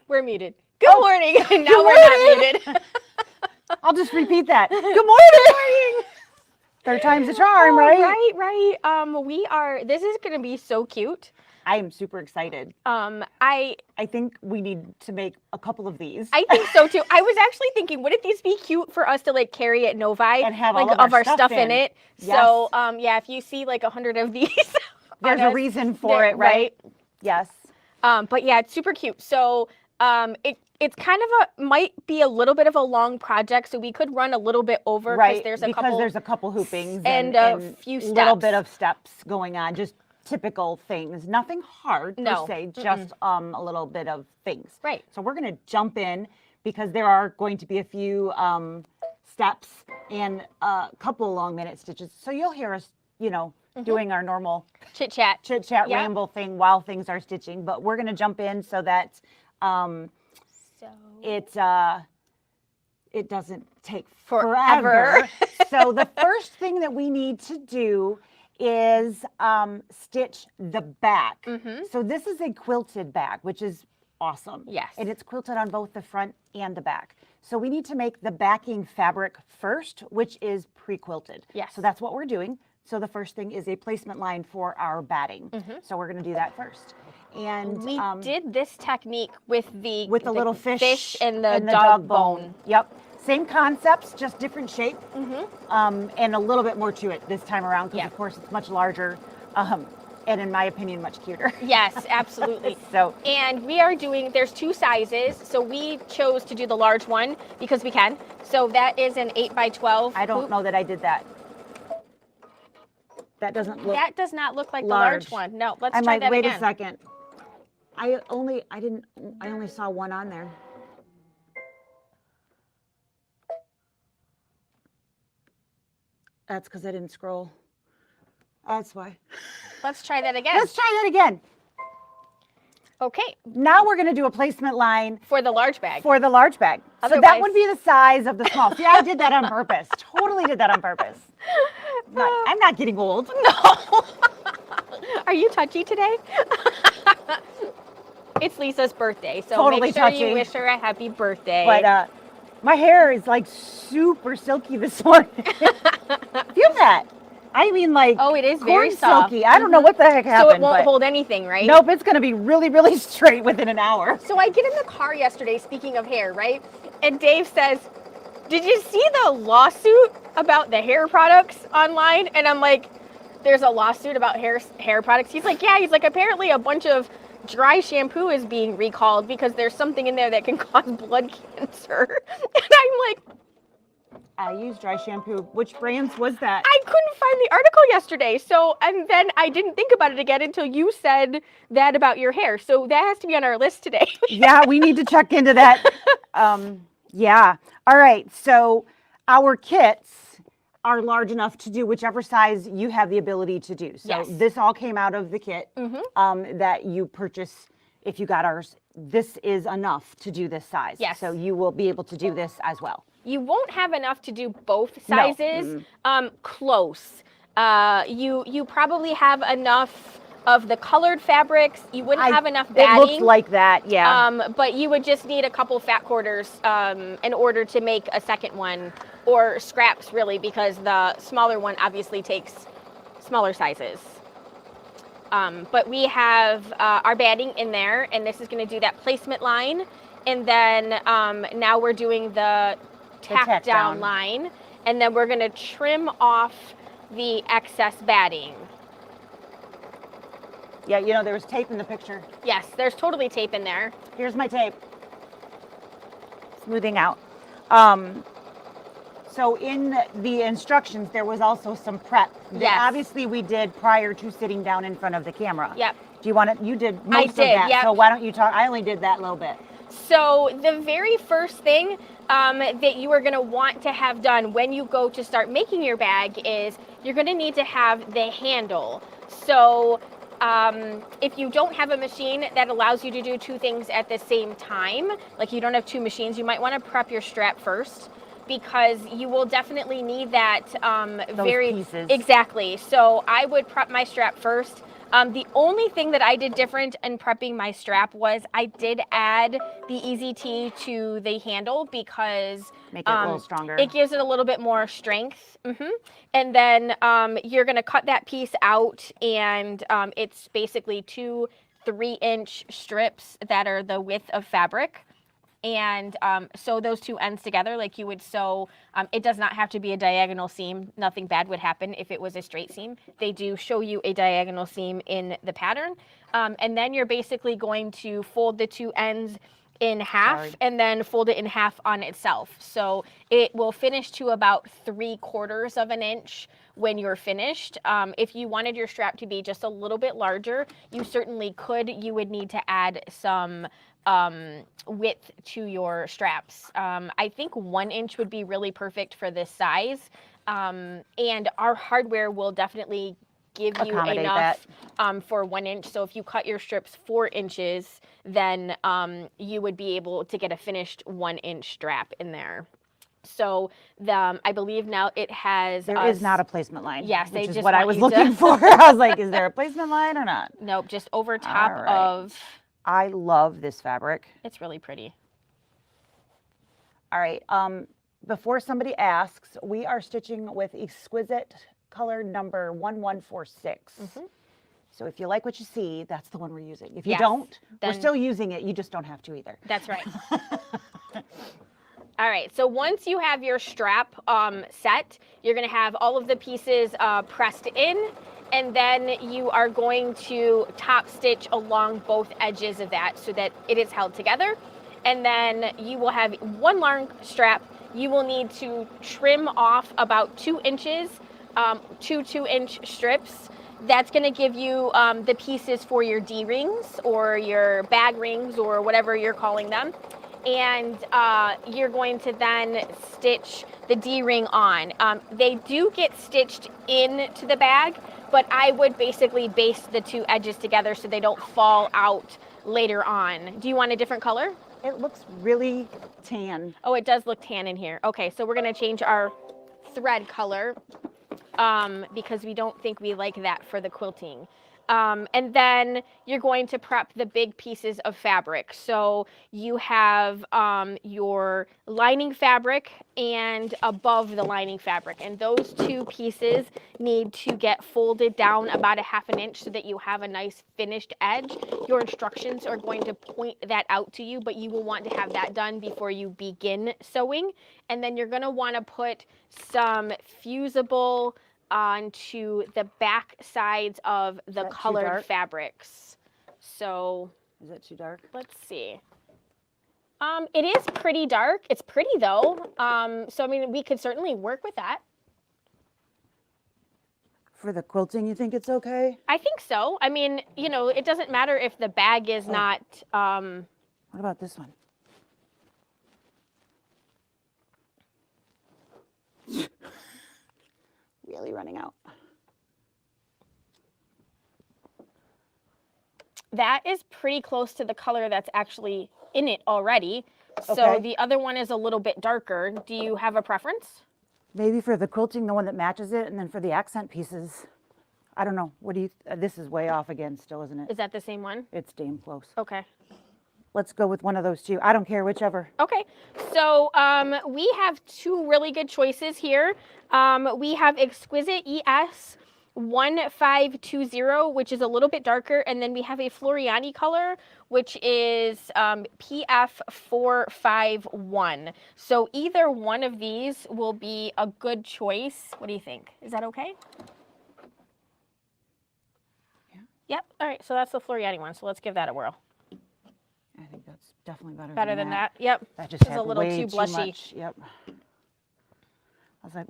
We're muted. Good morning. And now we're not muted. I'll just repeat that. Good morning. Third time's a charm, right? Right. This is going to be so cute. I am super excited. I think we need to make a couple of these. I think so too. I was actually thinking, wouldn't these be cute for us to like carry at Novi and have like all of our stuff in it? Yes. So yeah, if you see like 100 of these, there's a reason for it, right? Yes. But yeah, it's super cute. So it's kind of might be a little bit of a long project, so we could run a little bit over because there's a couple hoopings and a few steps. Little bit of steps going on, just typical things, nothing hard per se, just a little bit of things. Right. So we're going to jump in because there are going to be a few steps and a couple long minute stitches. So you'll hear us, doing our normal chit chat ramble thing while things are stitching. But we're going to jump in so that it doesn't take forever. So the first thing that we need to do is stitch the back. So this is a quilted bag, which is awesome. Yes. And it's quilted on both the front and the back. So we need to make the backing fabric first, which is pre-quilted. Yes. So that's what we're doing. So the first thing is a placement line for our batting. So we're going to do that first. And we did this technique with the little fish and the dog bone. Yep. Same concepts, just different shape, and a little bit more to it this time around because, of course, it's much larger and, in my opinion, much cuter. Yes, absolutely. And we are doing, there's two sizes, so we chose to do the large one because we can. So that is an 8x12. I don't know that I did that. That doesn't look. That does not look like large. the large one. No, let's try that wait again. a second. I only saw one on there. That's because I didn't scroll. That's why. Let's try that again. Let's try that again. Okay. Now we're going to do a placement line. For the large bag. For the large bag. Otherwise... So that would be the size of the small. See, I did that on purpose. Totally did that on purpose. I'm not getting old. No. Are you touchy today? It's Lisa's birthday, so totally make sure touchy. you wish her a happy birthday. But my hair is like super silky this morning. Feel that? I mean, like, oh, it is very soft. Silky. I don't know what the heck happened. So it won't hold anything, right? Nope, it's going to be really, really straight within an hour. So I get in the car yesterday, speaking of hair, right? And Dave says, did you see the lawsuit about the hair products online? And I'm like, there's a lawsuit about hair products? He's like, yeah. He's like, apparently a bunch of dry shampoo is being recalled because there's something in there that can cause blood cancer. And I'm like, I use dry shampoo. Which brands was that? I couldn't find the article yesterday. So, and then I didn't think about it again until you said that about your hair. So that has to be on our list today. Yeah, we need to check into that. Yeah. All right. So our kits are large enough to do whichever size you have the ability to do. So this all came out of the kit that you purchase if you got ours. This is enough to do this size. Yes. So you will be able to do this as well. You won't have enough to do both sizes. No. Close. You probably have enough of the colored fabrics. You wouldn't have enough batting. It looks like that, yeah. But you would just need a couple fat quarters in order to make a second one, or scraps really, because the smaller one obviously takes smaller sizes. But we have our batting in there, and this is going to do that placement line. And then now we're doing the tack down line, and then we're going to trim off the excess batting. Yeah, you know, there was tape in the picture. Yes, there's totally tape in there. Here's my tape. Smoothing out. So in the instructions, there was also some prep that obviously we did prior to sitting down in front of the camera. Yep. Do you want it? You did most of that. Yep. So why don't you talk? I only did that little bit. So the very first thing that you are going to want to have done when you go to start making your bag is you're going to need to have the handle. So if you don't have a machine that allows you to do two things at the same time, like you don't have two machines, you might want to prep your strap first, because you will definitely need that Those pieces. Exactly. So I would prep my strap first. The only thing that I did different in prepping my strap was I did add the Easy Tee to the handle because make it a little stronger. It gives it a little bit more strength. And then you're going to cut that piece out, and it's basically 2 3-inch strips that are the width of fabric. And sew those 2 ends together like you would sew. It does not have to be a diagonal seam. Nothing bad would happen if it was a straight seam. They do show you a diagonal seam in the pattern. And then you're basically going to fold the 2 ends in half and then fold it in half on itself. So it will finish to about 3/4 of an inch when you're finished. If you wanted your strap to be just a little bit larger, you certainly could. You would need to add some width to your straps. I think 1 inch would be really perfect for this size. And our hardware will definitely give you enough for 1 inch. So if you cut your strips 4 inches, then you would be able to get a finished 1 inch strap in there. So I believe now it has. There is not a placement line. Yes, which is just what I was looking for. I was like, is there a placement line or not? Nope, just over top of. I love this fabric. It's really pretty. All right. Before somebody asks, we are stitching with Exquisite color number 1146. So if you like what you see, that's the one we're using. If you don't, we're still using it. You just don't have to either. That's right. All right, so once you have your strap set, you're going to have all of the pieces pressed in, and then you are going to top stitch along both edges of that so that it is held together. And then you will have one long strap. You will need to trim off about 2 inches, 2 2-inch strips. That's going to give you the pieces for your D-rings or your bag rings or whatever you're calling them. And you're going to then stitch the D-ring on. They do get stitched into the bag, but I would basically baste the 2 edges together so they don't fall out later on. Do you want a different color? It looks really tan. Oh, it does look tan in here. Okay, so we're going to change our thread color because we don't think we like that for the quilting. And then you're going to prep the big pieces of fabric. So you have your lining fabric and above the lining fabric. And those 2 pieces need to get folded down about a 1/2 inch so that you have a nice finished edge. Your instructions are going to point that out to you, but you will want to have that done before you begin sewing. And then you're going to want to put some fusible onto the back sides of the colored fabrics. So is that too dark? Let's see. It is pretty dark. It's pretty though. So I mean, we could certainly work with that. For the quilting, you think it's okay? I think so. I mean, you know, it doesn't matter if the bag is not. What about this one? Really running out. That is pretty close to the color that's actually in it already. Okay. So the other one is a little bit darker. Do you have a preference? Maybe for the quilting, the one that matches it, and then for the accent pieces, I don't know. What do you, this is way off again still, isn't it? Is that the same one? It's damn close. Okay. Let's go with one of those 2. I don't care, whichever. Okay, so we have 2 really good choices here. We have Exquisite ES 1520, which is a little bit darker, and then we have a Floriani color, which is PF 451. So either one of these will be a good choice. What do you think? Is that okay? Yeah. Yep, all right, so that's the Floriani one, so let's give that a whirl. I think that's definitely better than that. Yep. That just had a little way too blushy. Much. Yep. I was like,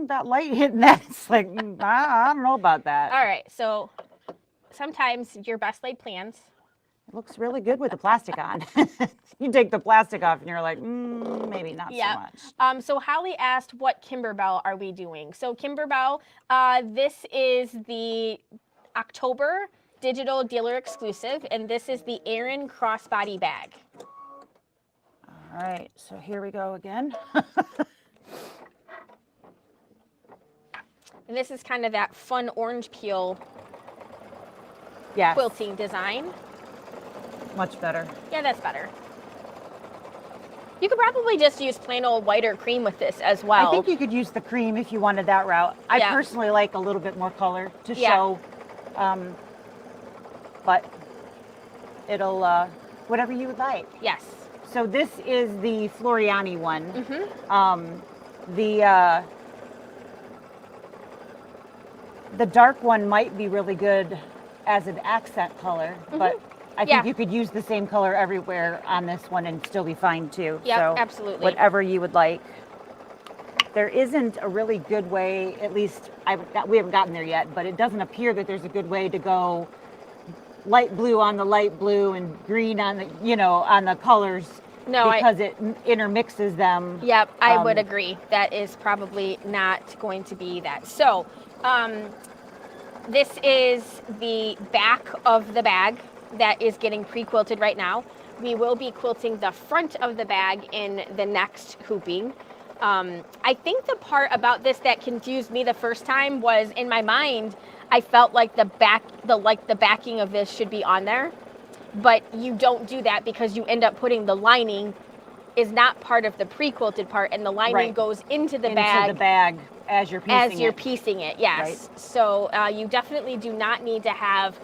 that light hitting that. It's like, I don't know about that. All right, so sometimes your best laid plans. It looks really good with the plastic on. You take the plastic off and you're like, maybe not so much. So Holly asked, what Kimberbell are we doing? So Kimberbell, this is the October digital dealer exclusive, and this is the Erin Crossbody Bag. All right, so here we go again. And this is kind of that fun orange peel Yes. quilting design. Much better. Yeah, that's better. You could probably just use plain old white or cream with this as well. I think you could use the cream if you wanted that route. I Yeah. personally like a little bit more color to Yeah. show, but it'll, whatever you would like. Yes. So this is the Floriani one. Mm-hmm. The dark one might be really good as an accent color, but I think you could use the same color everywhere on this one and still be fine too. Yep, so absolutely. Whatever you would like. There isn't a really good way, at least we haven't gotten there yet, but it doesn't appear that there's a good way to go light blue on the light blue and green on the, on the colors. No, because it intermixes them. Yep, I would agree. That is probably not going to be that. So, this is the back of the bag that is getting pre-quilted right now. We will be quilting the front of the bag in the next hooping. I think the part about this that confused me the first time was, in my mind, I felt like the backing of this should be on there, but you don't do that because you end up putting the lining is not part of the pre-quilted part, and the lining goes into the bag as you're piecing piecing it. Yes. Right. So you definitely do not need to have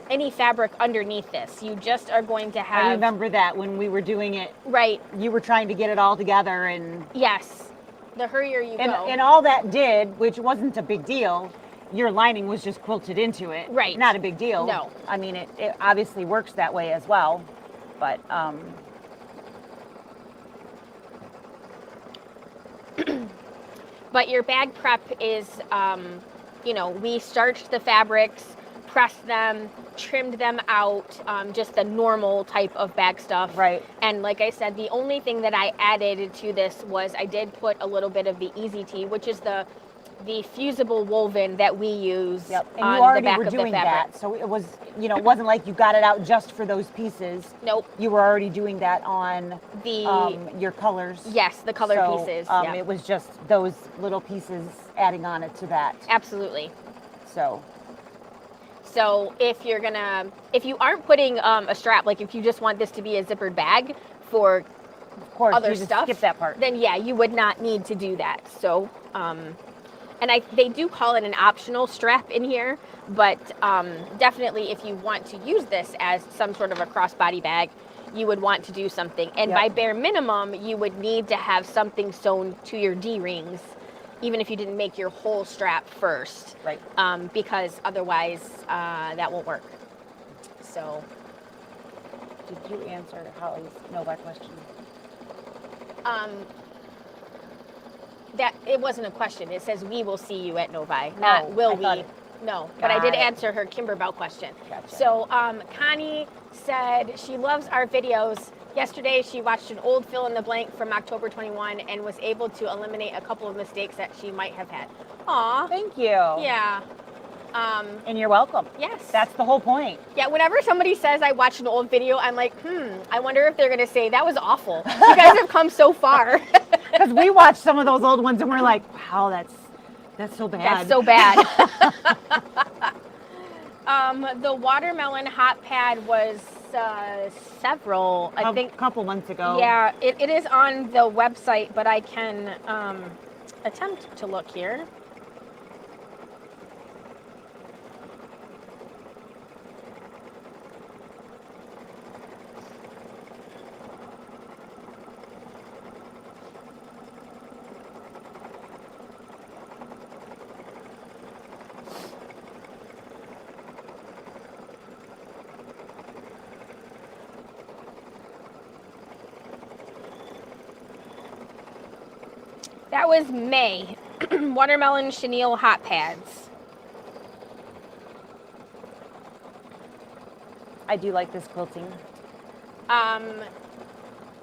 any fabric underneath this. You just are going to have. I remember that when we were doing it. Right. You were trying to get it all together, and yes, the hurrier you go. And all that did, which wasn't a big deal, your lining was just quilted into it. Right. Not a big deal. No. I mean, it obviously works that way as well, but. But your bag prep is, we starched the fabrics, pressed them, trimmed them out, just the normal type of bag stuff. Right. And like I said, the only thing that I added to this was I did put a little bit of the Easy Tee, which is the fusible woven that we use and on you already the back were of the doing fabric. that, so it was, it wasn't like you got it out just for those pieces. Nope. You were already doing that on your colors. Yes, the color pieces. It was just those little pieces adding on it to that. Absolutely. So if you aren't putting a strap, like if you just want this to be a zippered bag for of course, other you just stuff, skip that part. Then yeah, you would not need to do that. So, and they do call it an optional strap in here, but definitely if you want to use this as some sort of a crossbody bag, you would want to do something. And by bare minimum, you would need to have something sewn to your D-rings, even if you didn't make your whole strap first. Right. Because otherwise, that won't work. So. Did you answer Holly's Nova question? That it wasn't a question. It says we will see you at Novi, not will we. No, but I did answer her Kimberbell question. Gotcha. So Connie said she loves our videos. Yesterday she watched an old fill in the blank from October 21 and was able to eliminate a couple of mistakes that she might have had. Aw. Thank you. Yeah. And you're welcome. Yes. That's the whole point. Yeah, whenever somebody says I watched an old video, I'm like, I wonder if they're going to say, that was awful. You guys have come so far. Because we watched some of those old ones and we're like, wow, that's so bad. That's so bad. The watermelon hot pad was several, I think. A couple months ago. Yeah, it is on the website, but I can attempt to look here. That was May. Watermelon chenille hot pads. I do like this quilting.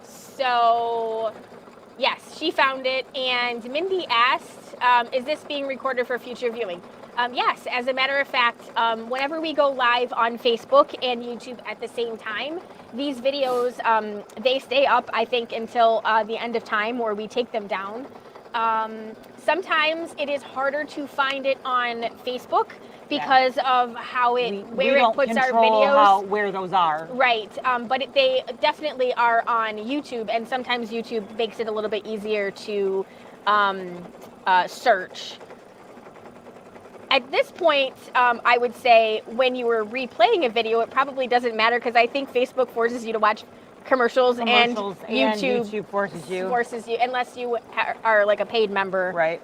So, yes, she found it. And Mindy asked, is this being recorded for future viewing? Yes, as a matter of fact, whenever we go live on Facebook and YouTube at the same time, these videos, they stay up, I think, until the end of time, or we take them down. Sometimes it is harder to find it on Facebook because of how where it puts our videos. Where those are. Right, but they definitely are on YouTube, and sometimes YouTube makes it a little bit easier to search. At this point, I would say when you were replaying a video, it probably doesn't matter because I think Facebook forces you to watch commercials and YouTube forces you, unless you are like a paid member. Right.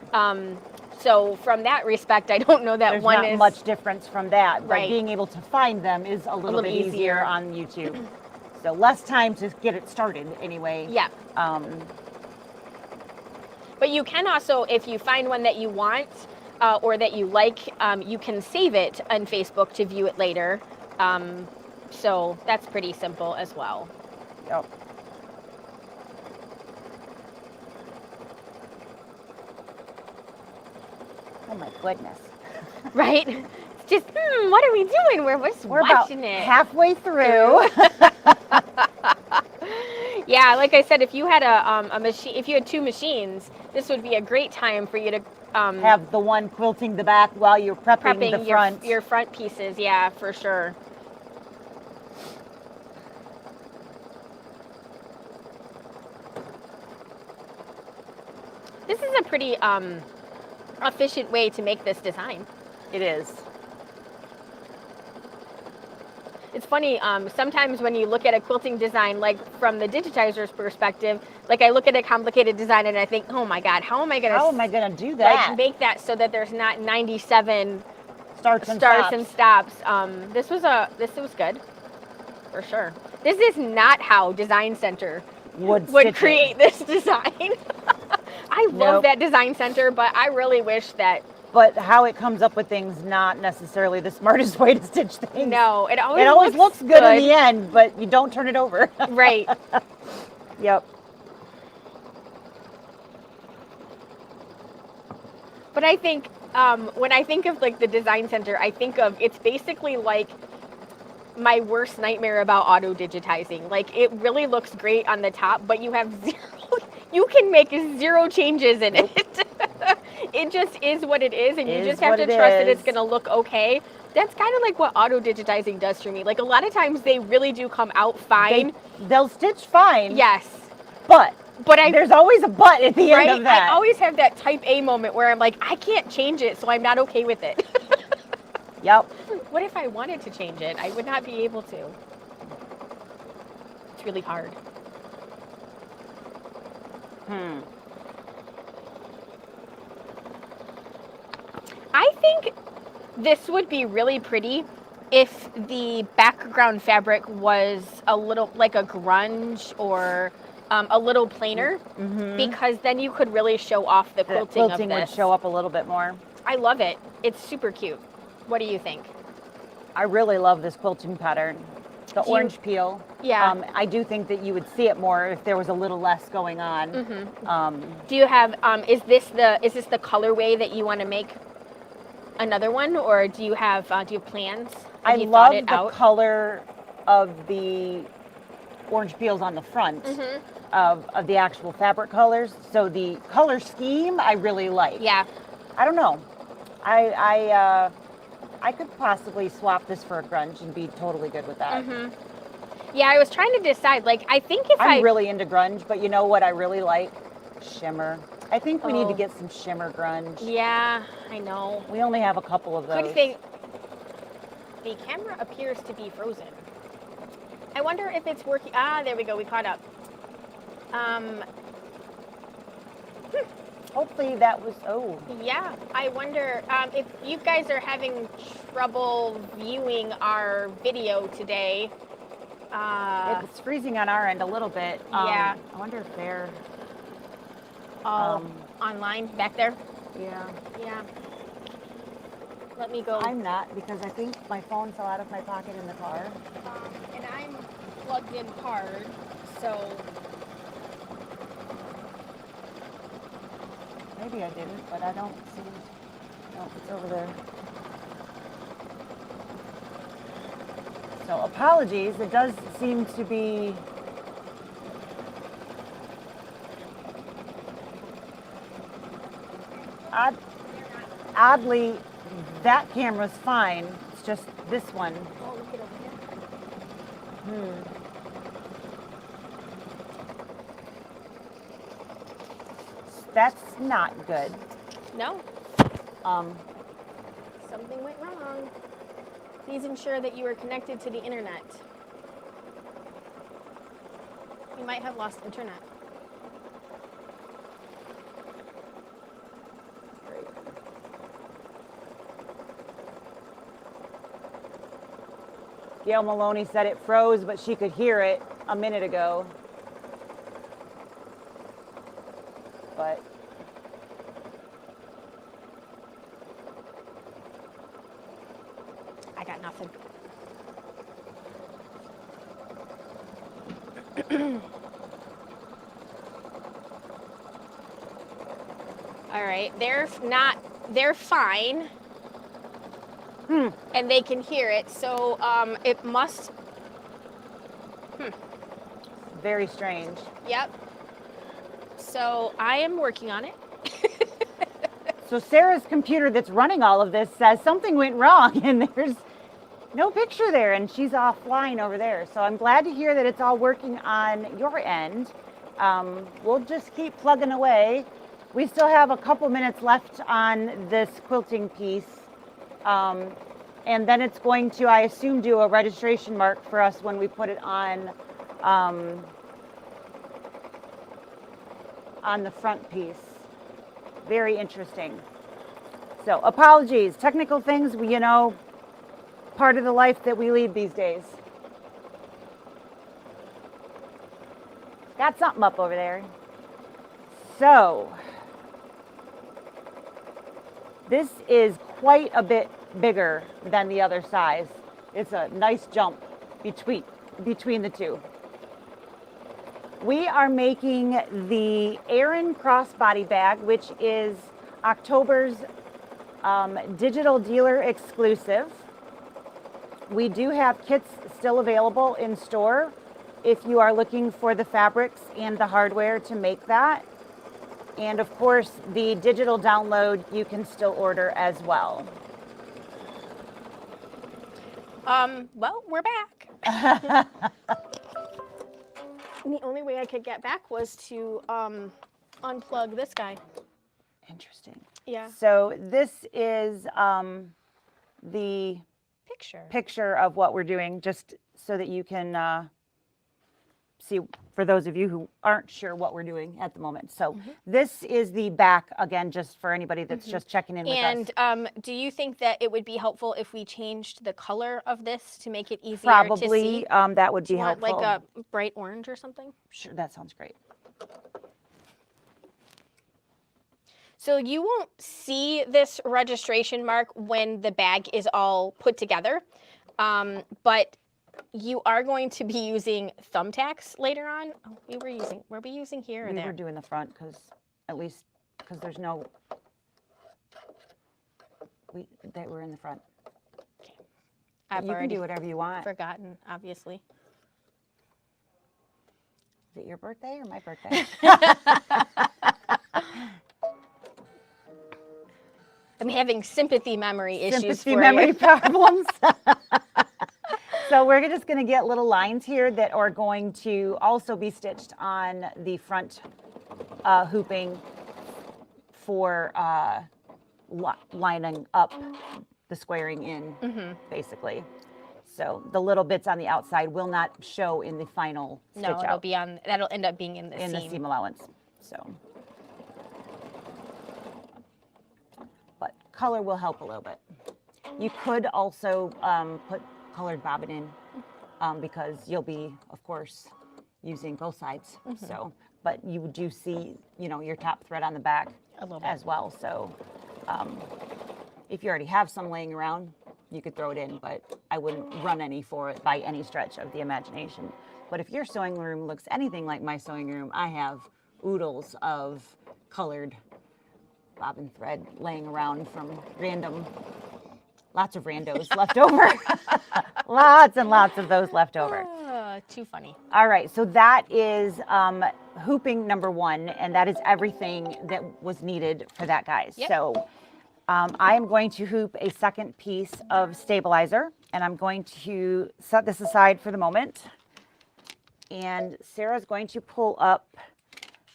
So from that respect, I don't know that there's one not is much difference from that. But right. being able to find them is a little bit easier on YouTube. So less time to get it started anyway. Yeah. But you can also, if you find one that you want or that you like, you can save it on Facebook to view it later. So that's pretty simple as well. Yep. Oh my goodness. Right? It's just, what are we doing? We're watching about it. Halfway through. Yeah, like I said, if you had a machine, if you had two machines, this would be a great time for you to have the one quilting the back while you're prepping the front. Your front pieces, yeah, for sure. This is a pretty efficient way to make this design. It is. It's funny, sometimes when you look at a quilting design, like from the digitizer's perspective, like I look at a complicated design and I think, oh my God, how am I gonna do that? Like make that so that there's not 97 starts and stops. This was good, for sure. This is not how Design Center would create this design. I love that Design Center, but I really wish that. But how it comes up with things, not necessarily the smartest way to stitch things. No, it always looks good in the end, but you don't turn it over. Right. Yep. But I think when I think of like the Design Center, I think of it's basically like my worst nightmare about auto digitizing. Like it really looks great on the top, but you have you can make zero changes in it. It just is what it is, and you just have to trust that it's going to look okay. That's kind of like what auto digitizing does for me. Like a lot of times they really do come out fine. They'll stitch fine. Yes. But there's always a but at the end of that. I always have that type A moment where I'm like, I can't change it, so I'm not okay with it. Yep. What if I wanted to change it? I would not be able to. It's really hard. I think this would be really pretty if the background fabric was a little like a grunge or a little plainer, because then you could really show off the quilting of this. Quilting would show up a little bit more. I love it. It's super cute. What do you think? I really love this quilting pattern. The orange peel. Yeah. I do think that you would see it more if there was a little less going on. Do you have, is this the colorway that you want to make another one, or do you have plans? I love the color of the orange peels on the front of the actual fabric colors. So the color scheme I really like. Yeah. I don't know. I could possibly swap this for a grunge and be totally good with that. Yeah, I was trying to decide. Like, I think I'm really into grunge, but you know what I really like? Shimmer. I think we need to get some shimmer grunge. Yeah, I know. We only have a couple of those. Good thing. The camera appears to be frozen. I wonder if it's working. Ah, there we go. We caught up. Hopefully that was, Yeah, I wonder if you guys are having trouble viewing our video today. It's freezing on our end a little bit. Yeah. I wonder if they're all online back there. Yeah. Yeah. Let me go. I'm not, because I think my phone fell out of my pocket in the car. And I'm plugged in hard, so. Maybe I didn't, but I don't see. No, it's over there. So apologies, it does seem to be Oddly, that camera's fine. It's just this one. Oh, look it over here. That's not good. No. Something went wrong. Please ensure that you are connected to the internet. You might have lost internet. Great. Gail Maloney said it froze, but she could hear it a minute ago. But I got nothing. All right, they're fine. And they can hear it, so it must. Very strange. Yep. So I am working on it. So Sarah's computer that's running all of this says something went wrong, and there's no picture there, and she's offline over there. So I'm glad to hear that it's all working on your end. We'll just keep plugging away. We still have a couple minutes left on this quilting piece. And then it's going to, I assume, do a registration mark for us when we put it on the front piece. Very interesting. So apologies, technical things, part of the life that we lead these days. Got something up over there. So this is quite a bit bigger than the other size. It's a nice jump between the two. We are making the Erin Crossbody Bag, which is October's digital dealer exclusive. We do have kits still available in store if you are looking for the fabrics and the hardware to make that. And of course, the digital download you can still order as well. Well, we're back. The only way I could get back was to unplug this guy. Interesting. Yeah. So this is the picture of what we're doing, just so that you can see, for those of you who aren't sure what we're doing at the moment. So this is the back, again, just for anybody that's just checking in with us. And do you think that it would be helpful if we changed the color of this to make it easier to see? Probably, that would be helpful. Like a bright orange or something? Sure, that sounds great. So you won't see this registration mark when the bag is all put together, but you are going to be using thumbtacks later on. Oh, were we using here or there? We were doing the front because there's no, they were in the front. Okay. You can do whatever you want. Forgotten, obviously. Is it your birthday or my birthday? I'm having sympathy memory issues for you. Problems. So we're just going to get little lines here that are going to also be stitched on the front hooping for lining up the squaring in, basically. So the little bits on the outside will not show in the final stitch out. No, that'll end up being in the seam. The seam allowance. So, but color will help a little bit. You could also put colored bobbin in because you'll be, of course, using both sides. So, but you do see, your top thread on the back as well. So, if you already have some laying around, you could throw it in, but I wouldn't run any for it by any stretch of the imagination. But if your sewing room looks anything like my sewing room, I have oodles of colored bobbin thread laying around from lots of randos left over. Lots and lots of those left over. Too funny. All right, so that is hooping number 1, and that is everything that was needed for that, guys. Yep. So I am going to hoop a second piece of stabilizer, and I'm going to set this aside for the moment. And Sarah's going to pull up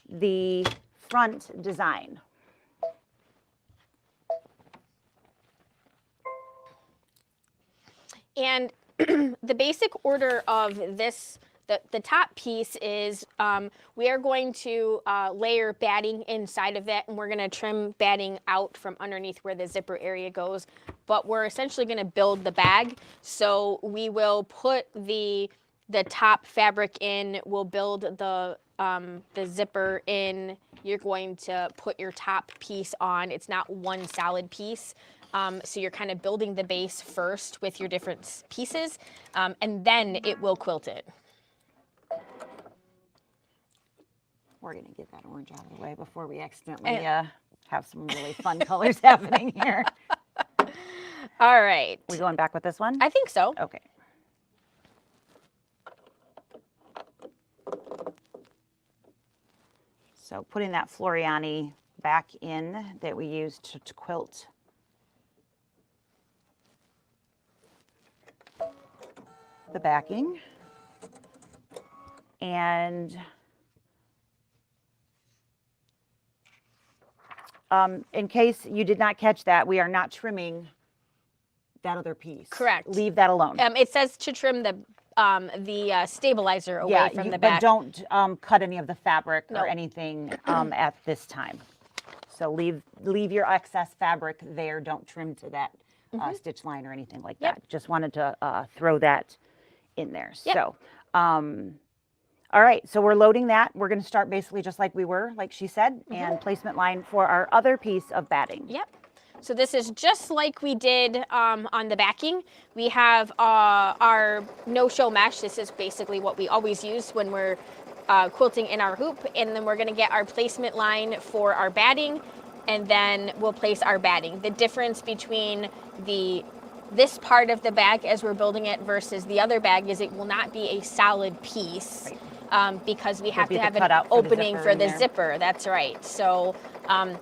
the front design. And the basic order of this, the top piece is we are going to layer batting inside of that, and we're going to trim batting out from underneath where the zipper area goes. But we're essentially going to build the bag. So we will put the top fabric in, we'll build the zipper in. You're going to put your top piece on. It's not one solid piece. So you're kind of building the base first with your different pieces, and then it will quilt it. We're going to get that orange out of the way before we accidentally have some really fun colors happening here. All right. We going back with this one? I think so. Okay. So putting that Floriani back in that we used to quilt the backing. And in case you did not catch that, we are not trimming that other piece. Correct. Leave that alone. It says to trim the stabilizer away from the back. But don't cut any of the fabric No. or anything at this time. So leave your excess fabric there. Don't trim to that stitch line or anything like that. Just wanted to throw that in there. Yep. So, all right, so we're loading that. We're going to start basically just like we were, like she said, and placement line for our other piece of batting. Yep. So this is just like we did on the backing. We have our no-show mesh. This is basically what we always use when we're quilting in our hoop. And then we're going to get our placement line for our batting, and then we'll place our batting. The difference between this part of the bag as we're building it versus the other bag is it will not be a solid piece. Right. Because we have to have an opening for the zipper. That's right. So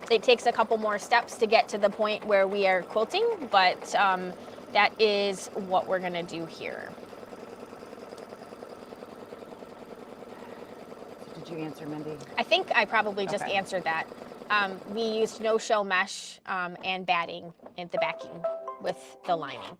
it takes a couple more steps to get to the point where we are quilting, but that is what we're going to do here. Did you answer, Mindy? I think I probably just answered that. We used no-show mesh and batting at the backing with the lining.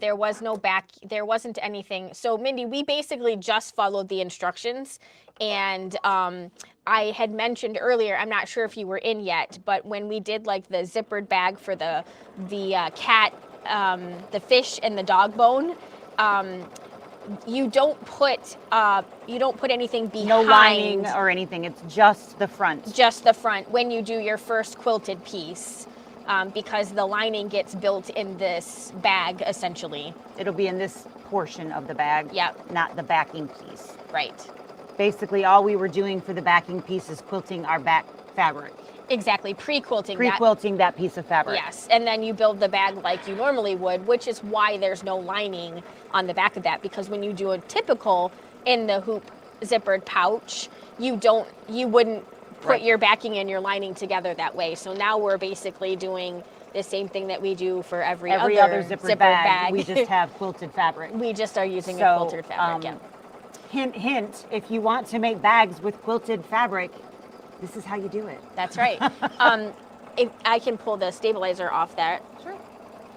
There wasn't anything. So Mindy, we basically just followed the instructions, and I had mentioned earlier, I'm not sure if you were in yet, but when we did like the zippered bag for the cat, the fish and the dog bone, you don't put anything behind. No lining or anything. It's just the front. Just the front when you do your first quilted piece. Because the lining gets built in this bag, essentially. It'll be in this portion of the bag, not the backing piece. Right. Basically, all we were doing for the backing piece is quilting our back fabric. Exactly, pre-quilting that piece of fabric. Yes, and then you build the bag like you normally would, which is why there's no lining on the back of that, because when you do a typical in the hoop zippered pouch, you wouldn't put your backing and your lining together that way. So now we're basically doing the same thing that we do for every other zippered bag. We just have quilted fabric. We just are using a quilted fabric, Hint, hint, if you want to make bags with quilted fabric, this is how you do it. That's right. If I can pull the stabilizer off that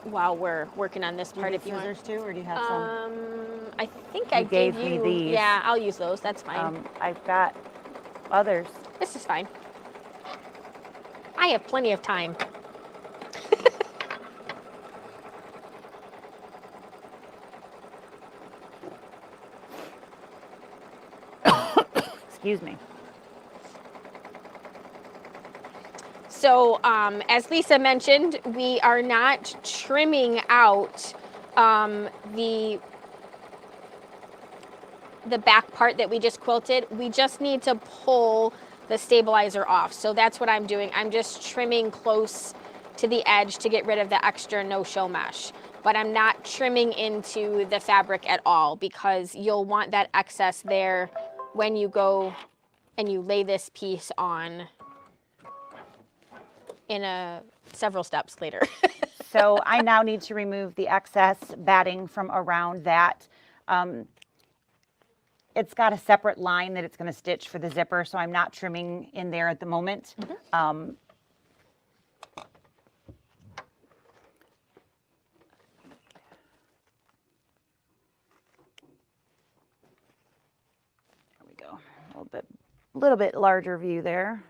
while we're working on this part. If you want. Scissors too, or do you have some? I think I gave you. Me these. Yeah, I'll use those. That's fine. I've got others. This is fine. I have plenty of time. Excuse me. So, as Lisa mentioned, we are not trimming out the back part that we just quilted. We just need to pull the stabilizer off. So that's what I'm doing. I'm just trimming close to the edge to get rid of the extra no-show mesh. but I'm not trimming into the fabric at all because you'll want that excess there when you go and you lay this piece on in several steps later. So I now need to remove the excess batting from around that. It's got a separate line that it's going to stitch for the zipper, so I'm not trimming in there at the moment. Mm-hmm. There we go. A little bit larger view there.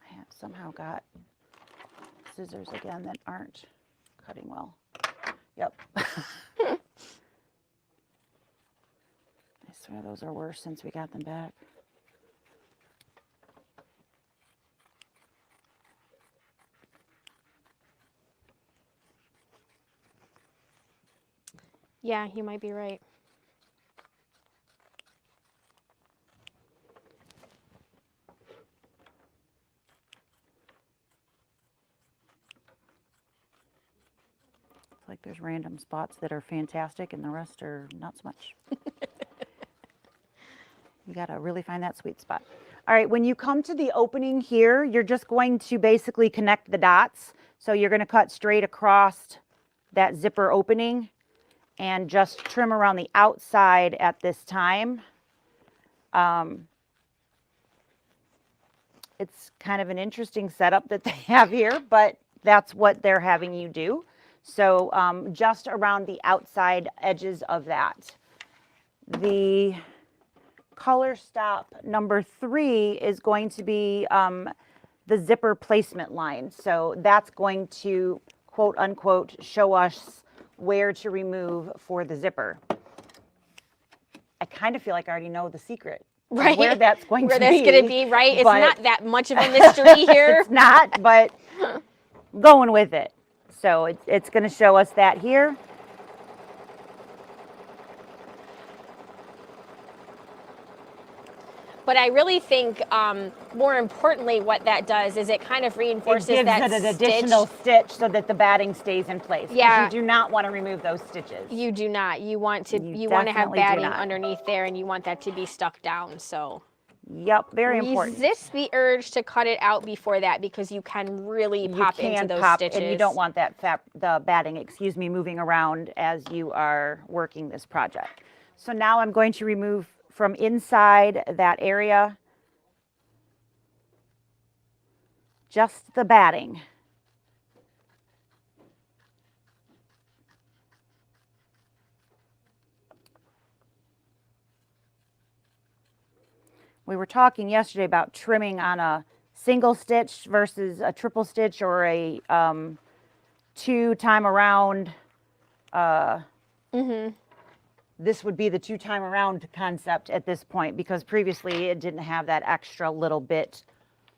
I have somehow got scissors again that aren't cutting well. Yep. I swear those are worse since we got them back. Yeah, you might be right. It's like there's random spots that are fantastic and the rest are not so much. You got to really find that sweet spot. All right, when you come to the opening here, you're just going to basically connect the dots. So you're going to cut straight across that zipper opening and just trim around the outside at this time. It's kind of an interesting setup that they have here, but that's what they're having you do. So just around the outside edges of that. The color stop number 3 is going to be the zipper placement line. So that's going to, quote unquote, show us where to remove for the zipper. I kind of feel like I already know the secret. Right. Where that's going where to be. Where that's going to be, right? It's not that much of a mystery here. It's not, but going with it. So it's going to show us that here. But I really think, more importantly, what that does is it kind of reinforces it gives that it an additional stitch so that the batting stays in place. Yeah. You do not want to remove those stitches. You do not. You want to. You want to have batting underneath there, and you want that to be stuck down. So. Yep, very important. Resist the urge to cut it out before that because you can really pop into those stitches. And you don't want that the batting, moving around as you are working this project. So now I'm going to remove from inside that area just the batting. We were talking yesterday about trimming on a single stitch versus a triple stitch or a 2-time around. This would be the 2-time around concept at this point because previously it didn't have that extra little bit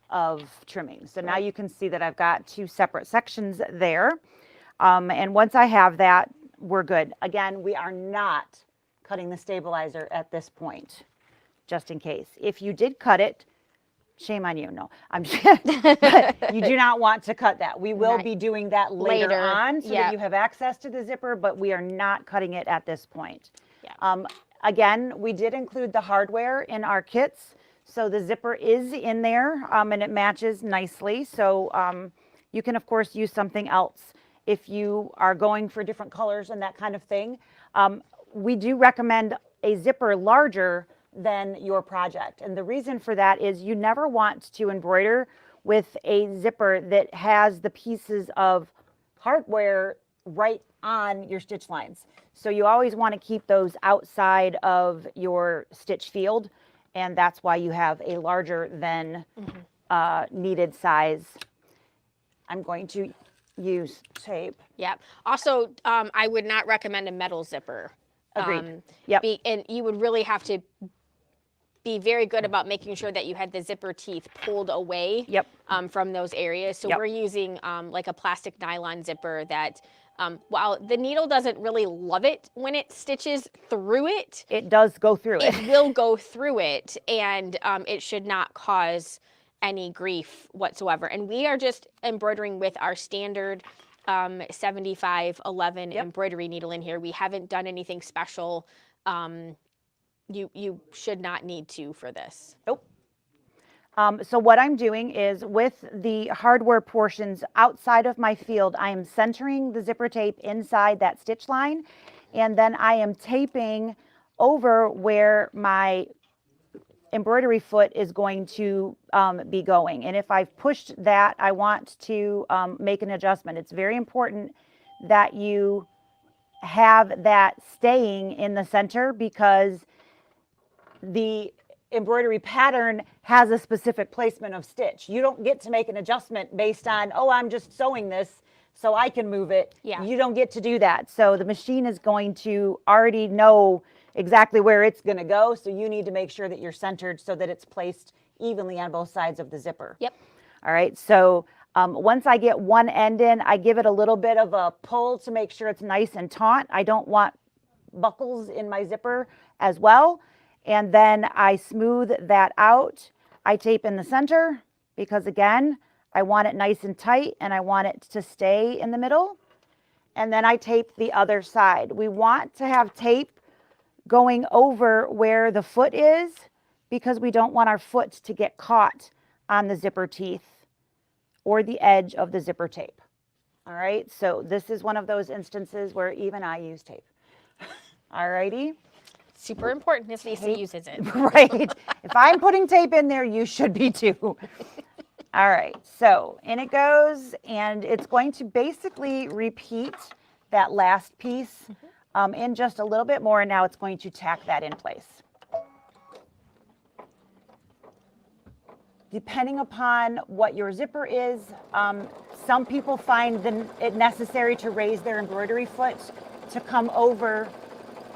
of trimming. So now you can see that I've got 2 separate sections there. And once I have that, we're good. Again, we are not cutting the stabilizer at this point, just in case. If you did cut it, shame on you. No, I'm just, but you do not want to cut that. We will be doing that later on so that you have access to the zipper, but we are not cutting it at this point. Yeah. Again, we did include the hardware in our kits. So the zipper is in there and it matches nicely. So you can, of course, use something else if you are going for different colors and that kind of thing. We do recommend a zipper larger than your project. And the reason for that is you never want to embroider with a zipper that has the pieces of hardware right on your stitch lines. So you always want to keep those outside of your stitch field. And that's why you have a larger than needed size. I'm going to use tape. Yeah. Also, I would not recommend a metal zipper. Agreed. And you would really have to be very good about making sure that you had the zipper teeth pulled away from those areas. So we're using like a plastic nylon zipper that, while the needle doesn't really love it when it stitches through it, it does go through it. It will go through it, and it should not cause any grief whatsoever. And we are just embroidering with our standard 7511 embroidery needle in here. We haven't done anything special. You should not need to for this. Nope. So what I'm doing is with the hardware portions outside of my field, I am centering the zipper tape inside that stitch line, and then I am taping over where my embroidery foot is going to be going. And if I've pushed that, I want to make an adjustment. It's very important that you have that staying in the center, because the embroidery pattern has a specific placement of stitch. You don't get to make an adjustment based on, oh, I'm just sewing this so I can move it. Yeah. You don't get to do that. So the machine is going to already know exactly where it's going to go. So you need to make sure that you're centered so that it's placed evenly on both sides of the zipper. Yep. All right. So once I get one end in, I give it a little bit of a pull to make sure it's nice and taut. I don't want buckles in my zipper as well. And then I smooth that out. I tape in the center because, again, I want it nice and tight and I want it to stay in the middle. And then I tape the other side. We want to have tape going over where the foot is, because we don't want our foot to get caught on the zipper teeth or the edge of the zipper tape. All right, so this is one of those instances where even I use tape. All righty. Super important if Lisa uses it. Right. If I'm putting tape in there, you should be too. All right, so in it goes, and it's going to basically repeat that last piece in just a little bit more, and now it's going to tack that in place. Depending upon what your zipper is, some people find it necessary to raise their embroidery foot to come over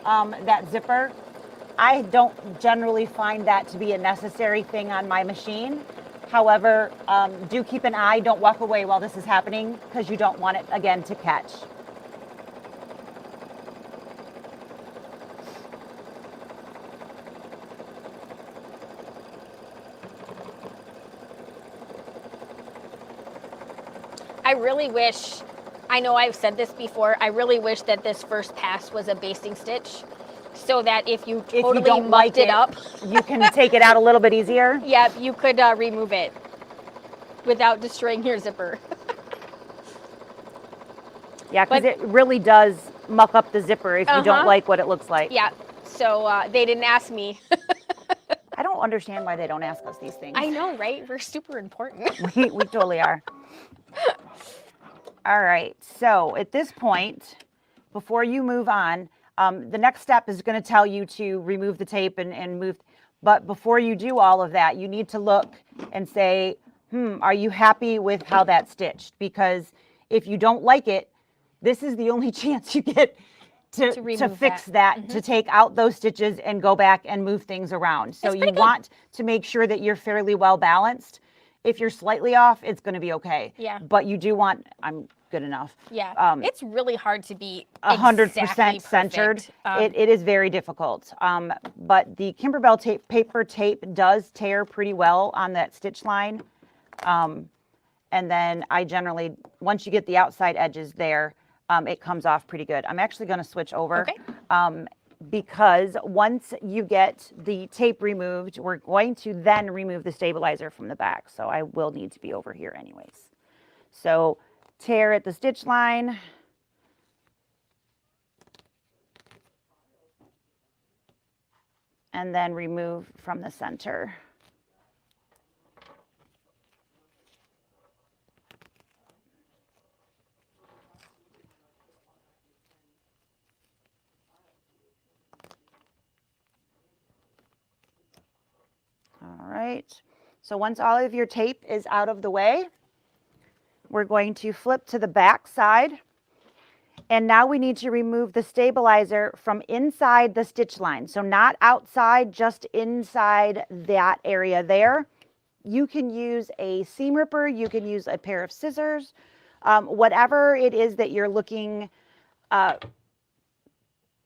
that zipper. I don't generally find that to be a necessary thing on my machine. However, do keep an eye. Don't walk away while this is happening, because you don't want it, again, to catch. I really wish, I know I've said this before, I really wish that this first pass was a basting stitch, so that if you totally mucked it up, you can take it out a little bit easier. Yeah, you could remove it without destroying your zipper. Yeah, because it really does muck up the zipper if you don't like what it looks like. Yeah, so they didn't ask me. I don't understand why they don't ask us these things. I know, right? We're super important. We totally are. All right, so at this point, before you move on, the next step is going to tell you to remove the tape and move. But before you do all of that, you need to look and say, are you happy with how that's stitched? Because if you don't like it, this is the only chance you get to fix that, to take out those stitches and go back and move things around. So you want to make sure that you're fairly well balanced. If you're slightly off, it's going to be okay. Yeah. But you do want, I'm good enough. Yeah. It's really hard to be 100% centered. It is very difficult. But the Kimberbell paper tape does tear pretty well on that stitch line. And then I generally, once you get the outside edges there, it comes off pretty good. I'm actually going to switch over. Okay. Because once you get the tape removed, we're going to then remove the stabilizer from the back. So I will need to be over here anyways. So tear at the stitch line. And then remove from the center. All right, so once all of your tape is out of the way, we're going to flip to the back side. And now we need to remove the stabilizer from inside the stitch line. So not outside, just inside that area there. You can use a seam ripper, you can use a pair of scissors, whatever it is that you're looking at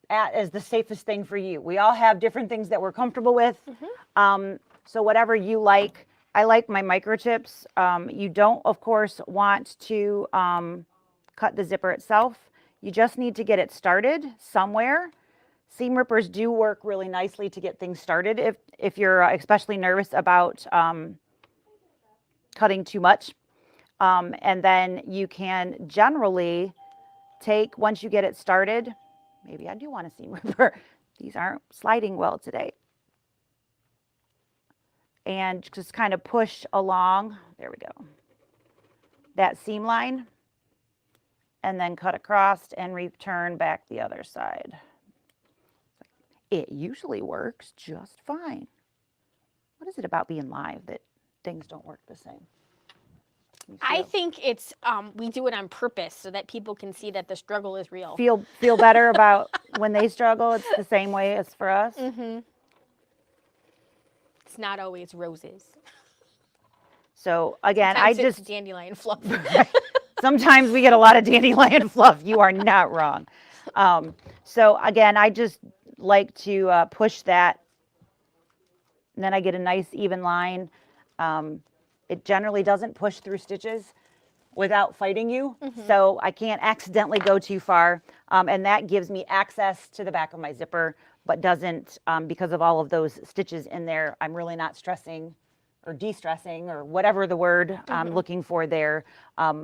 as the safest thing for you. We all have different things that we're comfortable with. So whatever you like, I like my microchips. You don't, of course, want to cut the zipper itself. You just need to get it started somewhere. Seam rippers do work really nicely to get things started if you're especially nervous about cutting too much. And then you can generally take, once you get it started, maybe I do want a seam ripper. These aren't sliding well today. And just kind of push along, there we go, that seam line, and then cut across and return back the other side. It usually works just fine. What is it about being live that things don't work the same? I think it's, we do it on purpose so that people can see that the struggle is real. Feel better about when they struggle. It's the same way as for us. Mm-hmm. It's not always roses. So again, Sometimes I just it's dandelion fluff. Sometimes we get a lot of dandelion fluff. You are not wrong. So again, I just like to push that, and then I get a nice even line. It generally doesn't push through stitches without fighting you, so I can't accidentally go too far, and that gives me access to the back of my zipper, but doesn't, because of all of those stitches in there, I'm really not stressing or de-stressing or whatever the word I'm looking for there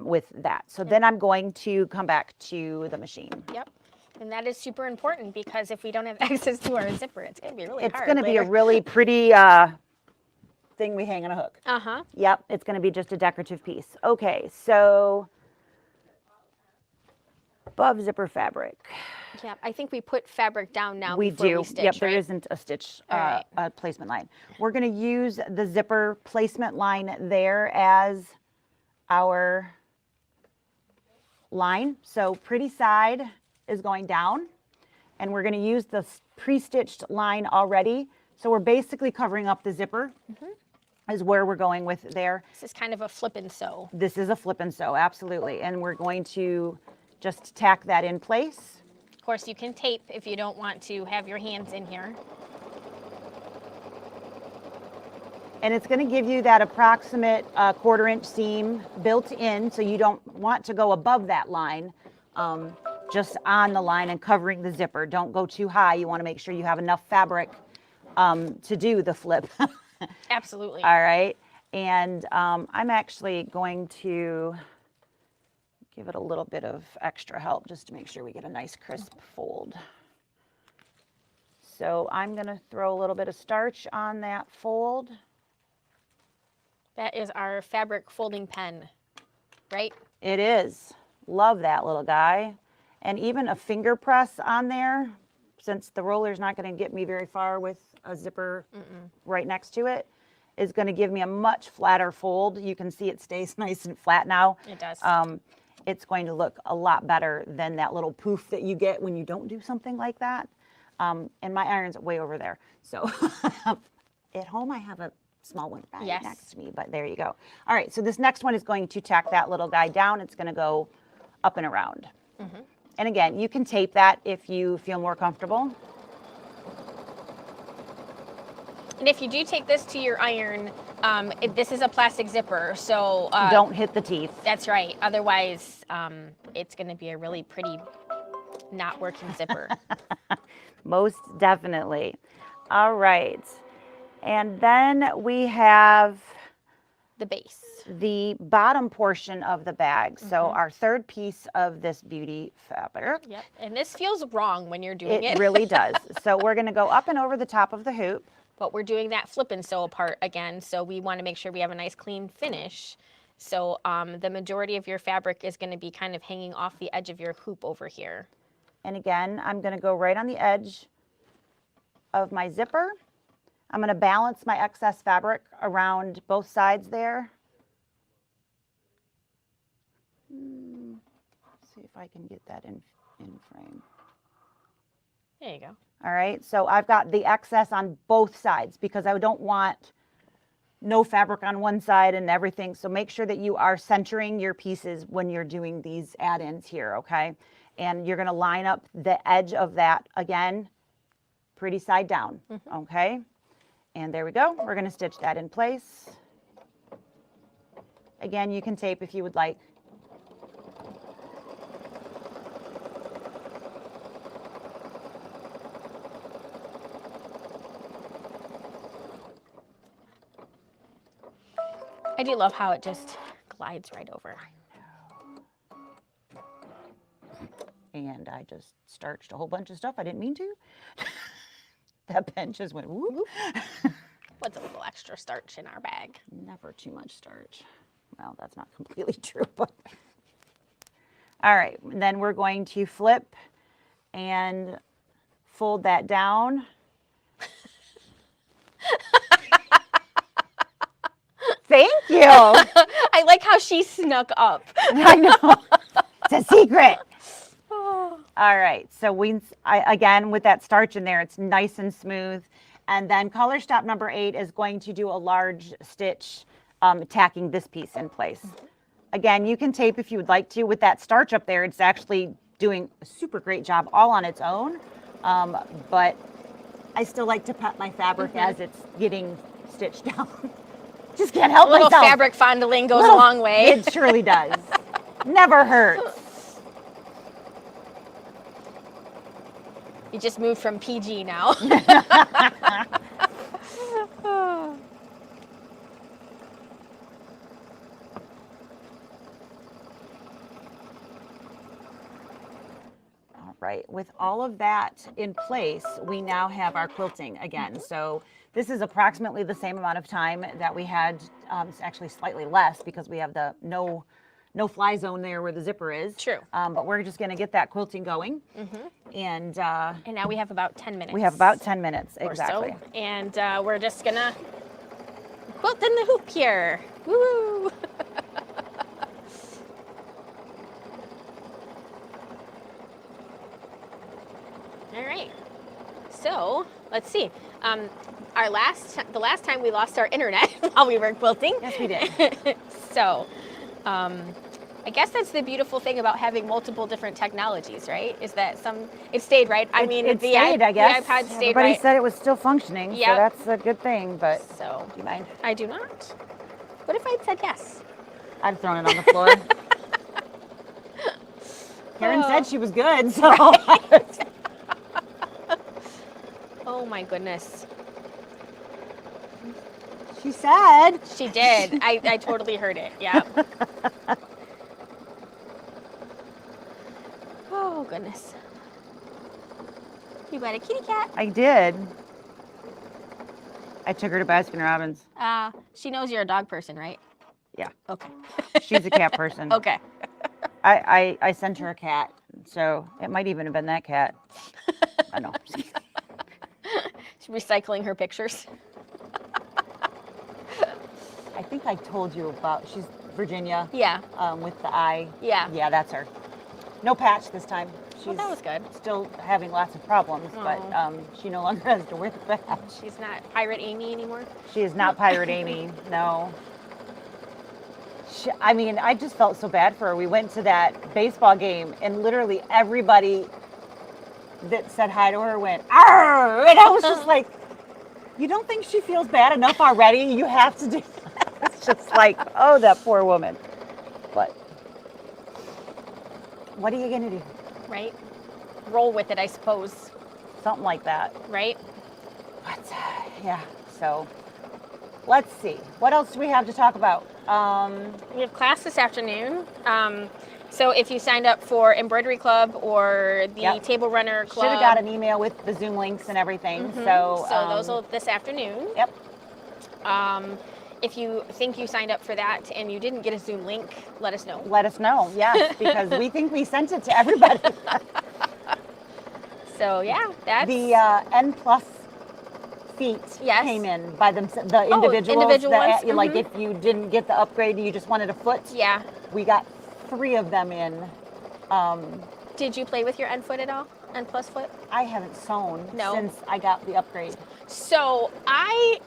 with that. So then I'm going to come back to the machine. Yep. And that is super important because if we don't have access to our zipper, it's going to be really hard. It's going to be a really pretty thing we hang on a hook. Uh-huh. Yep, it's going to be just a decorative piece. Okay, so above zipper fabric. Yeah, I think we put fabric down now We before do. we stitch, Yep, right? there isn't a stitch right. placement line. We're going to use the zipper placement line there as our line. So pretty side is going down, and we're going to use the pre-stitched line already. So we're basically covering up the zipper is where we're going with there. This is kind of a flip and sew. This is a flip and sew, absolutely. And we're going to just tack that in place. Of course, you can tape if you don't want to have your hands in here. And it's going to give you that approximate 1/4 inch seam built in, so you don't want to go above that line, just on the line and covering the zipper. Don't go too high. You want to make sure you have enough fabric to do the flip. Absolutely. All right. And I'm actually going to give it a little bit of extra help just to make sure we get a nice crisp fold. So I'm going to throw a little bit of starch on that fold. That is our fabric folding pen, right? It is. Love that little guy. And even a finger press on there, since the roller's not going to get me very far with a zipper right next to it, is going to give me a much flatter fold. You can see it stays nice and flat now. It does. It's going to look a lot better than that little poof that you get when you don't do something like that. And my iron's way over there. So at home I have a small one right next to me, but there you go. All right, so this next one is going to tack that little guy down. It's going to go up and around. And again, you can tape that if you feel more comfortable. And if you do take this to your iron, this is a plastic zipper, so don't hit the teeth. That's right. Otherwise, it's going to be a really pretty not working zipper. Most definitely. All right. And then we have the base. The bottom portion of the bag. So our third piece of this beauty fabric. Yep. And this feels wrong when you're doing it. It really does. So we're going to go up and over the top of the hoop. But we're doing that flip and sew part again, so we want to make sure we have a nice clean finish. So the majority of your fabric is going to be kind of hanging off the edge of your hoop over here. And again, I'm going to go right on the edge of my zipper. I'm going to balance my excess fabric around both sides there. Let's see if I can get that in frame. There you go. All right, so I've got the excess on both sides because I don't want no fabric on one side and everything. So make sure that you are centering your pieces when you're doing these add-ins here, okay? And you're gonna line up the edge of that again, pretty side down, okay? And there we go. We're gonna stitch that in place. Again, you can tape if you would like. I do love how it just glides right over. And I just starched a whole bunch of stuff I didn't mean to. That pen just went whoop. What's a little extra starch in our bag? Never too much starch. Well, that's not completely true, but. All right, then we're going to flip and fold that down. Thank you. I like how she snuck up. I know. It's a secret. All right, so again, with that starch in there, it's nice and smooth. And then color stop number 8 is going to do a large stitch, tacking this piece in place. Again, you can tape if you would like to. With that starch up there, it's actually doing a super great job all on its own. But I still like to pet my fabric as it's getting stitched down. Just can't help myself. A little fabric fondling goes a long way. It surely does. Never hurts. You just moved from PG now. Right, with all of that in place, we now have our quilting again. So this is approximately the same amount of time that we had, it's actually slightly less because we have the no fly zone there where the zipper is. True. But we're just gonna get that quilting going. And now we have about 10 minutes. We have about 10 minutes, exactly. So. And we're just gonna quilt in the hoop here. Woo! All right, so let's see. The last time we lost our internet while we were quilting. Yes, we did. So, I guess that's the beautiful thing about having multiple different technologies, right? Is that it stayed, right? I mean, it stayed, I guess. The iPad stayed, Everybody right? said it was still functioning, so that's a good thing. But so, do you mind? I do not. What if I'd said yes? I'd have thrown it on the floor. Karen said she was good, so. Right. Oh my goodness. She said. She did. I totally heard it. Yeah. Oh goodness. You got a kitty cat? I did. I took her to Baskin Robbins. She knows you're a dog person, right? Yeah. Okay. She's a cat person. Okay. I sent her a cat, so it might even have been that cat. I know. She's recycling her pictures. I think I told you about, she's Virginia. Yeah. With the eye. Yeah. Yeah, that's her. No patch this time. She's that was good. Still having lots of problems, but she no longer has to wear the patch. She's not Pirate Amy anymore? She is not Pirate Amy, no. I mean, I just felt so bad for her. We went to that baseball game, and literally everybody that said hi to her went, "Arr!" And I was just like, you don't think she feels bad enough already? You have to do that. It's just like, oh, that poor woman. But what are you going to do? Right? Roll with it, I suppose. Something like that. Right? But, yeah, so let's see. What else do we have to talk about? We have class this afternoon. So if you signed up for Embroidery Club or the Table Runner Club. Should have got an email with the Zoom links and everything. So those will this afternoon. Yep. If you think you signed up for that and you didn't get a Zoom link, let us know. Let us know, yes, because we think we sent it to everybody. So yeah, that's the N+ feet came in by the individuals. Individual ones? Like if you didn't get the upgrade and you just wanted a foot. Yeah. We got 3 of them in. Did you play with your N foot at all? N+ foot? I haven't sewn since I got the upgrade. So I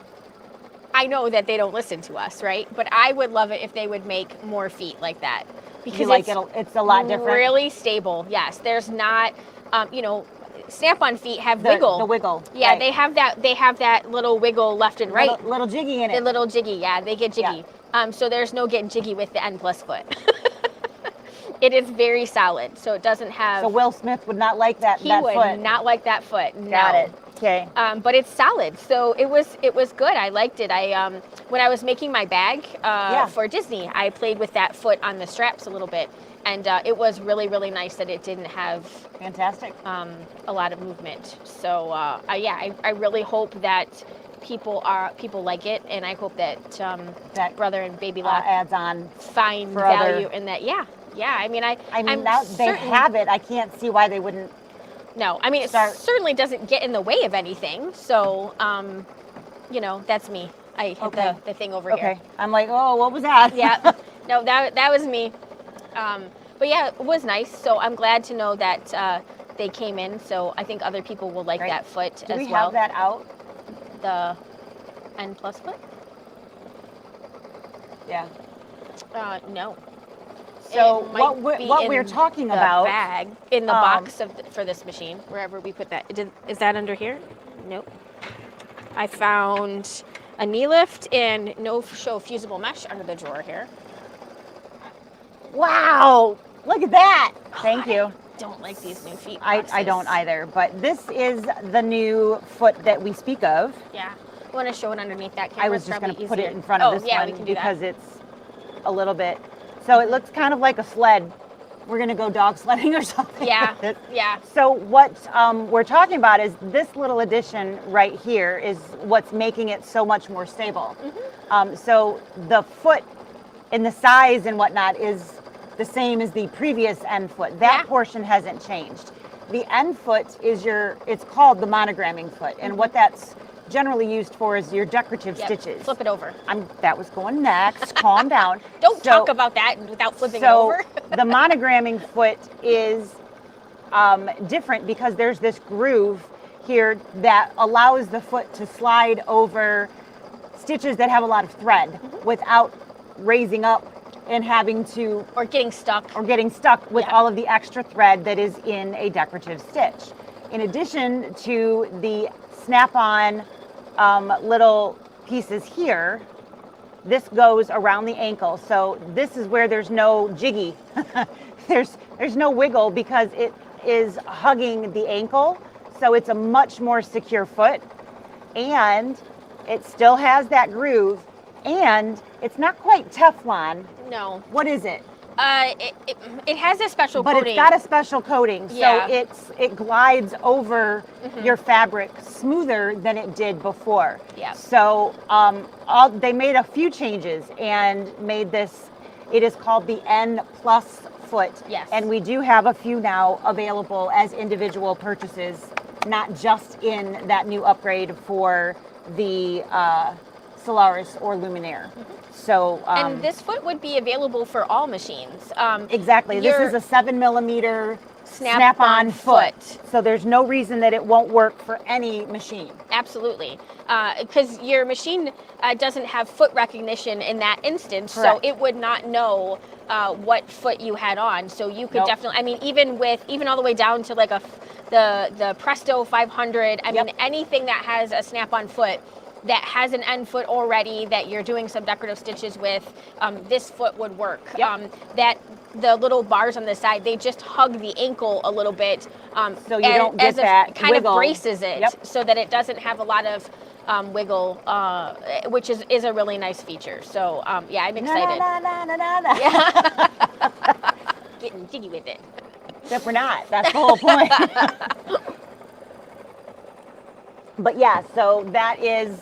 know that they don't listen to us, right? But I would love it if they would make more feet like that. Because it's a lot different. Really stable, yes. There's not, Snap-on feet have wiggle. The wiggle. Yeah, right. they have that little wiggle left and right. Little jiggy in it. The little jiggy, yeah, they get jiggy. Yeah. So there's no getting jiggy with the N plus foot. It is very solid, so it doesn't have. So Will Smith would not like that. He that would foot. not like that foot. No. Got it. Okay. But it's solid, so it was good. I liked it. I when I was making my bag for Disney, I played with that foot on the straps a little bit, and it was really, really nice that it didn't have fantastic a lot of movement. So I really hope that people like it, and I hope that that Brother and Baby Lock adds on find value in that. Yeah. I mean, now they have it. I can't see why they wouldn't. No, I mean, it certainly doesn't get in the way of anything. So, that's me. I hit the thing over here. Okay. I'm like, oh, what was that? Yeah. No, that was me. But yeah, it was nice. So I'm glad to know that they came in. So I think other people will like that foot as well. Do we have that out? The N plus foot? Yeah. No. So what we're talking about bag in the box for this machine, wherever we put that. Is that under here? Nope. I found a knee lift and no-show fusible mesh under the drawer here. Wow! Look at that. Thank you. I don't like these new feet. I don't either. But this is the new foot that we speak of. Yeah. I want to show it underneath that camera. I was just going to put it in front of this one we can do because it's a little bit. So it looks kind of like a sled. We're going to go dog sledding or something. Yeah, yeah. So what we're talking about is this little addition right here is what's making it so much more stable. Mm-hmm. So the foot and the size and whatnot is the same as the previous end foot. That portion hasn't changed. The end foot is it's called the monogramming foot. And what that's generally used for is your decorative stitches. Flip it over. That was going next. Calm down. Don't talk about that without flipping it over. The monogramming foot is different because there's this groove here that allows the foot to slide over stitches that have a lot of thread without raising up and having to... Or getting stuck. With all of the extra thread that is in a decorative stitch. In addition to the snap-on little pieces here, this goes around the ankle. So this is where there's no jiggy. there's no wiggle because it is hugging the ankle. So it's a much more secure foot, and it still has that groove, and it's not quite Teflon. No. What is it? It has a special coating. But it's got a special coating, so it glides over your fabric smoother than it did before. Yeah. So they made a few changes and made this. It is called the N plus foot. Yes. And we do have a few now available as individual purchases, not just in that new upgrade for the Solaris or Luminaire. So, and this foot would be available for all machines. Exactly. This is a 7mm snap-on foot. So there's no reason that it won't work for any machine. Absolutely. Because your machine doesn't have foot recognition in that instance, Correct. so it would not know what foot you had on. So you could definitely, I mean, even all the way down to like the Presto 500, I mean, anything that has a snap-on foot that has an end foot already that you're doing some decorative stitches with, this foot would work. That the little bars on the side, they just hug the ankle a little bit. So you don't get that kind wiggle. of braces it so that it doesn't have a lot of wiggle, which is a really nice feature. So yeah, I'm excited. Yeah. Getting jiggy with it. Except we're not. That's the whole point. But yeah, so that is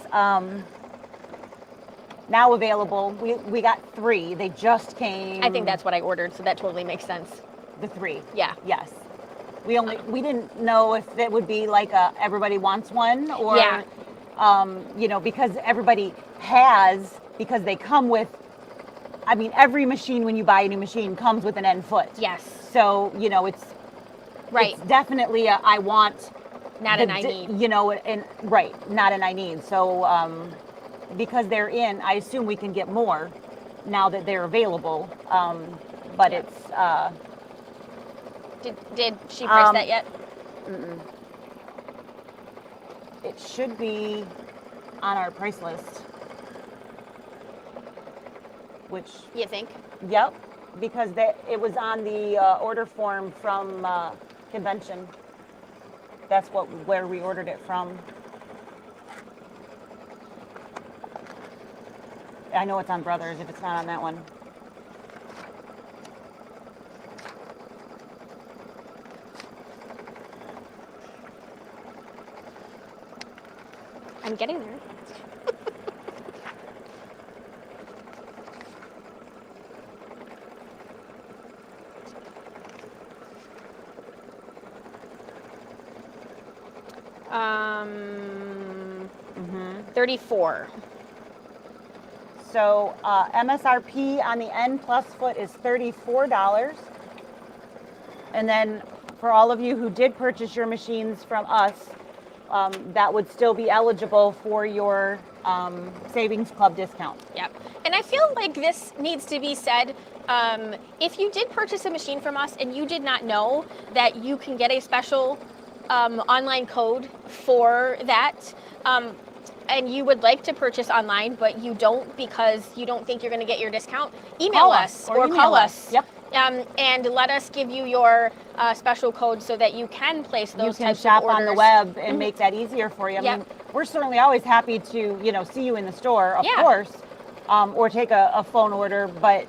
now available. We got 3. They just came. I think that's what I ordered, so that totally makes sense. The 3. Yeah. Yes. We didn't know if it would be like everybody wants one or because everybody has, because they come with, I mean, every machine when you buy a new machine comes with an end foot. Yes. So, it's right. It's definitely a I want. Not an I need. Not an I need. So because they're in, I assume we can get more now that they're available. But it's... Did she price that yet? It should be on our price list. which... You think? Yep, because it was on the order form from convention. That's where we ordered it from. I know it's on Brothers if it's not on that one. I'm getting there. Um, 34. So MSRP on the N plus foot is $34. And then for all of you who did purchase your machines from us, that would still be eligible for your Savings Club discount. Yep. And I feel like this needs to be said. If you did purchase a machine from us and you did not know that you can get a special online code for that, and you would like to purchase online, but you don't because you don't think you're going to get your discount, email us or call us. Yep. And let us give you your special code so that you can place those types of orders. You can shop on the web and make that easier for you. I mean, we're certainly always happy to, see you in the store, of course, or take a phone order, but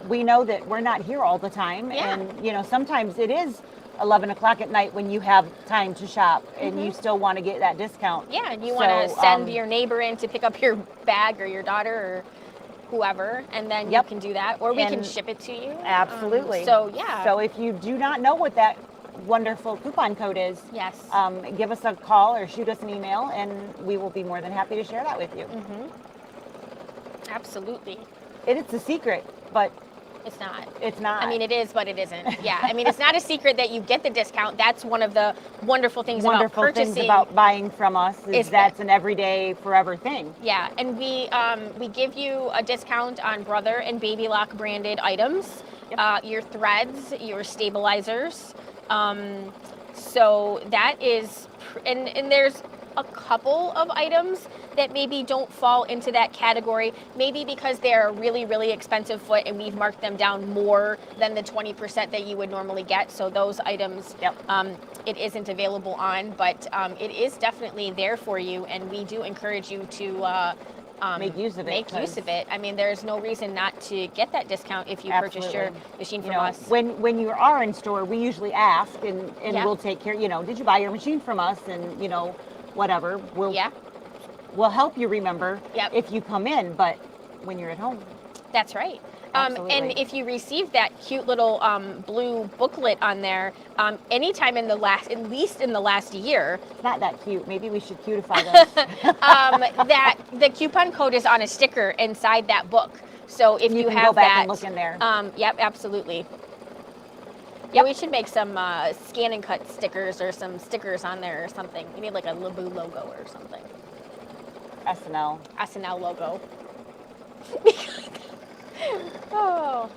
we know that we're not here all the time. And, sometimes it is 11 o'clock at night when you have time to shop and you still want to get that discount. Yeah, and you want to send your neighbor in to pick up your bag or your daughter or whoever, and then you can do that, or we can ship it to you. Absolutely. So if you do not know what that wonderful coupon code is, give us a call or shoot us an email, and we will be more than happy to share that with you. Absolutely. It's a secret, but it's not. It's not. I mean, it is, but it isn't. Yeah. I mean, it's not a secret that you get the discount. That's one of the wonderful things about purchasing. Things about buying from us is that's an everyday, forever thing. Yeah, and we give you a discount on Brother and Baby Lock branded items, your threads, your stabilizers. So that is, and there's a couple of items that maybe don't fall into that category, maybe because they're a really, really expensive foot and we've marked them down more than the 20% that you would normally get. So those items, it isn't available on, but it is definitely there for you, and we do encourage you to make use of it. I mean, there's no reason not to get that discount if you purchase your machine from us. When you are in store, we usually ask, and we'll take care. Did you buy your machine from us? And whatever. We'll help you remember if you come in, but when you're at home. That's right. And if you receive that cute little blue booklet on there, anytime at least in the last year. It's not that cute. Maybe we should cutify those. That the coupon code is on a sticker inside that book. So if you have go back that, and look in there. Yep, absolutely. Yeah, we should make some scan and cut stickers or some stickers on there or something. We need like a Laboo logo or something. SnL. SnL logo. Oh.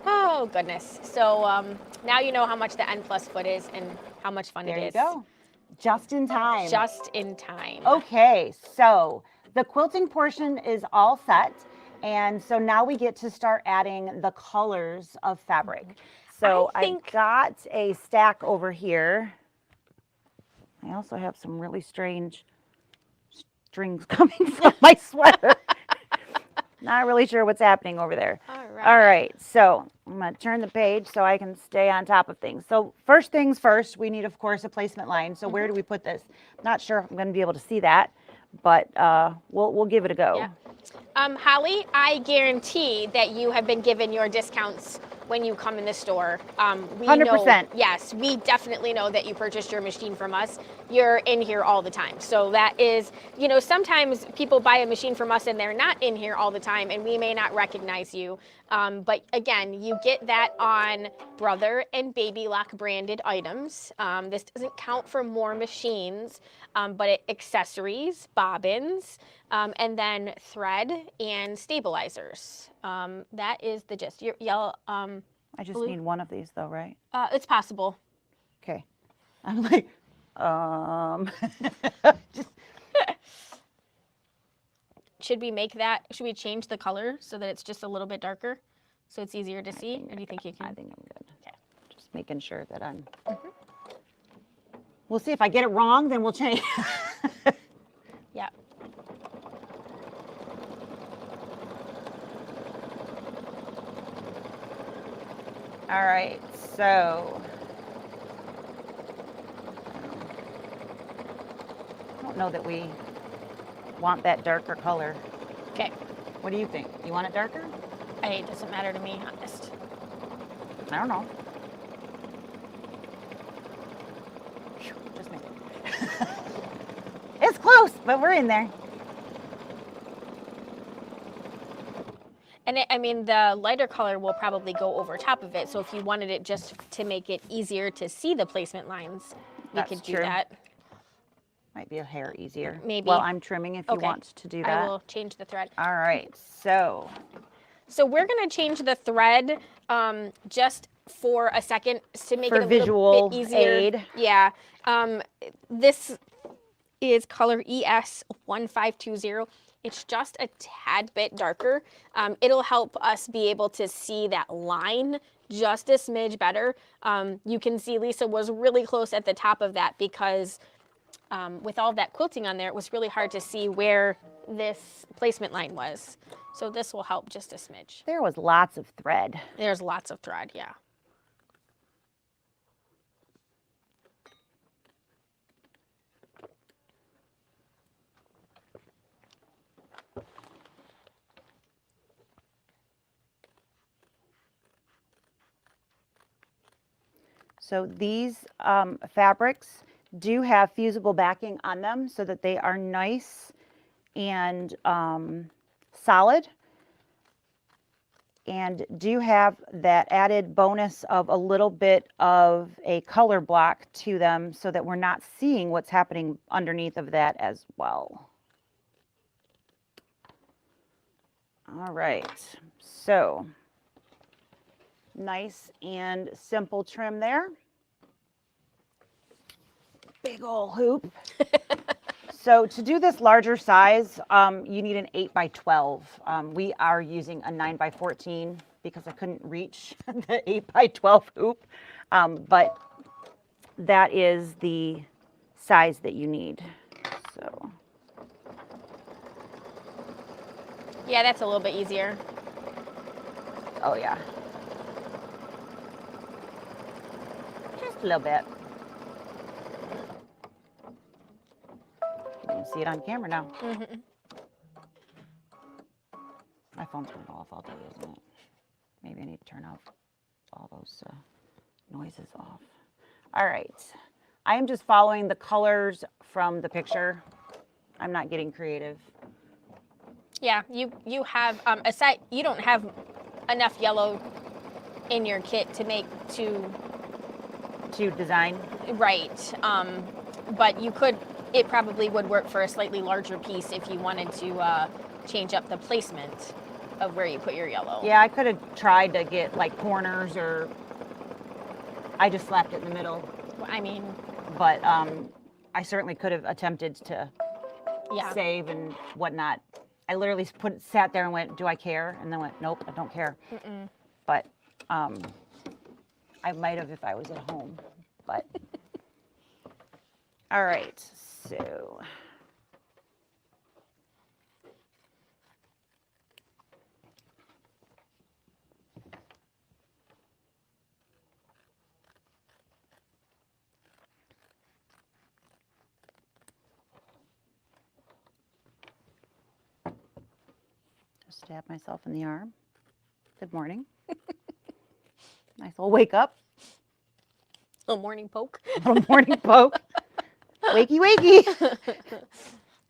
Oh, goodness. So now you know how much the N plus foot is and how much fun it is. There you go. Just in time. Just in time. Okay, so the quilting portion is all set. And so now we get to start adding the colors of fabric. So I got a stack over here. I also have some really strange strings coming from my sweater. Not really sure what's happening over there. All right, so I'm going to turn the page so I can stay on top of things. So first things first, we need, of course, a placement line. So where do we put this? Not sure I'm going to be able to see that, but we'll give it a go. Yeah. Holly, I guarantee that you have been given your discounts when you come in the store. 100%. Yes, we definitely know that you purchased your machine from us. You're in here all the time. So that is, sometimes people buy a machine from us and they're not in here all the time and we may not recognize you. But again, you get that on Brother and Baby Lock branded items. This doesn't count for more machines, but accessories, bobbins, and then thread and stabilizers. That is the gist. I just need one of these though, right? It's possible. Okay. I'm like, should we make that, should we change the color so that it's just a little bit darker so it's easier to see? Or do you think you can? I think I'm good. Okay. Just making sure that I'm. We'll see if I get it wrong, then we'll change. Yeah. All right, so I don't know that we want that darker color. Okay. What do you think? You want it darker? It doesn't matter to me, honest. I don't know. Phew, just make it. It's close, but we're in there. And I mean, the lighter color will probably go over top of it. So if you wanted it just to make it easier to see the placement lines, we could do that. Might be a hair easier. Maybe. Well, I'm trimming if you want to do that. I will change the thread. All right, so we're going to change the thread just for a second to make it a visual little bit easier. Aid. Yeah. This is color ES1520. It's just a tad bit darker. It'll help us be able to see that line just a smidge better. You can see Lisa was really close at the top of that because with all of that quilting on there, it was really hard to see where this placement line was. So this will help just a smidge. There was lots of thread. There's lots of thread, yeah. So these fabrics do have fusible backing on them so that they are nice and solid, and do have that added bonus of a little bit of a color block to them so that we're not seeing what's happening underneath of that as well. All right, so nice and simple trim there. Big old hoop. So to do this larger size, you need an 8 by 12. We are using a 9 by 14 because I couldn't reach the 8 by 12 hoop. But that is the size that you need. So. Yeah, that's a little bit easier. Oh yeah. Just a little bit. You can see it on camera now. Mm-hmm. My phone's turned off all day, isn't it? Maybe I need to turn off all those noises off. All right. I am just following the colors from the picture. I'm not getting creative. Yeah, you have aside, you don't have enough yellow in your kit to make to design. Right. But you could, it probably would work for a slightly larger piece if you wanted to change up the placement of where you put your yellow. Yeah, I could have tried to get like corners, or I just slapped it in the middle. I mean, but I certainly could have attempted to save and whatnot. I literally sat there and went, do I care? And then went, nope, I don't care. Mm-mm. But I might have if I was at home. But all right, so just stab myself in the arm. Good morning. Nice little wake up. Little morning poke. Little morning poke. Wakey, wakey.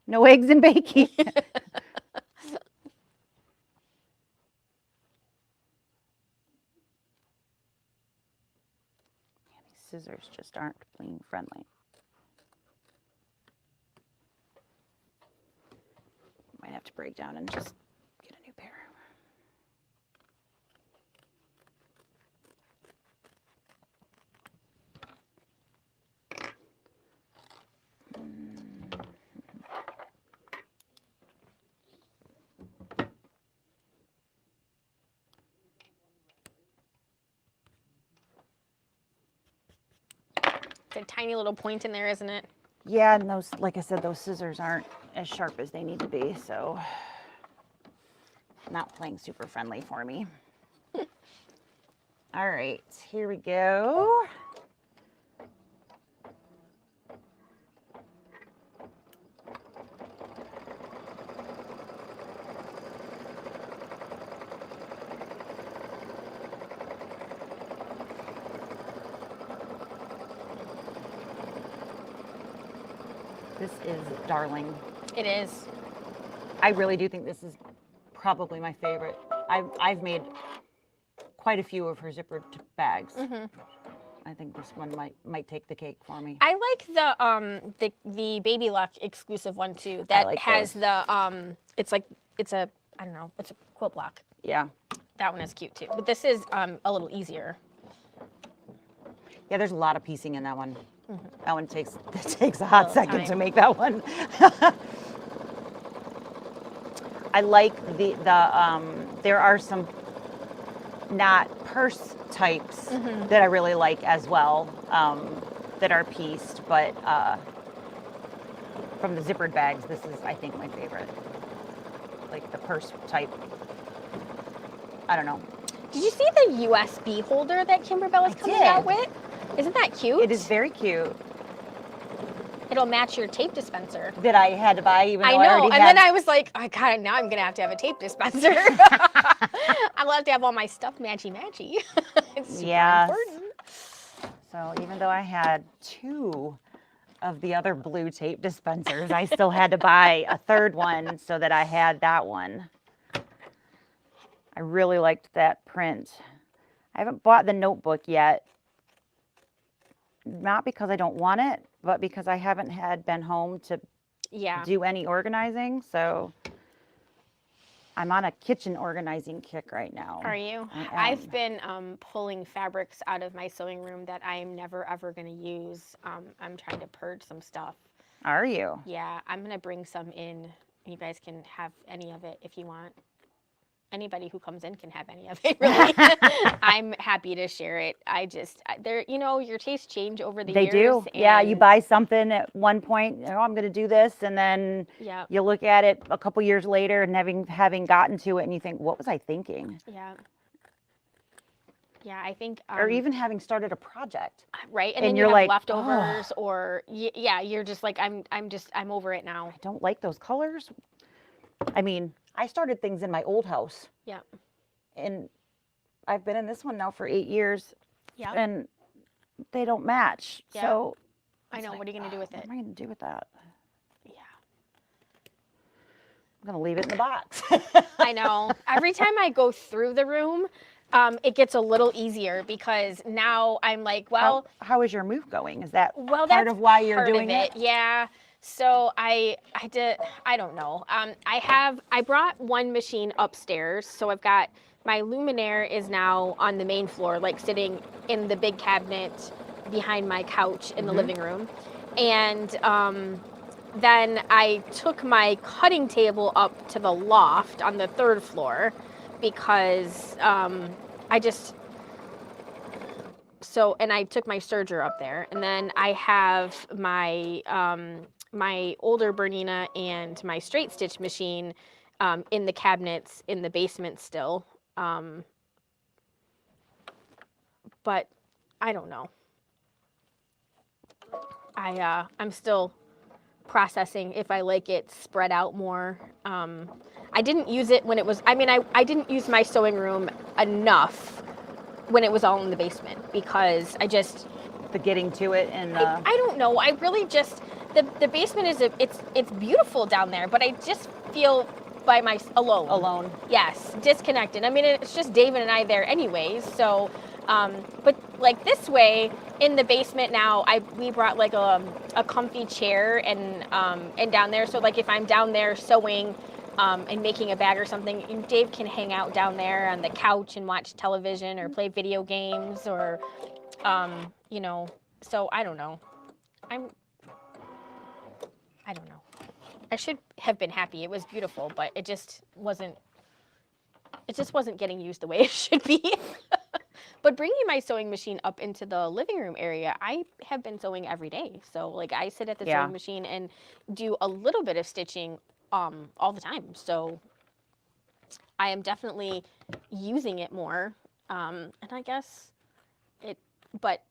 No eggs and bakey. These scissors just aren't being friendly. Might have to break down and just get a new pair. It's a tiny little point in there, isn't it? Yeah, and those, like I said, those scissors aren't as sharp as they need to be, so not playing super friendly for me. All right, here we go. This is darling. It is. I really do think this is probably my favorite. I've made quite a few of her zippered bags. I think this one might take the cake for me. I like the Baby Luck exclusive one too. That like has those. the it's a I don't know, it's a quilt block. Yeah. That one is cute too. But this is a little easier. Yeah, there's a lot of piecing in that one. That one takes a hot second to time. make that one. I like there are some not purse types that I really like as well, that are pieced, but from the zippered bags, this is, I think, my favorite. Like the purse type. I don't know. Did you see the USB holder that Kimberbell is coming out with? Isn't that cute? It is very cute. It'll match your tape dispenser. That I had to buy, even though I I know, already and had. then I was like, I God, now I'm gonna have to have a tape dispenser. I'll have to have all my stuff matchy-matchy. It's super important. So even though I had 2 of the other blue tape dispensers, I still had to buy a 3rd one so that I had that one. I really liked that print. I haven't bought the notebook yet. Not because I don't want it, but because I haven't been home to do any organizing. So I'm on a kitchen organizing kick right now. Are you? I've been pulling fabrics out of my sewing room that I am never ever going to use. I'm trying to purge some stuff. Are you? Yeah, I'm going to bring some in. You guys can have any of it if you want. Anybody who comes in can have any of it, really. I'm happy to share it. Your tastes change over the years. They do. Yeah, you buy something at one point, I'm going to do this, and then you look at it a couple years later and having gotten to it, and you think, what was I thinking? Yeah. Yeah, I think. Or even having started a project. Right, and then you have like leftovers, or you're just like, I'm over it now. I don't like those colors. I mean, I started things in my old house. Yeah. And I've been in this one now for 8 years. Yeah. And they don't match. Yeah. So I know. What are you going to do with it? What am I going to do with that? Yeah. I'm going to leave it in the box. I know. Every time I go through the room, it gets a little easier because now I'm like, well. How is your move going? Is that part of why you're doing it? Yeah. So I don't know. I brought one machine upstairs. So I've got my luminaire is now on the main floor, like sitting in the big cabinet behind my couch in the living room. And then I took my cutting table up to the loft on the 3rd floor because and I took my serger up there. And then I have my my older Bernina and my straight stitch machine in the cabinets in the basement still. But I don't know. I'm still processing if I like it spread out more. I didn't use it when it was, I didn't use my sewing room enough when it was all in the basement because the getting to it and I don't know. I really just the basement is it's beautiful down there, but I just feel alone. Yes, disconnected. I mean, it's just David and I there anyways. So, but like this way in the basement now, we brought like a comfy chair and down there. So like if I'm down there sewing and making a bag or something, Dave can hang out down there on the couch and watch television or play video games or, So I don't know. I don't know. I should have been happy. It was beautiful, but it just wasn't getting used the way it should be. But bringing my sewing machine up into the living room area, I have been sewing every day. So like I sit at the sewing machine and do a little bit of stitching all the time. So I am definitely using it more. And I guess but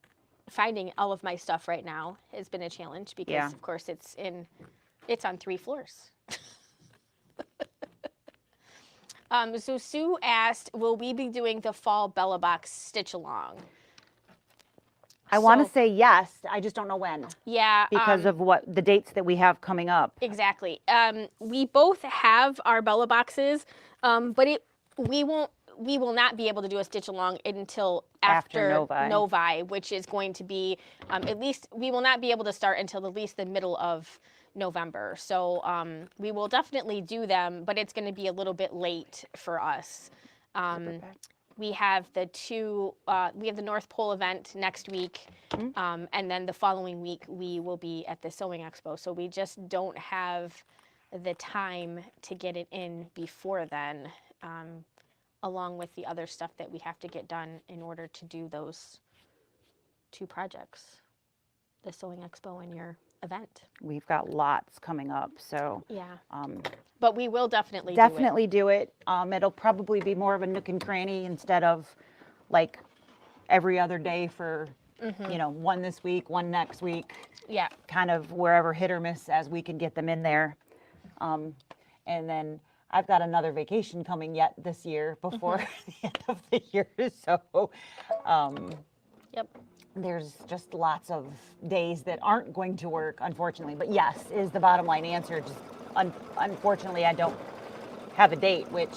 finding all of my stuff right now has been a challenge because of course it's on 3 floors. So Sue asked, will we be doing the fall Bella Box stitch along? I want to say yes. I just don't know when. Yeah. Because of what the dates that we have coming up. Exactly. We both have our Bella Boxes, but we will not be able to do a stitch along until after Novi, which is going to be at least we will not be able to start until at least the middle of November. So we will definitely do them, but it's going to be a little bit late for us. We have we have the North Pole event next week, and then the following week we will be at the Sewing Expo. So we just don't have the time to get it in before then, along with the other stuff that we have to get done in order to do those 2 projects, the Sewing Expo and your event. We've got lots coming up, so but we will definitely do it. It'll probably be more of a nook and cranny instead of like every other day for one this week, one next week. Yeah, kind of wherever hit or miss as we can get them in there. And then I've got another vacation coming yet this year before the end of the year, so there's just lots of days that aren't going to work, unfortunately. But yes, is the bottom line answer. Just unfortunately, I don't have a date, which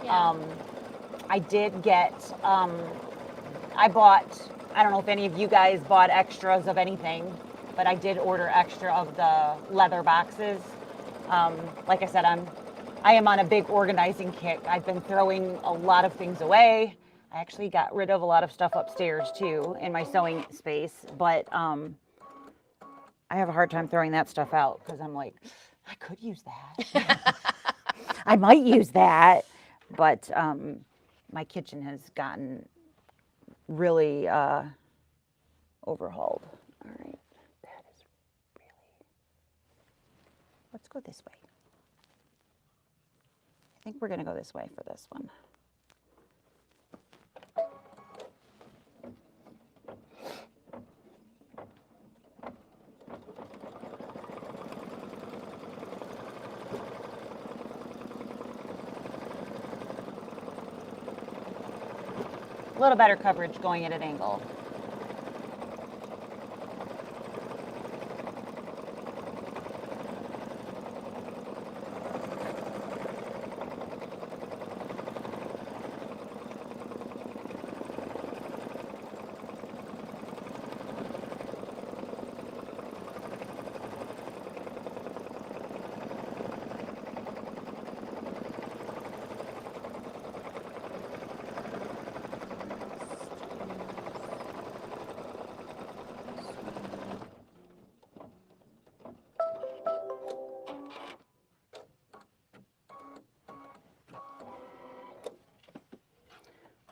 I did get. I bought, I don't know if any of you guys bought extras of anything, but I did order extra of the leather boxes. Like I said, I am on a big organizing kick. I've been throwing a lot of things away. I actually got rid of a lot of stuff upstairs too in my sewing space, but I have a hard time throwing that stuff out because I'm like, I could use that. I might use that, but my kitchen has gotten really overhauled. All right, that is really, let's go this way. I think we're gonna go this way for this one. A little better coverage going at an angle.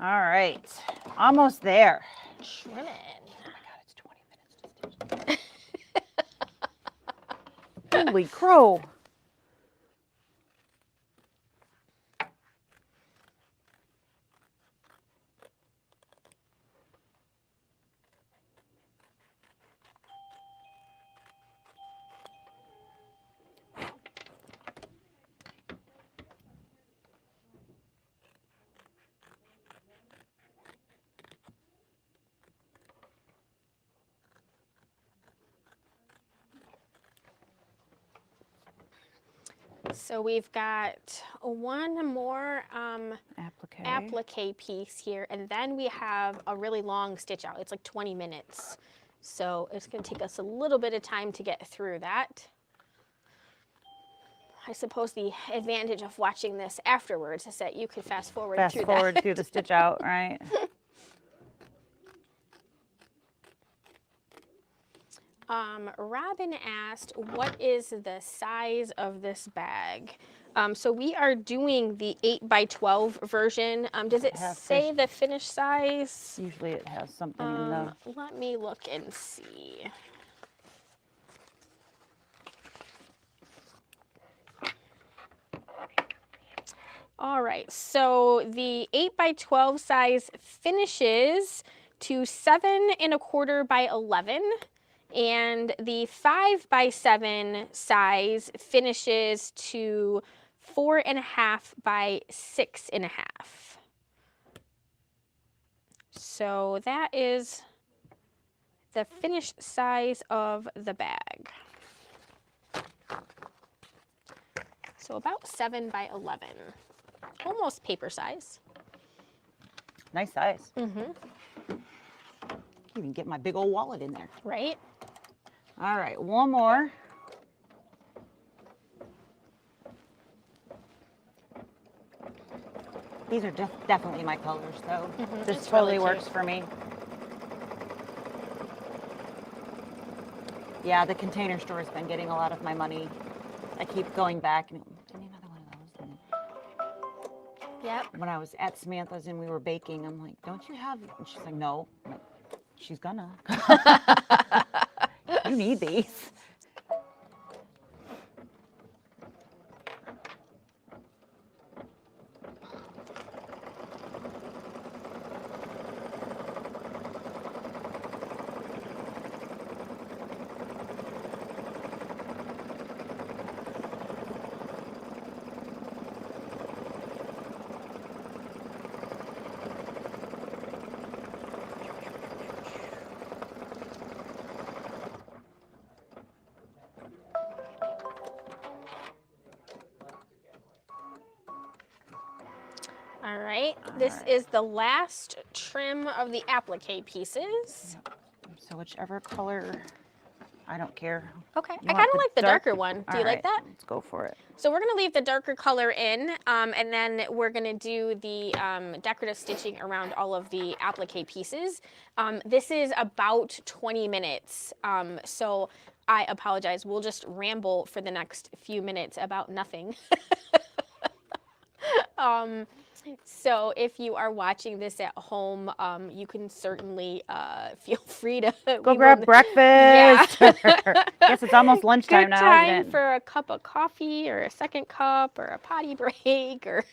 All right, almost there. Trimming. Oh my God, it's 20 minutes to stitch. Holy crow. So we've got one more applique piece here, and then we have a really long stitch out. It's like 20 minutes. So it's going to take us a little bit of time to get through that. I suppose the advantage of watching this afterwards is that you could fast forward through the stitch out, right? Robin asked, what is the size of this bag? So we are doing the 8x12 version. Does it say the finished size? Usually it has something in the... Let me look and see. All right, so the 8x12 size finishes to 7 1/4 by 11, and the 5x7 size finishes to 4 1/2 by 6 1/2. So that is the finished size of the bag. So about 7 by 11. Almost paper size. Nice size. Mm-hmm. Even get my big old wallet in there. Right? All right, one more. These are definitely my colors, though. Mm-hmm. This It's totally really works cute. for me. Yeah, the Container Store has been getting a lot of my money. I keep going back and I need another one of those. And Yep. when I was at Samantha's and we were baking, I'm like, don't you have? And she's like, no. I'm like, she's gonna. You need these. All right. This is the last trim of the applique pieces. Yep. So whichever color, I don't care. Okay. You I want kind of like the darker one. Do you like that? Let's go for it. So we're going to leave the darker color in, and then we're going to do the decorative stitching around all of the applique pieces. This is about 20 minutes, so I apologize. We'll just ramble for the next few minutes about nothing. So if you are watching this at home, you can certainly feel free to Go grab breakfast. Yeah. Guess it's almost lunchtime Good now, time isn't it? for a cup of coffee or a second cup or a potty break or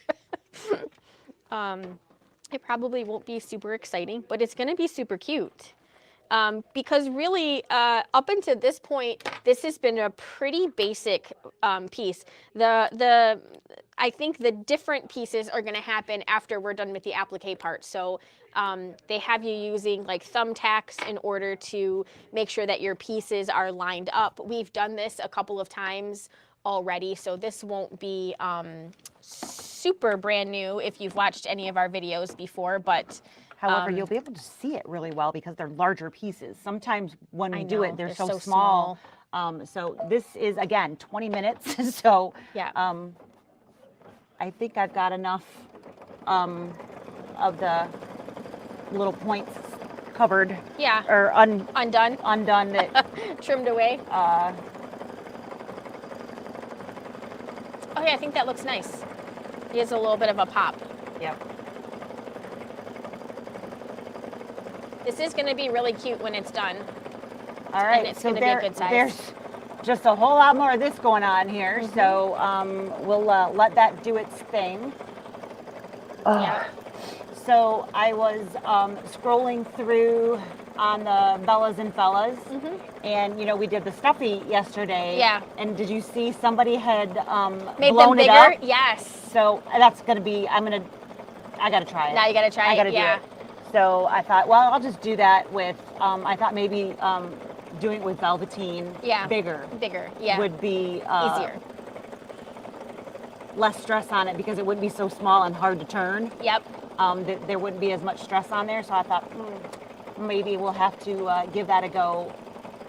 it probably won't be super exciting, but it's going to be super cute. Because really, up until this point, this has been a pretty basic piece. I think the different pieces are going to happen after we're done with the applique part. So they have you using like thumbtacks in order to make sure that your pieces are lined up. We've done this a couple of times already, so this won't be super brand new if you've watched any of our videos before, but However, you'll be able to see it really well because they're larger pieces. Sometimes when we do it, they're so small. So this is, again, 20 minutes. So yeah. I think I've got enough of the little points covered. Yeah. Or undone. Undone. That, trimmed away. Oh yeah, I think that looks nice. It is a little bit of a pop. Yep. This is going to be really cute when it's done. All right, and it's going to be a good size. There's just a whole lot more of this going on here, so we'll let that do its thing. Yeah. So I was scrolling through on the Bellas and Fellas, and you know we did the stuffy yesterday. Yeah. And did you see somebody had made blown them bigger? it up? Yes. So that's gonna be. I gotta try it. Now you gotta try it. I gotta do it. So I thought, well, I'll just do that with. I thought maybe doing it with velveteen. Yeah. Bigger. Yeah. Would be easier. Less stress on it because it wouldn't be so small and hard to turn. Yep. There wouldn't be as much stress on there. So I thought maybe we'll have to give that a go,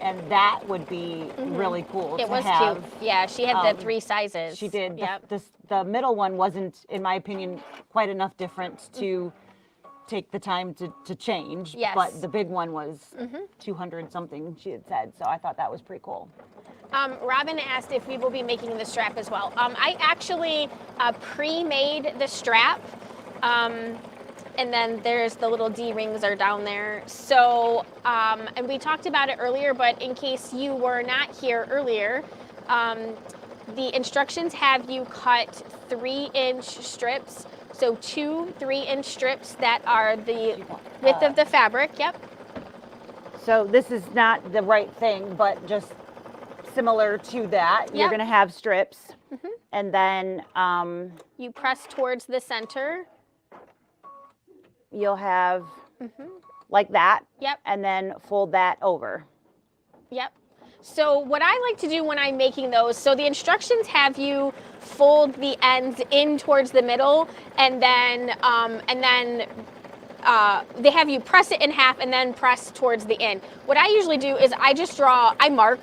and that would be really cool. It was have. cute. Yeah, she had the 3 sizes. She did. Yep. The middle one wasn't, in my opinion, quite enough different to take the time to change. Yes. But the big one was 200 something, she had said. So I thought that was pretty cool. Robin asked if we will be making the strap as well. I actually pre-made the strap. And then there's the little D-rings are down there. So, and we talked about it earlier, but in case you were not here earlier, the instructions have you cut 3-inch strips. So 2 3-inch strips that are the width of the fabric. Yep. So this is not the right thing, but just similar to that. Yep. You're going to have strips, and then you press towards the center. You'll have like that. Yep. And then fold that over. Yep. So what I like to do when I'm making those, so the instructions have you fold the ends in towards the middle, and then they have you press it in half and then press towards the end. What I usually do is I mark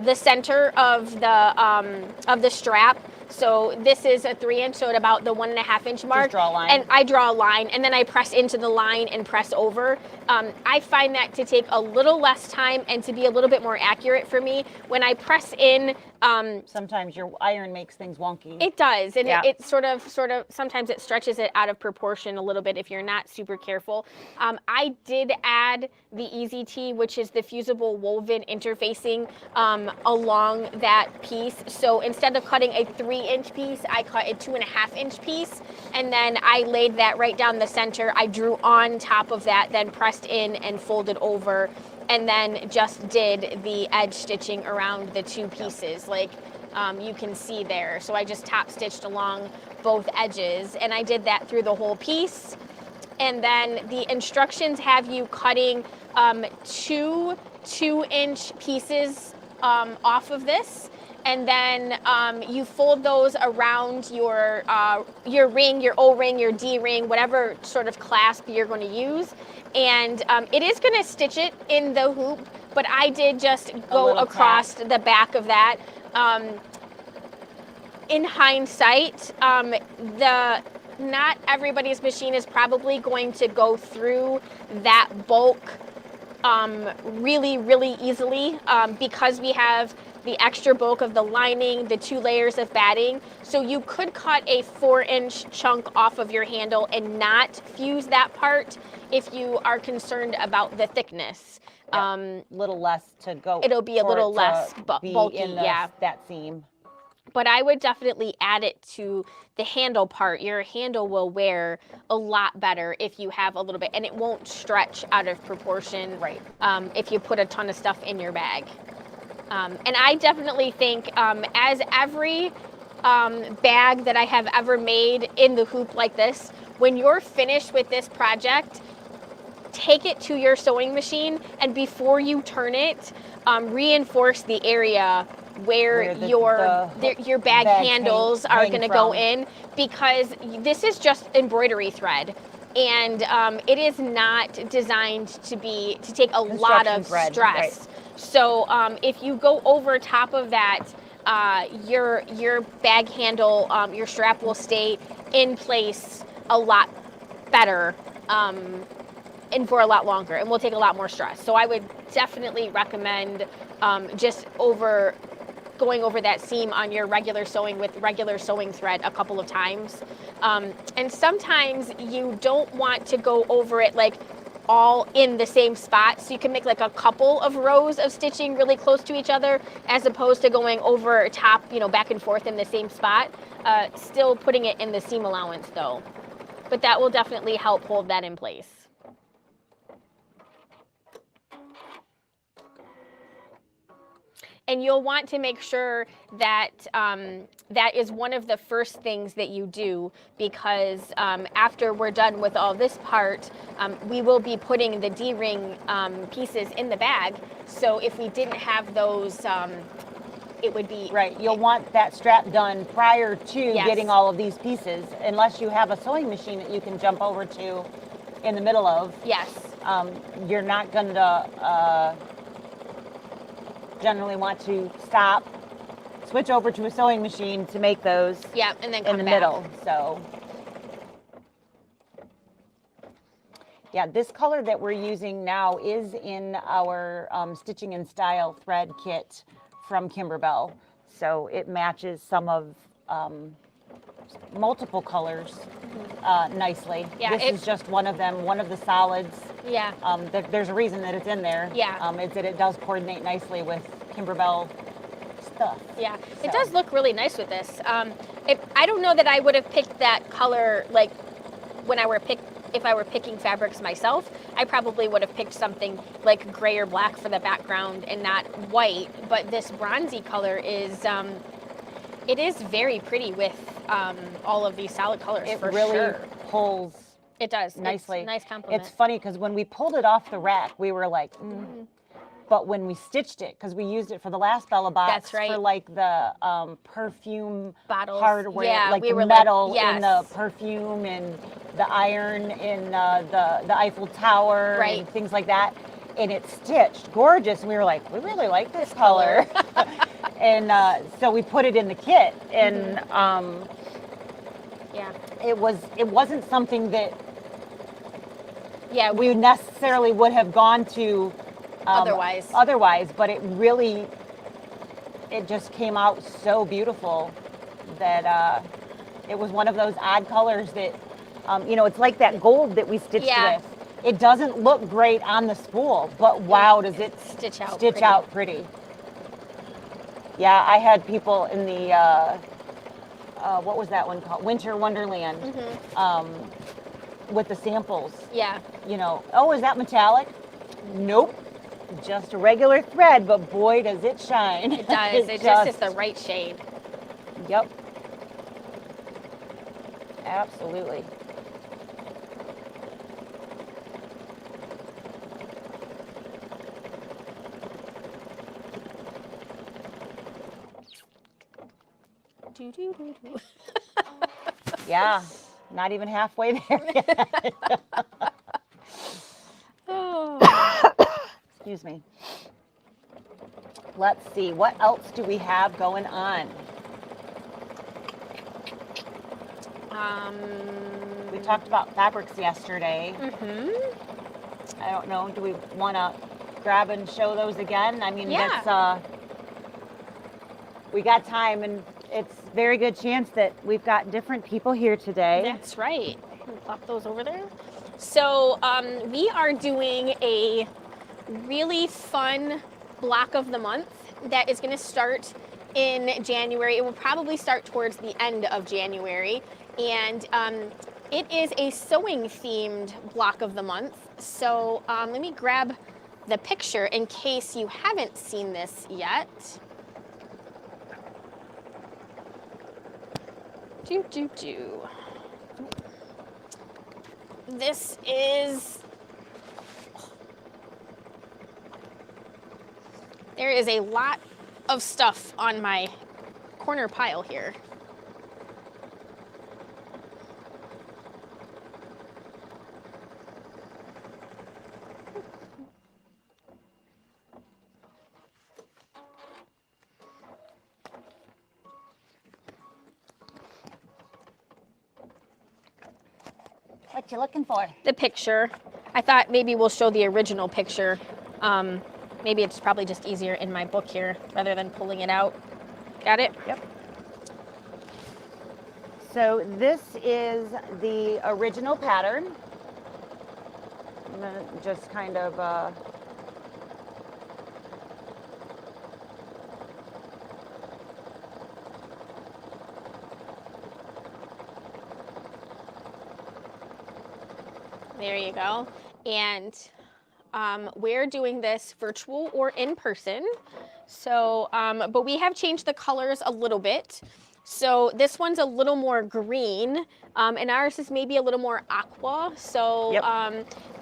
the center of the strap. So this is a 3-inch, so at about the 1.5-inch mark. Just draw a line. And I draw a line, and then I press into the line and press over. I find that to take a little less time and to be a little bit more accurate for me. When I press in, sometimes your iron makes things wonky. It does, and it sort of sometimes it stretches it out of proportion a little bit if you're not super careful. I did add the Easy Tee, which is the fusible woven interfacing along that piece. So instead of cutting a 3-inch piece, I cut a 2.5-inch piece, and then I laid that right down the center. I drew on top of that, then pressed in and folded over, and then just did the edge stitching around the 2 pieces, like you can see there. So I just top stitched along both edges, and I did that through the whole piece. And then the instructions have you cutting 2 2-inch pieces off of this, and then you fold those around your ring, your O-ring, your D-ring, whatever sort of clasp you're going to use. And it is going to stitch it in the hoop, but I did just go across the back of that. In hindsight, not everybody's machine is probably going to go through that bulk really, really easily because we have the extra bulk of the lining, the 2 layers of batting. So you could cut a 4-inch chunk off of your handle and not fuse that part if you are concerned about the thickness. Little less to go. It'll be a little less bulky, that seam. But I would definitely add it to the handle part. Your handle will wear a lot better if you have a little bit, and it won't stretch out of proportion. Right. If you put a ton of stuff in your bag. And I definitely think as every bag that I have ever made in the hoop like this, when you're finished with this project, take it to your sewing machine, and before you turn it, reinforce the area where your bag handles are going to go in, because this is just embroidery thread, and it is not designed to take a lot of stress. Right. So if you go over top of that, your bag handle, your strap will stay in place a lot better and for a lot longer, and will take a lot more stress. So I would definitely recommend just going over that seam on your regular sewing with regular sewing thread a couple of times. And sometimes you don't want to go over it like all in the same spot, so you can make like a couple of rows of stitching really close to each other, as opposed to going over top, back and forth in the same spot. Still putting it in the seam allowance though, but that will definitely help hold that in place. And you'll want to make sure that that is one of the first things that you do, because after we're done with all this part, we will be putting the D-ring pieces in the bag. So if we didn't have those, it would be... Right, you'll want that strap done prior to getting all of these pieces, unless you have a sewing machine that you can jump over to in the middle of. Yes. You're not going to... generally want to stop, switch over to a sewing machine to make those and then come in the back. middle. So, Yeah, this color that we're using now is in our Stitching in Style thread kit from Kimberbell. So it matches some of multiple colors nicely. Yeah, this is just one of them, one of the solids. Yeah. There's a reason that it's in there. Yeah. It's that it does coordinate nicely with Kimberbell stuff. Yeah, So. it does look really nice with this. I don't know that I would have picked that color like if I were picking fabrics myself. I probably would have picked something like gray or black for the background and not white. But this bronzy color is it is very pretty with all of these solid colors. It for really sure. pulls. It does nicely. It's a nice compliment. It's funny because when we pulled it off the rack, we were like. But when we stitched it, because we used it for the last Bella box, that's right. for like the perfume bottles, hardware, yeah, like we the were metal like, yes. in the perfume and the iron in the Eiffel Tower, right. and things like that. And it's stitched gorgeous. And we were like, we really like this color. And so we put it in the kit, and yeah, it wasn't something that yeah we necessarily would have gone to. Otherwise, but it just came out so beautiful that it was one of those odd colors that, it's like that gold that we stitched with. It doesn't look great on the spool, but wow, does it stitch out pretty. Yeah, I had people in the, what was that one called? Winter Wonderland, with the samples. Yeah. Oh, is that metallic? Nope. Just a regular thread, but boy, does it shine. It does. It just is the right shade. Yep. Absolutely. Yeah, not even halfway there yet. Excuse me. Let's see, what else do we have going on? We talked about fabrics yesterday. I don't know, do we want to grab and show those again? I mean, that's, we got time, and it's a very good chance that we've got different people here today. That's right. We'll plop those over there. So we are doing a really fun block of the month that is going to start in January. It will probably start towards the end of January, and it is a sewing themed block of the month. So let me grab the picture in case you haven't seen this yet. This is, there is a lot of stuff on my corner pile here. What you looking for? The picture. I thought maybe we'll show the original picture. Maybe it's probably just easier in my book here rather than pulling it out. Got it? Yep. So this is the original pattern. I'm gonna just kind of there you go. And we're doing this virtual or in person. So, but we have changed the colors a little bit. So this one's a little more green, and ours is maybe a little more aqua. So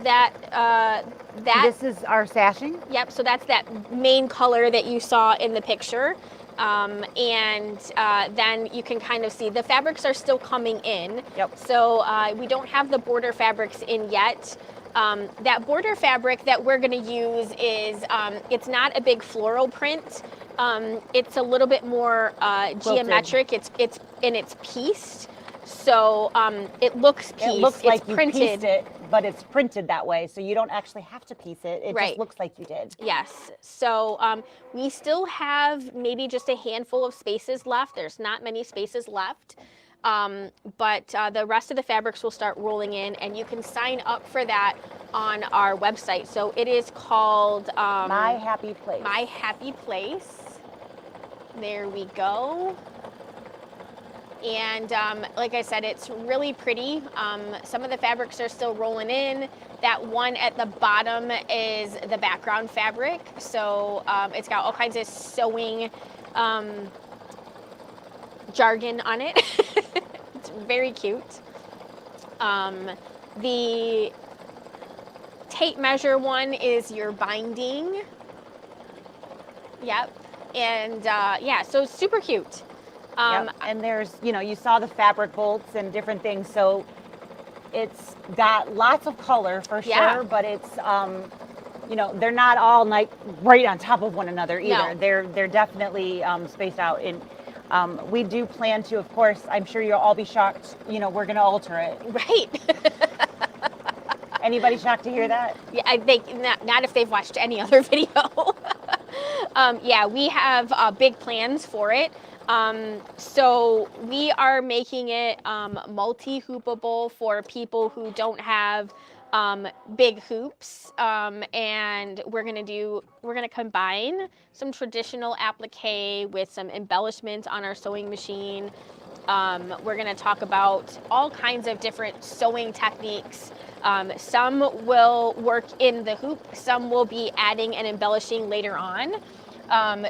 this is our sashing. Yep. So that's that main color that you saw in the picture. And then you can kind of see the fabrics are still coming in. Yep. So we don't have the border fabrics in yet. That border fabric that we're going to use is, it's not a big floral print. It's a little bit more geometric. It's pieced. So it looks pieced. It looks like it's printed. you pieced it, but it's printed that way, so you don't actually have to piece it. It Right. just looks like you did. Yes. So we still have maybe just a handful of spaces left. There's not many spaces left. But the rest of the fabrics will start rolling in, and you can sign up for that on our website. So it is called My Happy Place. My Happy Place. There we go. And like I said, it's really pretty. Some of the fabrics are still rolling in. That one at the bottom is the background fabric. So it's got all kinds of sewing jargon on it. It's very cute. The tape measure one is your binding. Yep. And yeah, so super cute. Yep. And there's, you saw the fabric bolts and different things, so it's got lots of color for sure, Yeah. but it's, they're not all like right on top of one another either. No. They're definitely spaced out. And we do plan to, of course, I'm sure you'll all be shocked, we're going to alter it. Right. Anybody shocked to hear that? Yeah, I think not if they've watched any other video. Yeah, we have big plans for it. So we are making it multi-hoopable for people who don't have big hoops, and we're gonna combine some traditional applique with some embellishments on our sewing machine. We're gonna talk about all kinds of different sewing techniques. Some will work in the hoop, some will be adding and embellishing later on.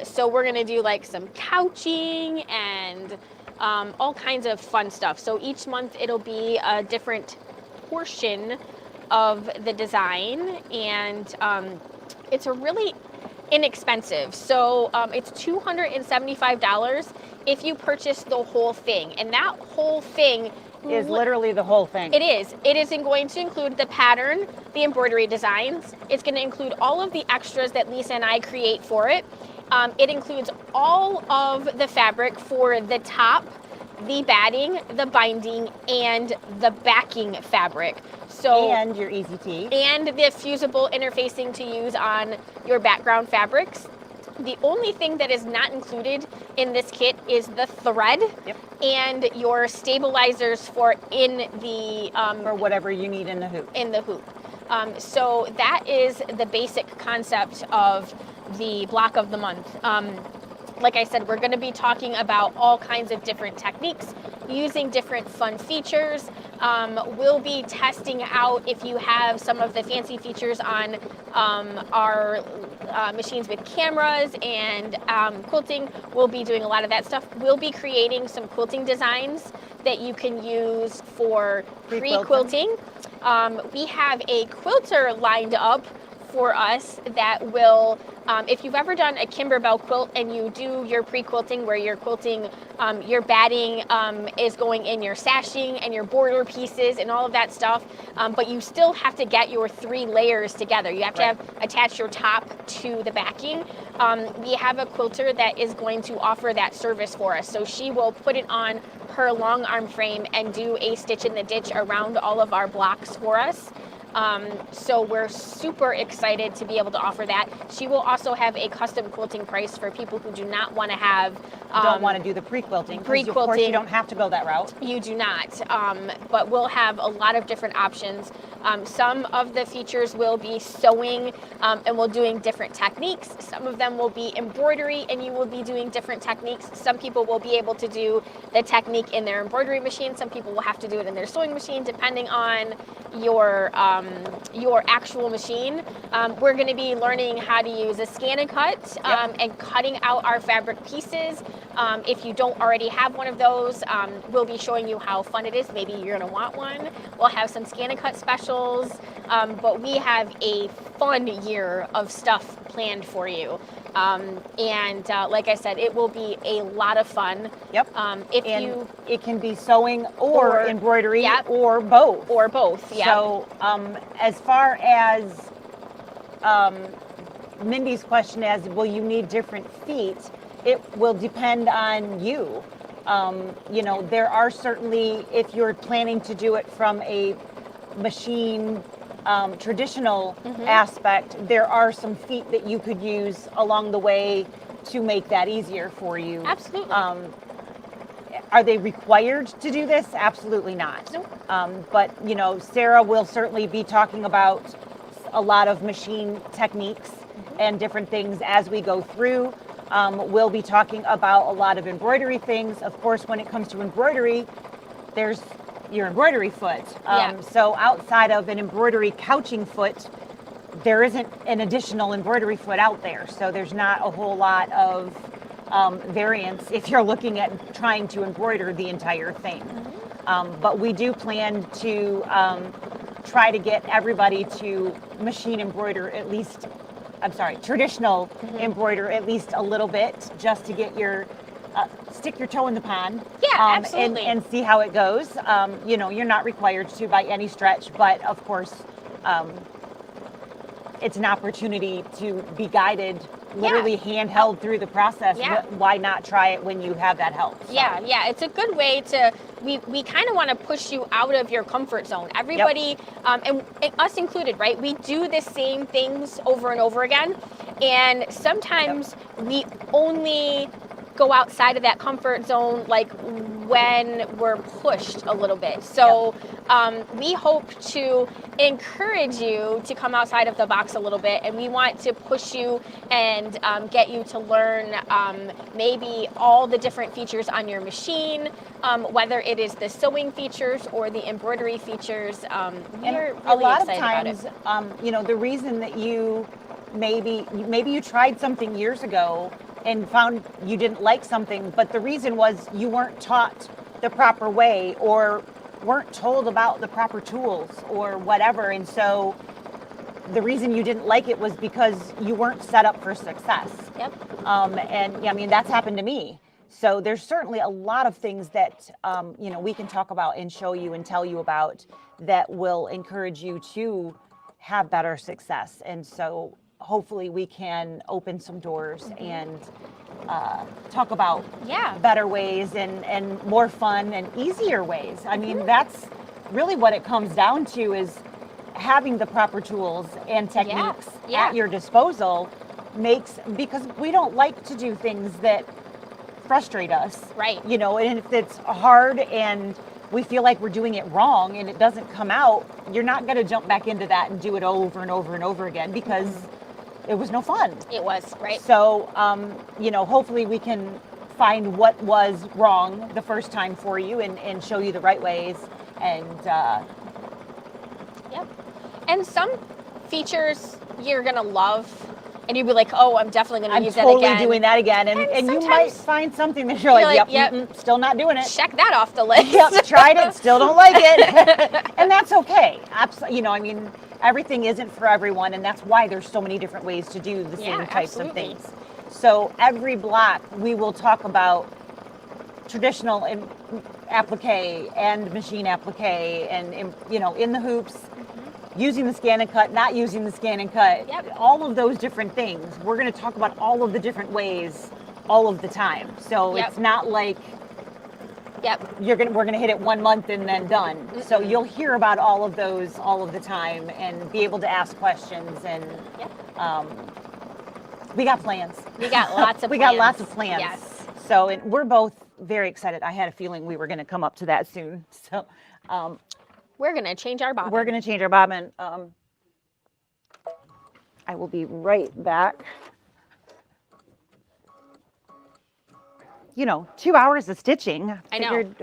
So we're gonna do like some couching and all kinds of fun stuff. So each month it'll be a different portion of the design, and it's a really inexpensive. So it's $275 if you purchase the whole thing, and that whole thing is literally the whole thing. It is. It is going to include the pattern, the embroidery designs. It's going to include all of the extras that Lisa and I create for it. It includes all of the fabric for the top, the batting, the binding, and the backing fabric. So and your easy tee. And the fusible interfacing to use on your background fabrics. The only thing that is not included in this kit is the thread. Yep. And your stabilizers for in the for whatever you need in the hoop. So that is the basic concept of the block of the month. Like I said, we're going to be talking about all kinds of different techniques, using different fun features. We'll be testing out if you have some of the fancy features on our machines with cameras and quilting. We'll be doing a lot of that stuff. We'll be creating some quilting designs that you can use for pre-quilting. We have a quilter lined up for us that will, if you've ever done a Kimberbell quilt and you do your pre-quilting where you're quilting, your batting is going in your sashing and your border pieces and all of that stuff, but you still have to get your 3 layers together. You have to attach your top to the backing. We have a quilter that is going to offer that service for us. So she will put it on her long arm frame and do a stitch in the ditch around all of our blocks for us. So we're super excited to be able to offer that. She will also have a custom quilting price for people who do not want to have don't want to do the pre-quilting. Of course, you don't have to go that route. You do not, but we'll have a lot of different options. Some of the features will be sewing, and we'll doing different techniques. Some of them will be embroidery, and you will be doing different techniques. Some people will be able to do the technique in their embroidery machine. Some people will have to do it in their sewing machine, depending on your actual machine. We're going to be learning how to use a scan and cut, and cutting out our fabric pieces. If you don't already have one of those, we'll be showing you how fun it is. Maybe you're going to want one. We'll have some scan and cut specials, but we have a fun year of stuff planned for you. And like I said, it will be a lot of fun. Yep. It can be sewing or embroidery, or both. Or both, yeah. So as far as Mindy's question as, will you need different feet? It will depend on you. There are certainly, if you're planning to do it from a machine traditional aspect, there are some feet that you could use along the way to make that easier for you. Absolutely. Are they required to do this? Absolutely not. Nope. But, you know, Sarah will certainly be talking about a lot of machine techniques and different things as we go through. We'll be talking about a lot of embroidery things. Of course, when it comes to embroidery, there's your embroidery foot. So outside of an embroidery couching foot, there isn't an additional embroidery foot out there. So there's not a whole lot of variance if you're looking at trying to embroider the entire thing. But we do plan to try to get everybody to machine embroider at least, traditional embroider at least a little bit, just to get your, stick your toe in the pond. Yeah, absolutely. And see how it goes. You know, you're not required to by any stretch, but of course, it's an opportunity to be guided, literally handheld through the process. Why not try it when you have that help? So. Yeah, it's a good way to, we kind of want to push you out of your comfort zone. Everybody, and us included, right? We do the same things over and over again. And sometimes we only go outside of that comfort zone like when we're pushed a little bit. So we hope to encourage you to come outside of the box a little bit, and we want to push you and get you to learn maybe all the different features on your machine, whether it is the sewing features or the embroidery features. We're really a lot excited of times, about it. You know, the reason that you maybe you tried something years ago and found you didn't like something, but the reason was you weren't taught the proper way or weren't told about the proper tools or whatever. And so the reason you didn't like it was because you weren't set up for success. And I mean, that's happened to me. So there's certainly a lot of things that, you know, we can talk about and show you and tell you about that will encourage you to have better success. And so hopefully we can open some doors and talk about better ways and more fun and easier ways. I mean, that's really what it comes down to, is having the proper tools and techniques at your disposal because we don't like to do things that frustrate us. Right. You know, and if it's hard and we feel like we're doing it wrong and it doesn't come out, you're not going to jump back into that and do it over and over and over again because it was no fun. It was, right? So, you know, hopefully we can find what was wrong the first time for you and show you the right ways. And and some features you're gonna love, and you'll be like, oh, I'm definitely gonna use totally that again. doing that again. And you might find something that you're like, yep, still not doing it. Check that off the list. Yep, tried it, still don't like it. And that's okay. You know, I mean, everything isn't for everyone, and that's why there's so many different ways to do the same types of things. So every block we will talk about traditional applique and machine applique and, you know, in the hoops, using the scan and cut, not using the scan and cut, all of those different things. We're going to talk about all of the different ways all of the time. So it's not like we're going to hit it 1 month and then done. So you'll hear about all of those all of the time and be able to ask questions. And we got plans. We got lots of we plans. got lots of plans. Yes. So and we're both very excited. I had a feeling we were going to come up to that soon. So we're going to change our bobbin. We're going to change our bobbin. I will be right back. You know, 2 hours of stitching. I know. Figured,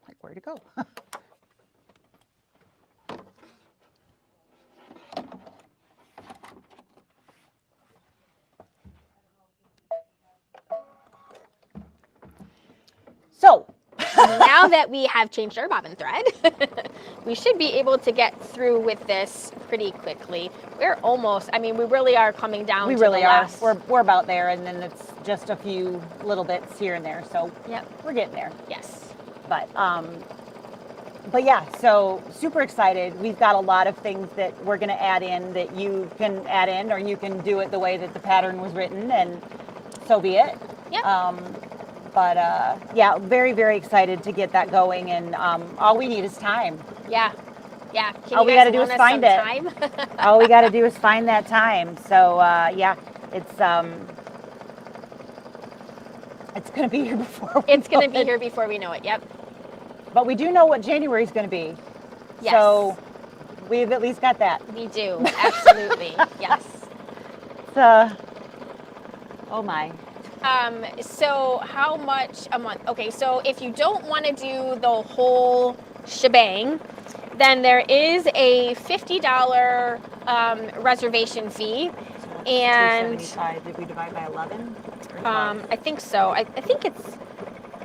like, where to go? So now that we have changed our bobbin thread, we should be able to get through with this pretty quickly. We're almost, I mean, we really are coming down to the last. We're about there, and then it's just a few little bits here and there. So we're getting there. Yes. But yeah, so super excited. We've got a lot of things that we're going to add in that you can add in, or you can do it the way that the pattern was written, and so be it. Yep. Yeah, very, very excited to get that going, and all we need is time. Yeah. Yeah. All we got to do is find it. Time? All we got to do is find that time. So yeah, it's going to be here before. It's going to be here before we know it. Yep. But we do know what January is going to be. Yes. So we've at least got that. We do. Absolutely. Yes. Oh my. So how much a month? Okay, so if you don't want to do the whole shebang, then there is a $50 reservation fee. So and $275, did we divide by 11? I think so. I think it's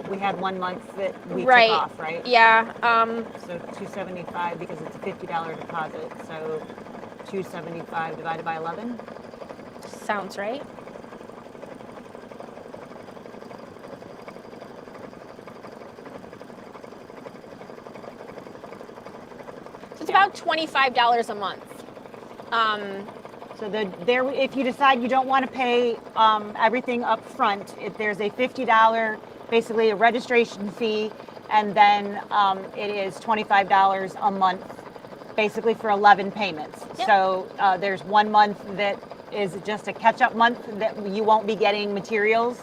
we had 1 month that we right. took off, right? Yeah. So $275 because it's a $50 deposit. So $275 divided by 11. Sounds right. So it's about $25 a month. So if you decide you don't want to pay everything up front, if there's a $50, basically a registration fee, and then it is $25 a month, basically for 11 payments. Yep. So there's 1 month that is just a catch-up month that you won't be getting materials.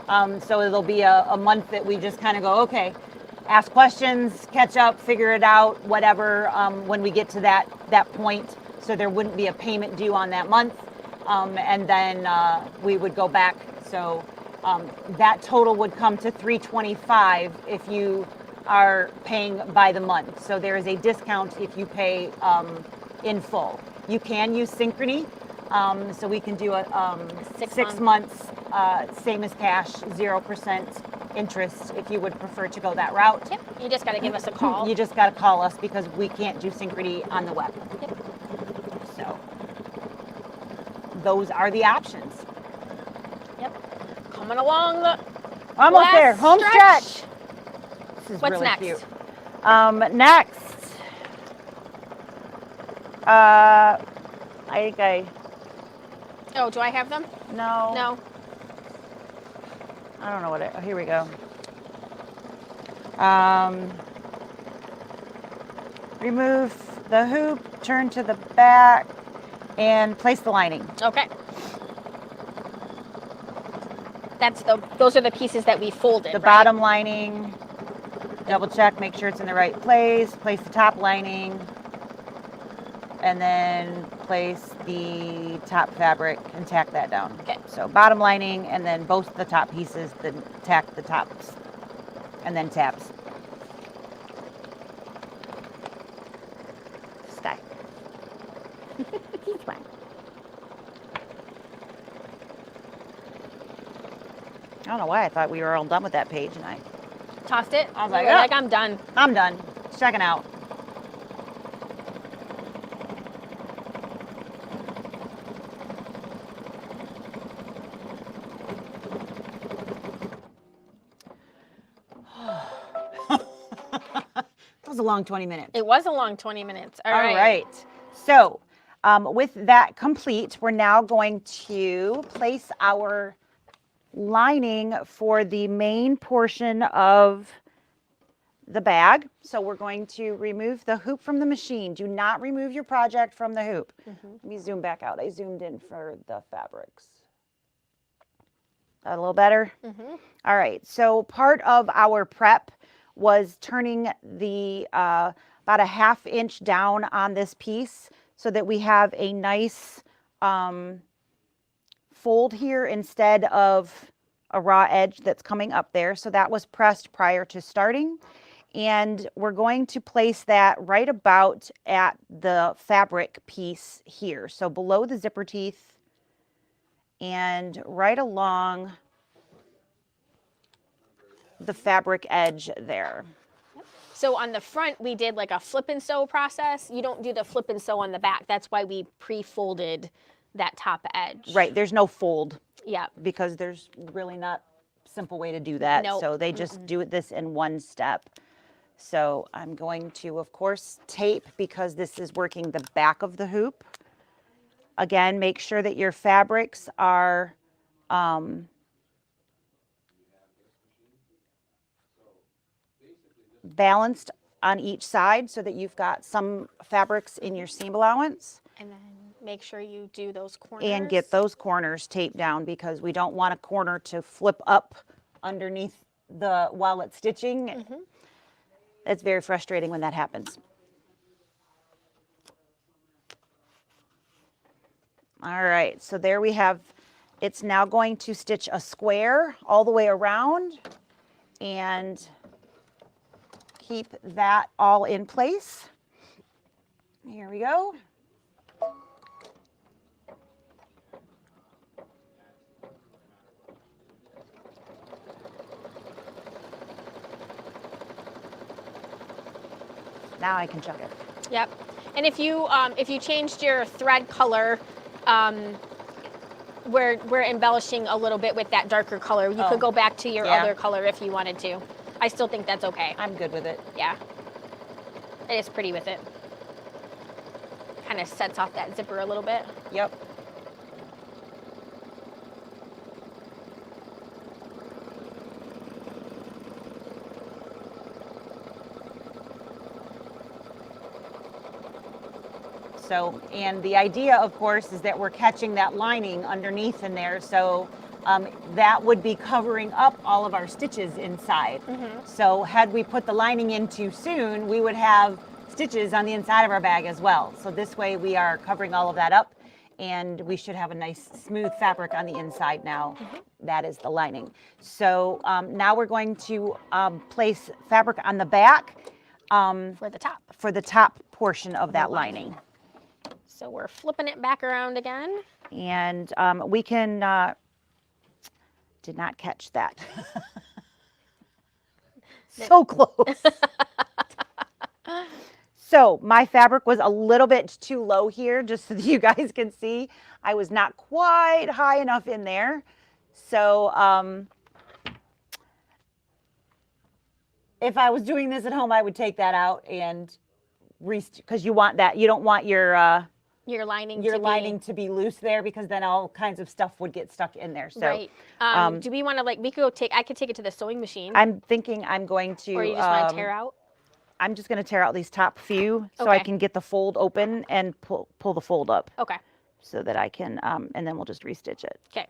So it'll be a month that we just kind of go, okay, ask questions, catch up, figure it out, whatever, when we get to that point. So there wouldn't be a payment due on that month. And then we would go back. So that total would come to $325 if you are paying by the month. So there is a discount if you pay in full. You can use Synchrony. So we can do a 6 months, same as cash, 0% interest if you would prefer to go that route. Yep. You just got to give us a call. You just got to call us because we can't do Synchrony on the web. Yep. So those are the options. Yep. Coming along the almost there. Home stretch. This is What's really next? cute. Next, I think Oh, do I have them? no. No. I don't know what here we go. Remove the hoop, turn to the back, and place the lining. Okay. Those are the pieces that we folded. The right? bottom lining, double check, make sure it's in the right place, place the top lining, and then place the top fabric and tack that down. Okay. So bottom lining and then both the top pieces, then tack the tops and then tabs. Stay. He's fine. I don't know why I thought we were all done with that page, and I Tossed it. I was You like, were "Oh." like, I'm done. I'm done. Checking out. That was a long 20 minutes. It was a long 20 minutes. All All right. right. So with that complete, we're now going to place our lining for the main portion of the bag. So we're going to remove the hoop from the machine. Do not remove your project from the hoop. Let me zoom back out. I zoomed in for the fabrics. That a little better? All right. So part of our prep was turning the about a 1/2 inch down on this piece so that we have a nice fold here instead of a raw edge that's coming up there. So that was pressed prior to starting. And we're going to place that right about at the fabric piece here. So below the zipper teeth and right along the fabric edge there. So on the front, we did like a flip and sew process. You don't do the flip and sew on the back. That's why we pre-folded that top edge. Right, there's no fold. Yeah. because there's really not a simple way to do that. Nope. So they just do this in one step. So I'm going to, of course, tape because this is working the back of the hoop. Again, make sure that your fabrics are balanced on each side so that you've got some fabrics in your seam allowance. And then make sure you do those corners. And get those corners taped down because we don't want a corner to flip up underneath while it's stitching. It's very frustrating when that happens. All right, so there we have, it's now going to stitch a square all the way around and keep that all in place. Here we go. Now I can chuck it. Yep. And if you changed your thread color, we're embellishing a little bit with that darker color. You could go back to your other color if you wanted to. I still think that's okay. I'm good with it. Yeah. It is pretty with it. Kind of sets off that zipper a little bit. Yep. So, and the idea, of course, is that we're catching that lining underneath in there. So that would be covering up all of our stitches inside. So had we put the lining in too soon, we would have stitches on the inside of our bag as well. So this way we are covering all of that up and we should have a nice smooth fabric on the inside now. That is the lining. So now we're going to place fabric on the back For the top. for the top portion of that lining. So we're flipping it back around again. And we can, did not catch that. So close. So my fabric was a little bit too low here, just so that you guys can see. I was not quite high enough in there. So if I was doing this at home, I would take that out and because you want that, you don't want your lining to be loose there because then all kinds of stuff would get stuck in there. So right. Do we want to we could go I could take it to the sewing machine. I'm thinking I'm going to. Or you just want to tear out? I'm just going to tear out these top few so I can get the fold open and pull the fold up. Okay. So that I can, and then we'll just restitch it. Okay.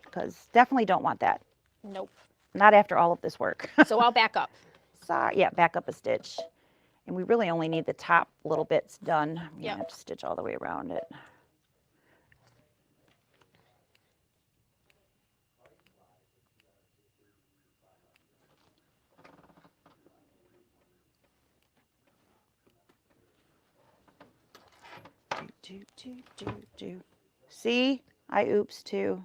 Because definitely don't want that. Nope. Not after all of this work. So I'll back up. Sorry, yeah, back up a stitch. And we really only need the top little bits done. I'm going to have to stitch all the way around it. Do. See, I oops too.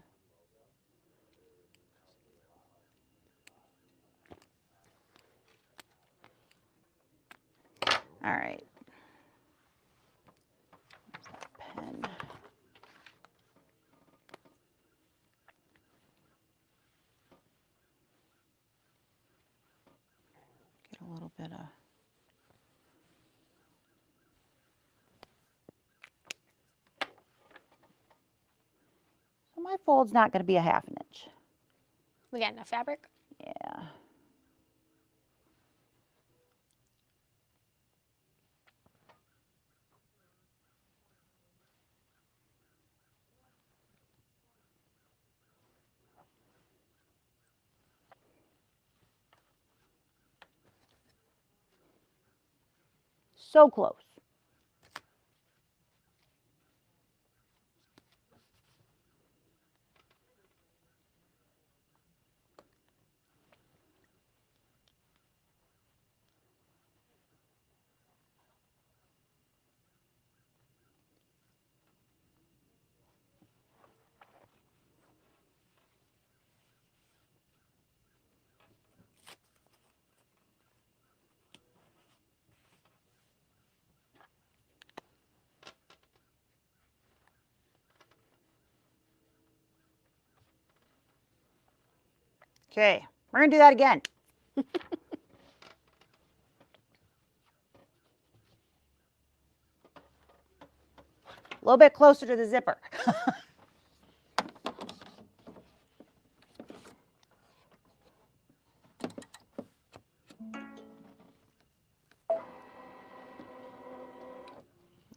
All right. Pen. Get a little bit of. So my fold's not going to be a 1/2 inch. We got enough fabric? Yeah. So close. Okay, we're gonna do that again. A little bit closer to the zipper.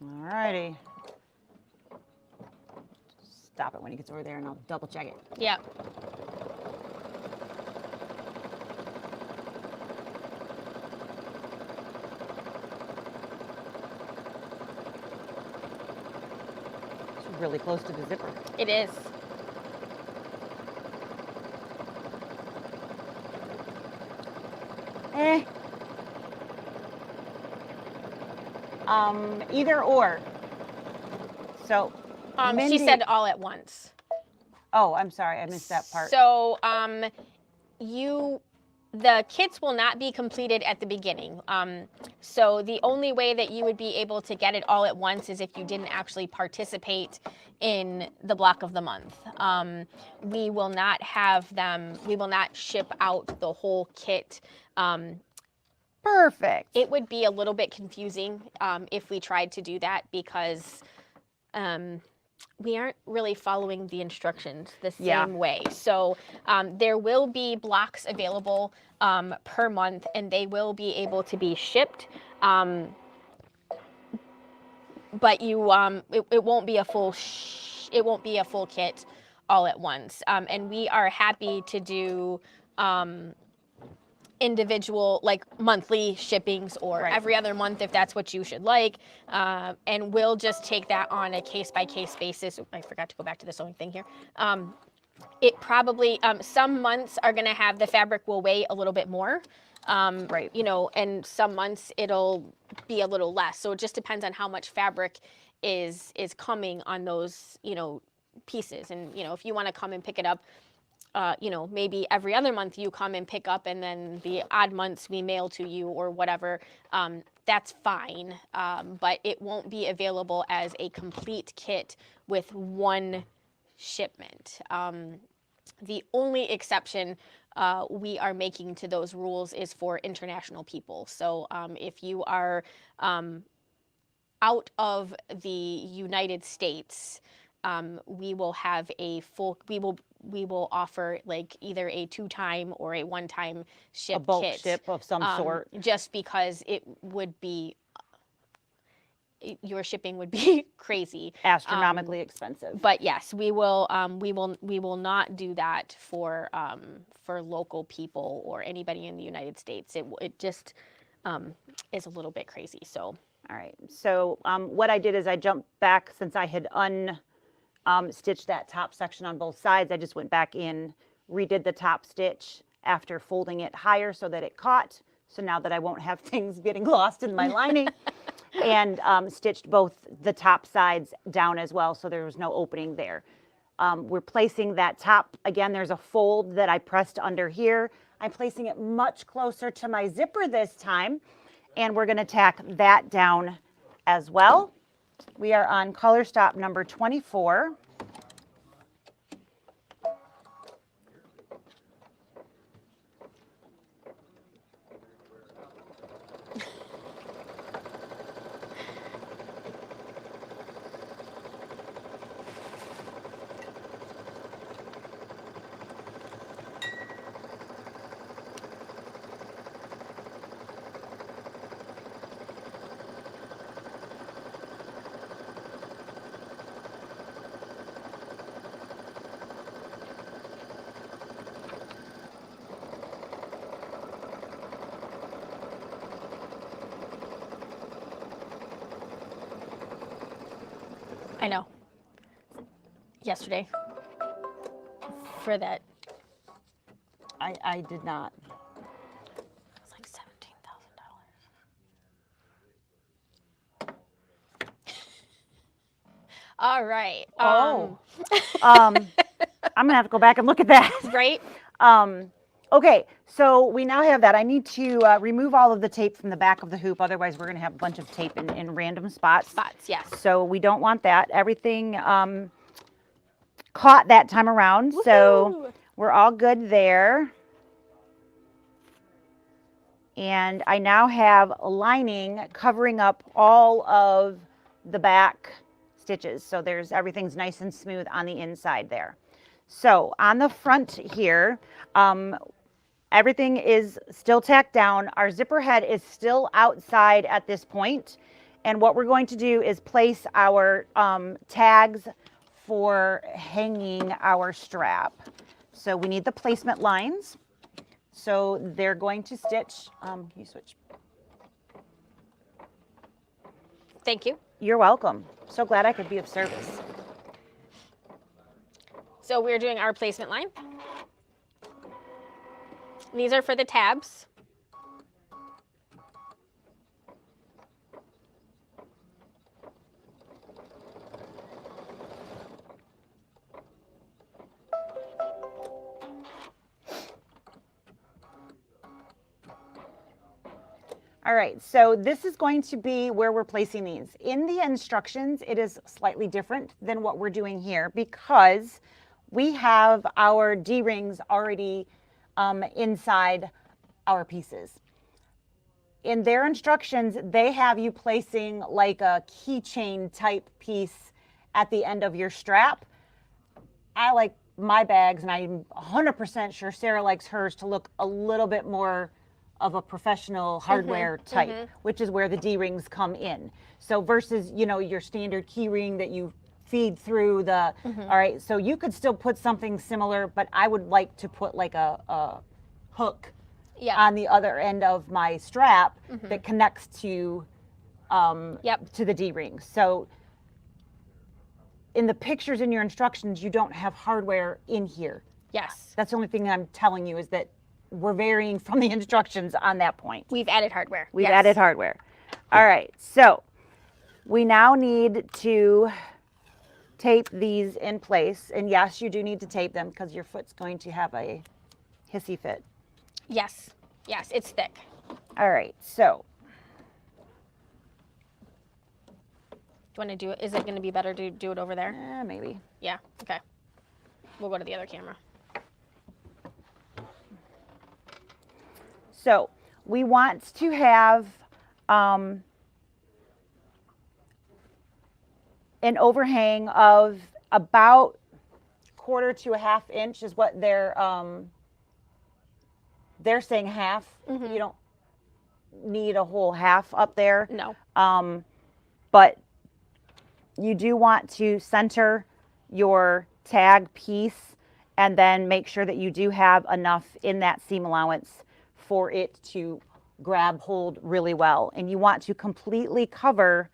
All righty. Stop it when he gets over there and I'll double check it. Yeah. It's really close to the zipper. It is. Either or. So, she said all at once. Oh, I'm sorry, I missed that part. So, the kits will not be completed at the beginning. So the only way that you would be able to get it all at once is if you didn't actually participate in the block of the month. We will not have them, we will not ship out the whole kit. Perfect. It would be a little bit confusing if we tried to do that because we aren't really following the instructions the same way. So there will be blocks available per month, and they will be able to be shipped. But you, it won't be a full, it won't be a full kit all at once. And we are happy to do individual, like monthly shippings or every other month if that's what you should like. And we'll just take that on a case-by-case basis. I forgot to go back to the sewing thing here. It probably, some months are gonna have the fabric will weigh a little bit more. You know, and some months it'll be a little less. So it just depends on how much fabric is coming on those, you know, pieces. And, you know, if you wanna come and pick it up, you know, maybe every other month you come and pick up and then the odd months we mail to you or whatever, that's fine. But it won't be available as a complete kit with one shipment. The only exception we are making to those rules is for international people. So if you are out of the United States, we will have a full, we will offer like either a 2-time or a 1-time ship a bulk kit, ship of some sort. just because it would be, your shipping would be crazy, Astronomically expensive. But yes, we will not do that for local people or anybody in the United States. It just is a little bit crazy. So all right. So what I did is I jumped back since I had stitched that top section on both sides. I just went back in, redid the top stitch after folding it higher so that it caught. So now that I won't have things getting lost in my lining, and stitched both the top sides down as well, so there was no opening there. We're placing that top, again, there's a fold that I pressed under here. I'm placing it much closer to my zipper this time, and we're gonna tack that down as well. We are on color stop number 24. I know. Yesterday. For that. I did not. It was like $17,000. All right. I'm gonna have to go back and look at that. Right. Okay, so we now have that. I need to remove all of the tape from the back of the hoop. Otherwise, we're going to have a bunch of tape in random spots. Yes. So we don't want that. Everything caught that time around. Woo-hoo! So we're all good there. And I now have a lining covering up all of the back stitches. So everything's nice and smooth on the inside there. So on the front here, everything is still tacked down. Our zipper head is still outside at this point. And what we're going to do is place our tags for hanging our strap. So we need the placement lines. So they're going to stitch, you switch. Thank you. You're welcome. So glad I could be of service. So we're doing our placement line. These are for the tabs. All right, so this is going to be where we're placing these. In the instructions, it is slightly different than what we're doing here because we have our D-rings already inside our pieces. In their instructions, they have you placing like a keychain type piece at the end of your strap. I like my bags, and I'm 100% sure Sarah likes hers to look a little bit more of a professional hardware type, which is where the D-rings come in. So versus, you know, your standard key ring that you feed through the, all right, so you could still put something similar, but I would like to put like a hook on the other end of my strap that connects to the D-ring. So in the pictures in your instructions, you don't have hardware in here. Yes. That's the only thing I'm telling you is that we're varying from the instructions on that point. We've added hardware. We've added hardware. All right, so we now need to tape these in place. And yes, you do need to tape them because your foot's going to have a hissy fit. Yes, yes, it's thick. All right, so. Do you want to do it? Is it going to be better to do it over there? Maybe. Yeah, okay. We'll go to the other camera. So we want to have an overhang of about 1/4 to 1/2 inch is what they're saying half. You don't need a whole half up there. No. But you do want to center your tag piece and then make sure that you do have enough in that seam allowance for it to grab hold really well. And you want to completely cover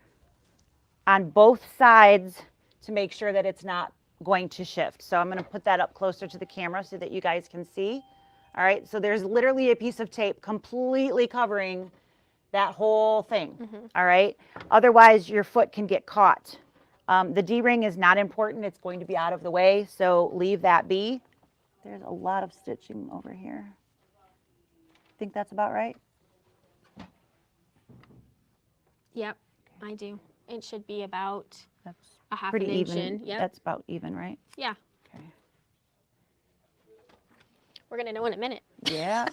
on both sides to make sure that it's not going to shift. So I'm going to put that up closer to the camera so that you guys can see. All right, so there's literally a piece of tape completely covering that whole thing. All right, otherwise your foot can get caught. The D-ring is not important. It's going to be out of the way, so leave that be. There's a lot of stitching over here. Think that's about right? Yep, I do. It should be about That's a half pretty an inch even. in. Yep. That's about even, right? Yeah. Okay. We're going to know in a minute. Yeah.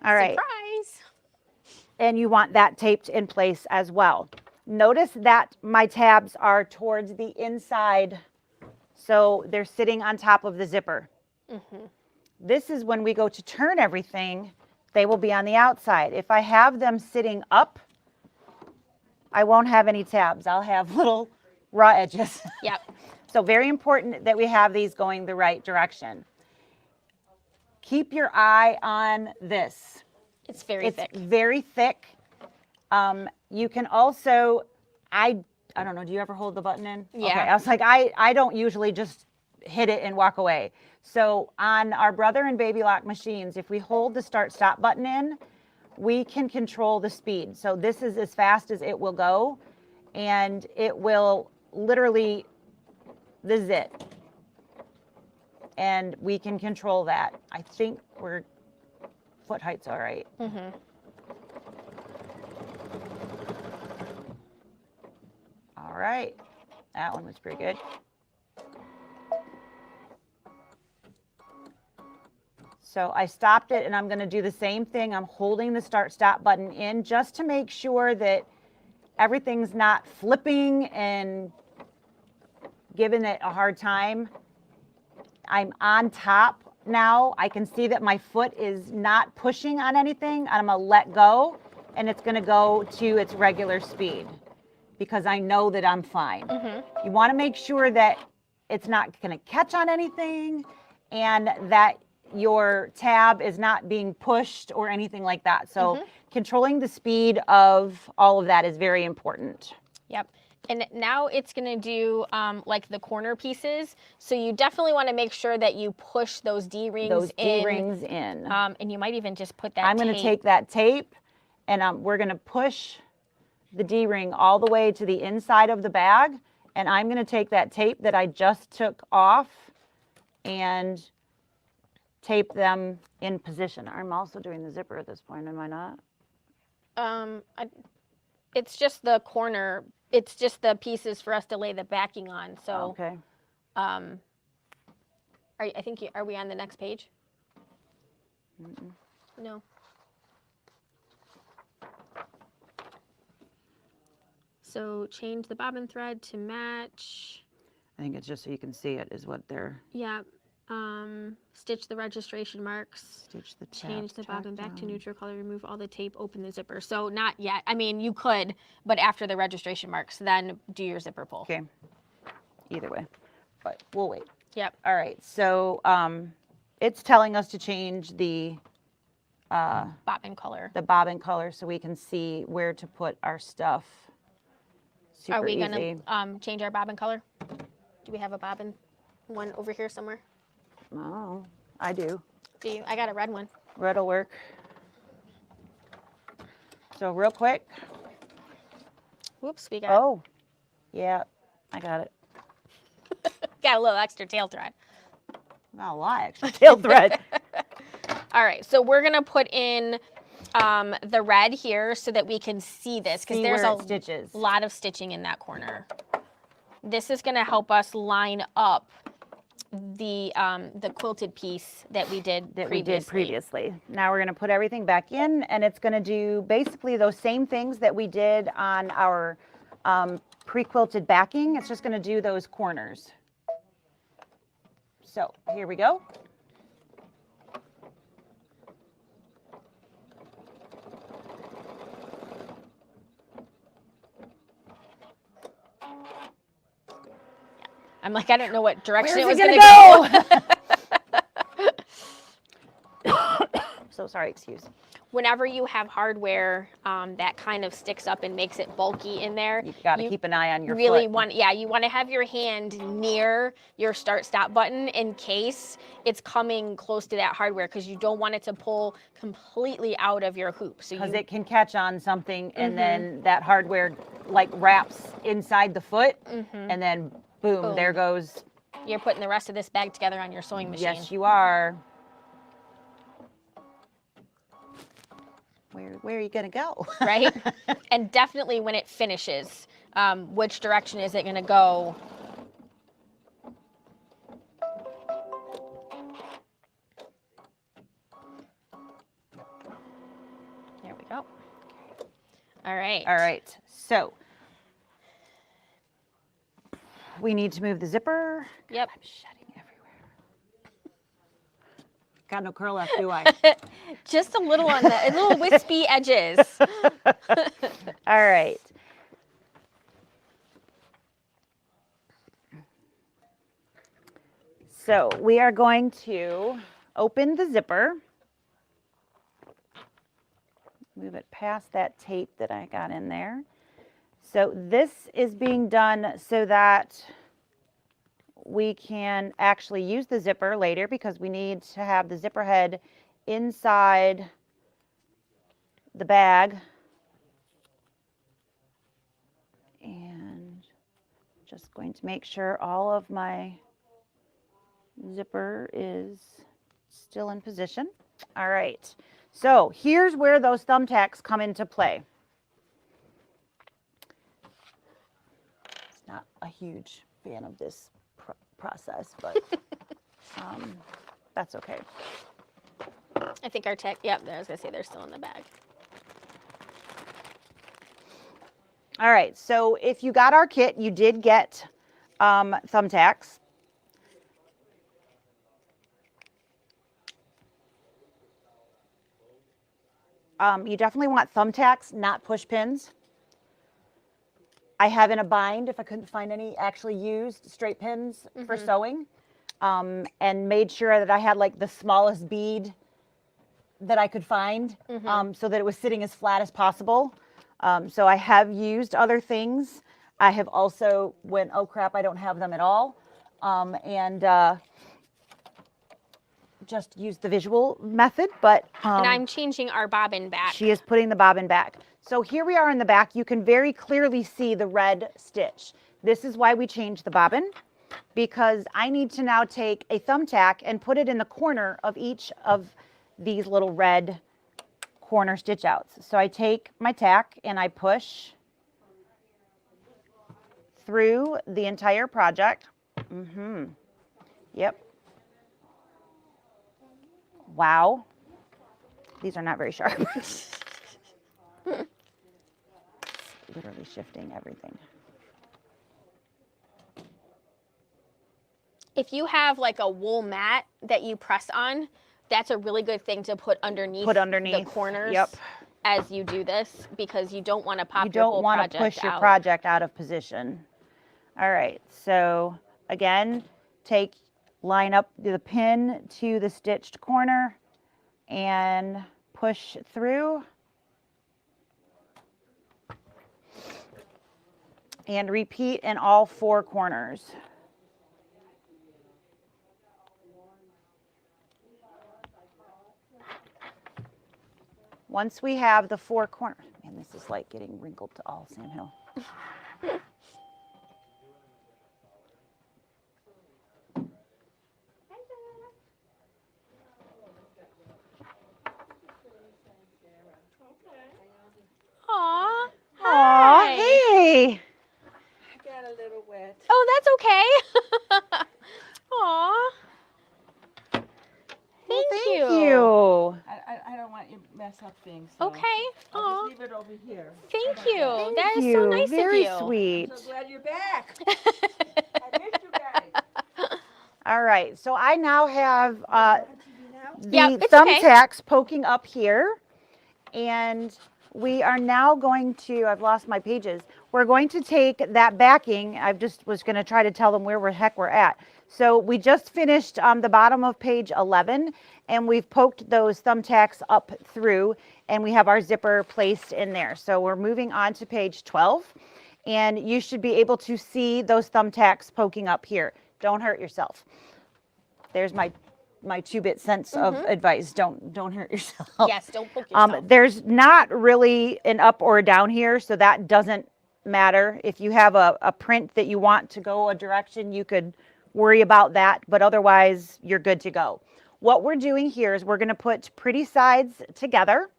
All right. Surprise! And you want that taped in place as well. Notice that my tabs are towards the inside, so they're sitting on top of the zipper. This is when we go to turn everything, they will be on the outside. If I have them sitting up, I won't have any tabs. I'll have little raw edges. Yep. So very important that we have these going the right direction. Keep your eye on this. It's very thick. It's very thick. You can also, I don't know, do you ever hold the button in? Yeah. Okay, I was like, I don't usually just hit it and walk away. So on our Brother and Baby Lock machines, if we hold the start stop button in, we can control the speed. So this is as fast as it will go, and it will literally, this is it. And we can control that. I think we're foot height's all right. All right, that one was pretty good. So I stopped it, and I'm going to do the same thing. I'm holding the start-stop button in just to make sure that everything's not flipping and giving it a hard time. I'm on top now. I can see that my foot is not pushing on anything. I'm going to let go, and it's going to go to its regular speed because I know that I'm fine. You want to make sure that it's not going to catch on anything and that your tab is not being pushed or anything like that. So controlling the speed of all of that is very important. Yep. And now it's going to do like the corner pieces. So you definitely want to make sure that you push those D-rings in. And you might even just put that I'm going to take that tape and we're going to push the D-ring all the way to the inside of the bag. And I'm going to take that tape that I just took off and tape them in position. I'm also doing the zipper at this point, am I not? It's just the corner. It's just the pieces for us to lay the backing on. So, okay. Are we on the next page? No. So change the bobbin thread to match. I think it's just so you can see it is what they're. Yeah. Stitch the registration marks. Stitch the tab, change the bobbin back to neutral color. Remove all the tape. Open the zipper. So not yet. I mean, you could, but after the registration marks, then do your zipper pull. Okay. Either way, but we'll wait. Yep. All right. So it's telling us to change the bobbin color. The bobbin color, so we can see where to put our stuff. Super Are we easy. gonna change our bobbin color? Do we have a bobbin one over here somewhere? Oh, I do. Do you? I got a red one. Red will work. So real quick. Whoops, we got. Oh, yeah, I got it. Got a little extra tail thread. Not a lot extra tail thread. All right, so we're gonna put in the red here so that we can see this because there's a lot of stitching in that corner. This is gonna help us line up the quilted piece that we did previously. Now we're going to put everything back in, and it's going to do basically those same things that we did on our pre-quilted backing. It's just going to do those corners. So here we go. I'm like, I don't know what direction Where's it was going to go. So sorry, excuse. Whenever you have hardware that kind of sticks up and makes it bulky in there, you've got to keep an eye on your foot. You want to have your hand near your start-stop button in case it's coming close to that hardware because you don't want it to pull completely out of your hoop. Because it can catch on something and then that hardware like wraps inside the foot and then boom, there goes. You're putting the rest of this bag together on your sewing machine. Yes, you are. Where are you going to go? Right? And definitely when it finishes, which direction is it going to go? There we go. All right. All right. So we need to move the zipper. Yep. I'm shedding everywhere. Got no curl left, do I? Just a little on the little wispy edges. All right. So we are going to open the zipper. Move it past that tape that I got in there. So this is being done so that we can actually use the zipper later because we need to have the zipper head inside the bag. And just going to make sure all of my zipper is still in position. All right, so here's where those thumbtacks come into play. Not a huge fan of this process, but that's okay. I think our tech, yep, I was going to say they're still in the bag. All right, so if you got our kit, you did get thumbtacks. You definitely want thumbtacks, not push pins. I have in a bind, if I couldn't find any actually used straight pins for sewing, and made sure that I had like the smallest bead that I could find, so that it was sitting as flat as possible. So I have used other things. I have also went, oh crap, I don't have them at all, and just used the visual method, but and I'm changing our bobbin back. she is putting the bobbin back. So here we are in the back. You can very clearly see the red stitch. This is why we changed the bobbin, because I need to now take a thumbtack and put it in the corner of each of these little red corner stitch outs. So I take my tack and I push through the entire project. Yep. Wow. These are not very sharp. Literally shifting everything. If you have like a wool mat that you press on, that's a really good thing to put underneath the corners as you do this, because you don't want to pop your whole project out. You don't want to push your project out of position. All right, so again, line up the pin to the stitched corner and push through. And repeat in all 4 corners. Once we have the 4 corners, man, this is like getting wrinkled to all Sam Hill. Aw, hi. Hey. I got a little wet. Oh, that's okay. Aw. Thank you. I don't want you to mess up things. So Okay. I'll just leave it over here. Thank you. That is Thank so you. nice Very of you. sweet. I'm so glad you're back. I missed you guys. All right, so I now have the Yep, it's okay. thumbtacks poking up here, and we are now going to, I've lost my pages, we're going to take that backing. I just was going to try to tell them where the heck we're at. So we just finished the bottom of page 11, and we've poked those thumbtacks up through, and we have our zipper placed in there. So we're moving on to page 12, and you should be able to see those thumbtacks poking up here. Don't hurt yourself. There's my 2-bit sense of advice. Don't hurt yourself. Yes, don't poke yourself. There's not really an up or a down here, so that doesn't matter. If you have a print that you want to go a direction, you could worry about that, but otherwise you're good to go. What we're doing here is we're going to put pretty sides together.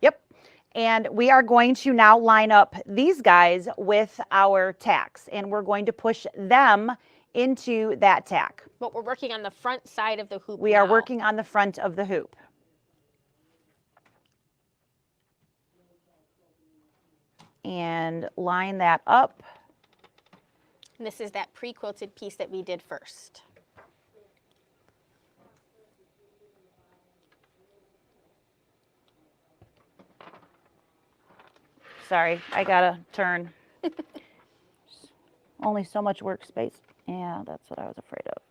Yep. And we are going to now line up these guys with our tacks, and we're going to push them into that tack. But we're working on the front side of the hoop. We are working on the front of the hoop. And line that up. And this is that pre-quilted piece that we did first. Sorry, I gotta turn. Only so much workspace. Yeah, that's what I was afraid of.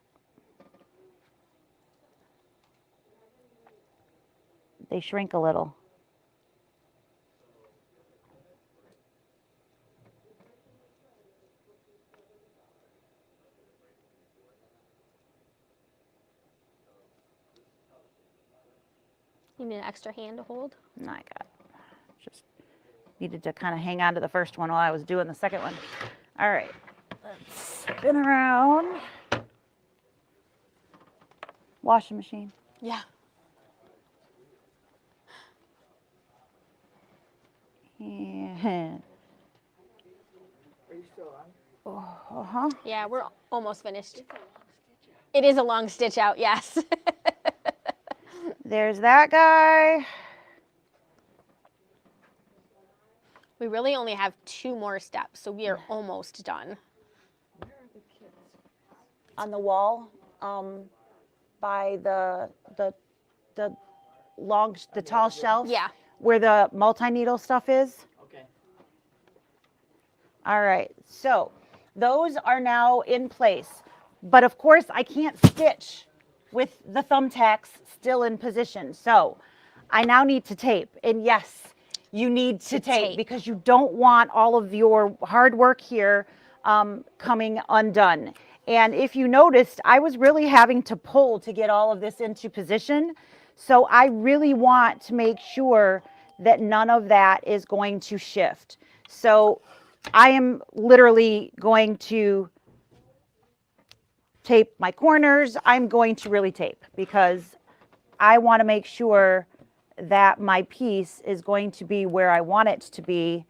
They shrink a little. You need an extra hand to hold? No, I got it. Just needed to kind of hang on to the first one while I was doing the second one. All right, let's spin around. Washing machine. Yeah. Yeah. Are you still on? Uh-huh. Yeah, we're almost finished. It is a long stitch out, yes. There's that guy. We really only have 2 more steps, so we are almost done. On the wall, by the tall shelf. Yeah. Where the multi-needle stuff is. Okay. All right, so those are now in place. But of course, I can't stitch with the thumbtacks still in position. So I now need to tape. And yes, you need to tape because you don't want all of your hard work here coming undone. And if you noticed, I was really having to pull to get all of this into position. So I really want to make sure that none of that is going to shift. So I am literally going to tape my corners. I'm going to really tape because I want to make sure that my piece is going to be where I want it to be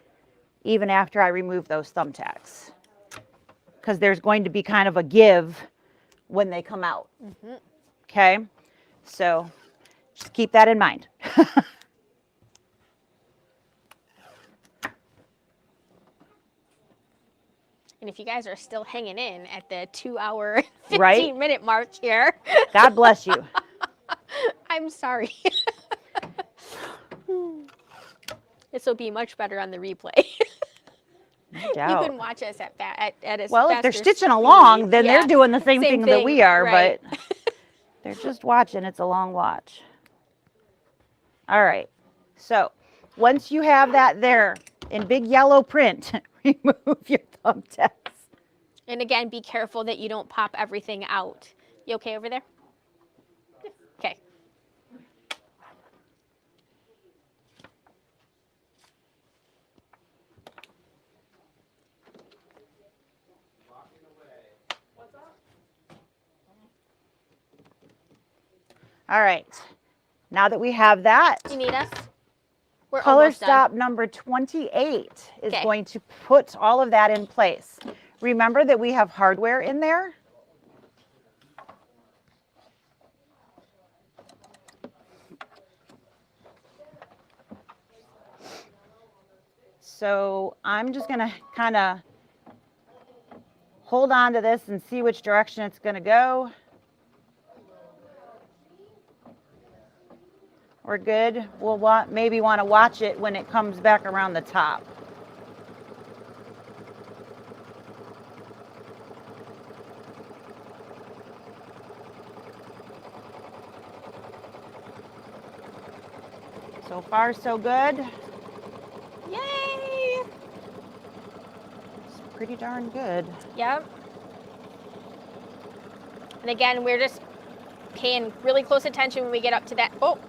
even after I remove those thumbtacks. Because there's going to be kind of a give when they come out. Okay, so just keep that in mind. And if you guys are still hanging in at the 2-hour, 15-minute Right? mark here, God bless you. I'm sorry. This will be much better on the replay. No You doubt. can watch us at a Well, if they're faster stitching speed. along, then Yeah. they're doing the same thing that we are, right. but they're just watching. It's a long watch. All right. So once you have that there in big yellow print, remove your thumbtacks. And again, be careful that you don't pop everything out. You okay over there? Okay. All right. Now that we have that, You need us? We're color almost done. stop number 28 is Okay. going to put all of that in place. Remember that we have hardware in there. So I'm just going to kind of hold on to this and see which direction it's going to go. We're good. We'll maybe want to watch it when it comes back around the top. So far, so good. Yay! It's pretty darn good. Yep. And again, we're just paying really close attention when we get up to that. Oh,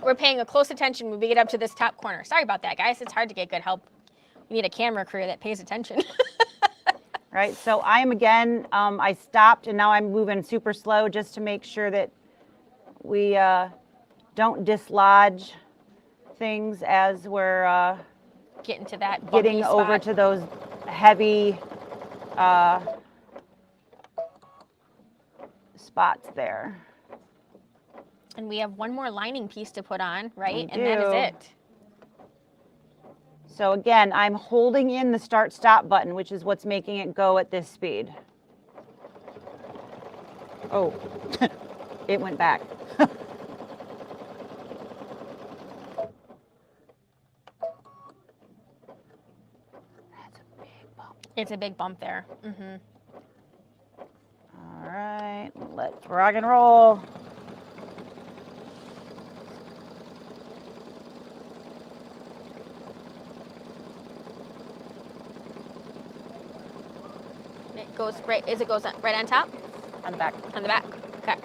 we're paying a close attention when we get up to this top corner. Sorry about that, guys. It's hard to get good help. We need a camera crew that pays attention. Right, so I am again, I stopped and now I'm moving super slow just to make sure that we don't dislodge things as we're Getting to that getting bumpy over spot. to those heavy spots there. And we have one more lining piece to put on, right? We And that is do. it. So again, I'm holding in the start stop button, which is what's making it go at this speed. Oh, it went back. That's a big bump. It's a big bump there. All right, let's rock and roll. It goes right, it goes right on top? On the back. On the back? Okay.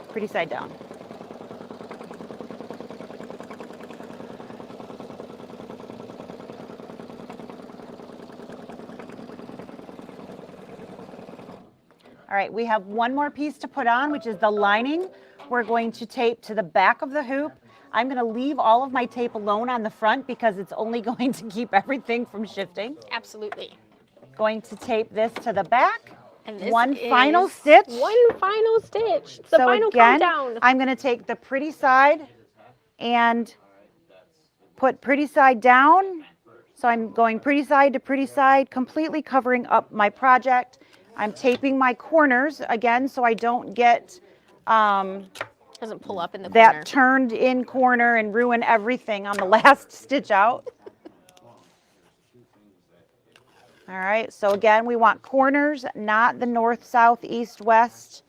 Pretty side down. All right, we have one more piece to put on, which is the lining. We're going to tape to the back of the hoop. I'm going to leave all of my tape alone on the front because it's only going to keep everything from shifting. Absolutely. going to tape this to the back. And this One is final stitch. One final stitch. The So final again, countdown. I'm going to take the pretty side and put pretty side down. So I'm going pretty side to pretty side, completely covering up my project. I'm taping my corners again so I don't get Doesn't pull up in the that corner. turned in corner and ruin everything on the last stitch out. All right, so again, we want corners, not the north, south, east, west.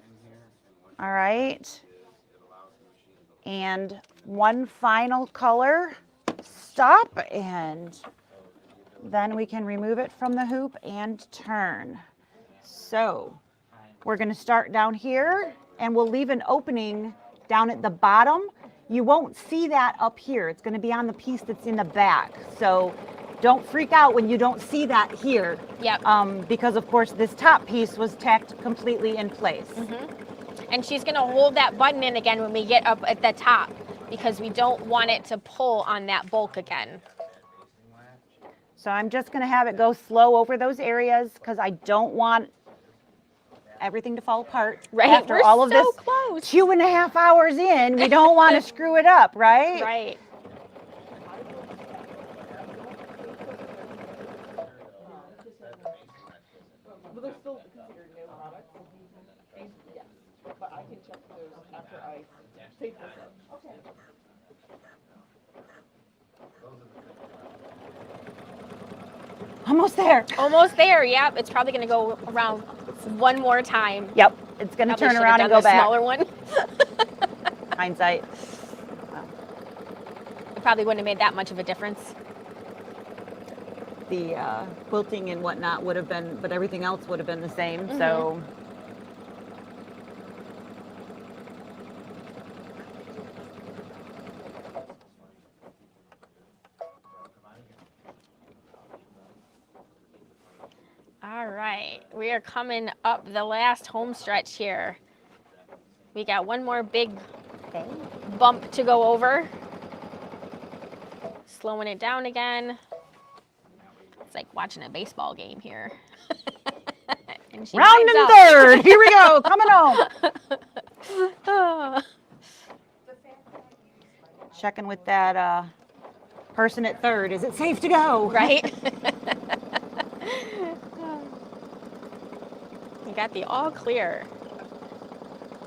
All right. And one final color, stop, and then we can remove it from the hoop and turn. So we're going to start down here, and we'll leave an opening down at the bottom. You won't see that up here. It's going to be on the piece that's in the back. So don't freak out when you don't see that here. Yep. Because of course this top piece was tacked completely in place. And she's going to hold that button in again when we get up at the top because we don't want it to pull on that bulk again. So I'm just going to have it go slow over those areas because I don't want everything to fall apart. Right, After we're all of so this close. 2.5 hours in, we don't want to screw it up, right? Right. But they're still considered new products. Yes, but I can check those after I take this up. Okay. Almost there. Almost there. Yep. It's probably going to go around one more time. Yep, it's going to Probably turn should around have and go done the back. smaller one. Hindsight. It probably wouldn't have made that much of a difference. The quilting and whatnot would have been, but everything else would have been the same. So All right. We are coming up the last home stretch here. We got one more big bump to go over. Slowing it down again. It's like watching a baseball game here. And she round winds and up. third. Here we go. Coming home. Checking with that person at third. Is it safe to go? Right? You got the all clear.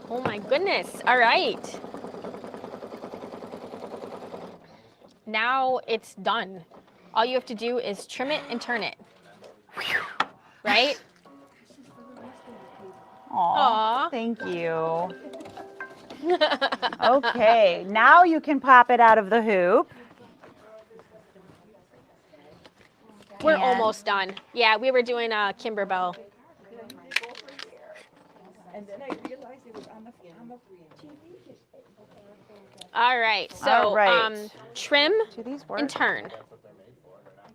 Oh my goodness. All right. Now it's done. All you have to do is trim it and turn it. Right? Aw, Aw. thank you. Okay, now you can pop it out of the hoop. We're And- almost done. Yeah, we were doing Kimberbell. And then I realized it was on the TV. All right. So All right. trim Do these work? and turn.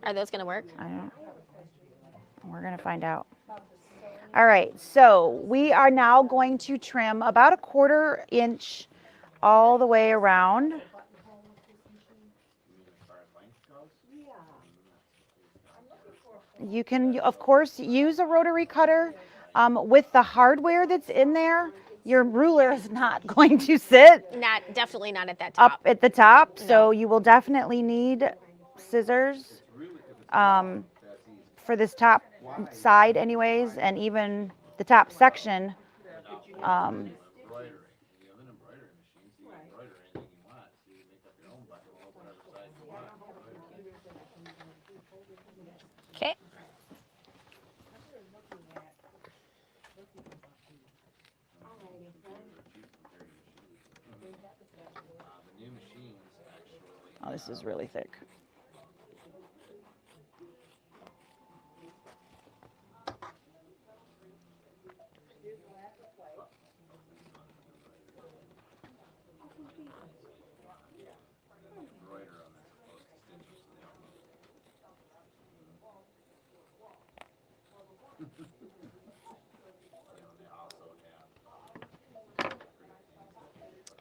Are those going to work? I don't. We're gonna find out. All right, so we are now going to trim about 1/4 inch all the way around. You can, of course, use a rotary cutter. With the hardware that's in there, your ruler is not going to sit Definitely not at that top. up at the top, No. so you will definitely need scissors for this top side anyways, and even the top section. Okay. Oh, this is really thick.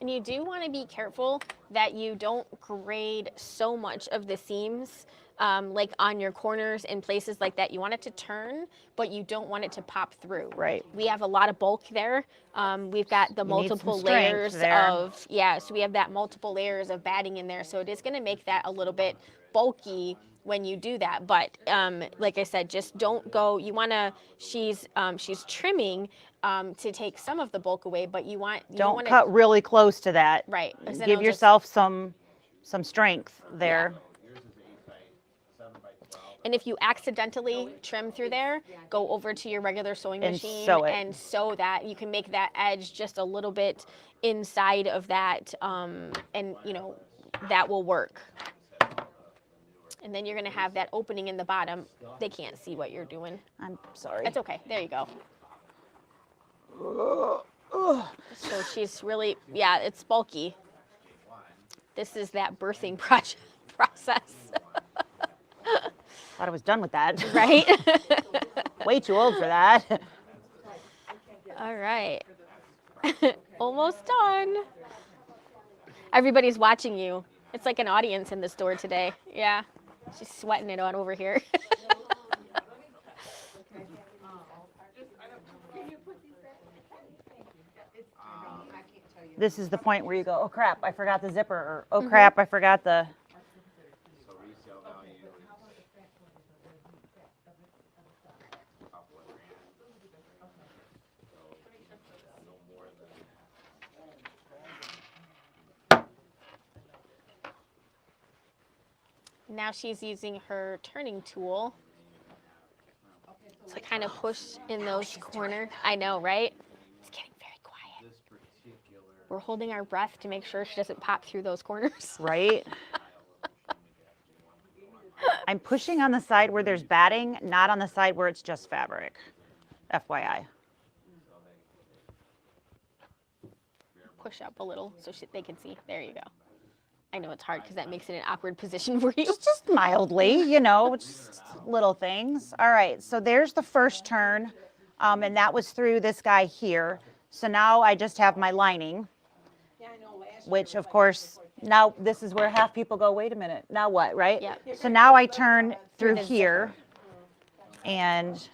And you do want to be careful that you don't grade so much of the seams like on your corners and places like that. You want it to turn, but you don't want it to pop through. Right. We have a lot of bulk there. We've got the You need some multiple strength layers there. of, yeah, so we have that multiple layers of batting in there. So it is going to make that a little bit bulky when you do that. But like I said, just don't go, you want to, she's trimming to take some of the bulk away, but you Don't want cut really close to that. right. 'Cause then Give it'll just- yourself some strength there. And if you accidentally trim through there, go over to your regular sewing And machine sew it. and sew that. You can make that edge just a little bit inside of that, and you know, that will work. And then you're gonna have that opening in the bottom. They can't see what you're doing. I'm sorry. That's okay. There you go. So she's really, yeah, it's bulky. This is that birthing process. Thought I was done with that. Right? Way too old for that. All right. Almost done. Everybody's watching you. It's like an audience in the store today. Yeah. She's sweating it on over here. This is the point where you go, oh crap, I forgot the zipper, or oh crap, I forgot the. Now she's using her turning tool to kind of push in those corners. I know, right? It's getting very quiet. We're holding our breath to make sure she doesn't pop through those corners. Right? I'm pushing on the side where there's batting, not on the side where it's just fabric. FYI. Push up a little so they can see. There you go. I know it's hard because that makes it an awkward position for you. Just mildly, you know, just little things. All right, so there's the first turn, and that was through this guy here. So now I just have my lining, which of course, now this is where half people go, wait a minute, now what, right? Yeah. So now I turn through the here, and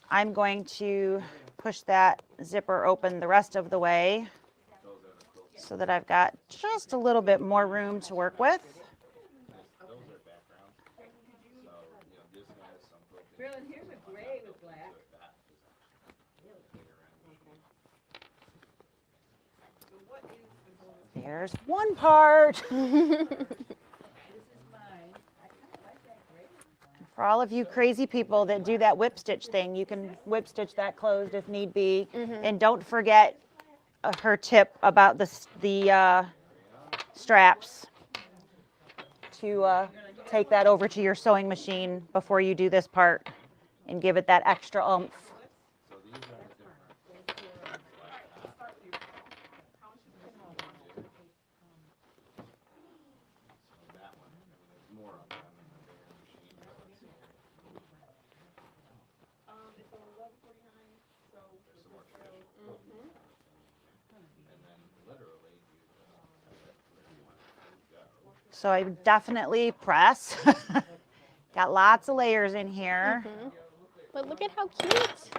I'm going to push that zipper open the rest of the way so that I've got just a little bit more room to work with. There's one part. For all of you crazy people that do that whip stitch thing, you can whip stitch that closed if need be. And don't forget her tip about the straps to take that over to your sewing machine before you do this part and give it that extra oomph. So I definitely press. Got lots of layers in here. But look at how cute.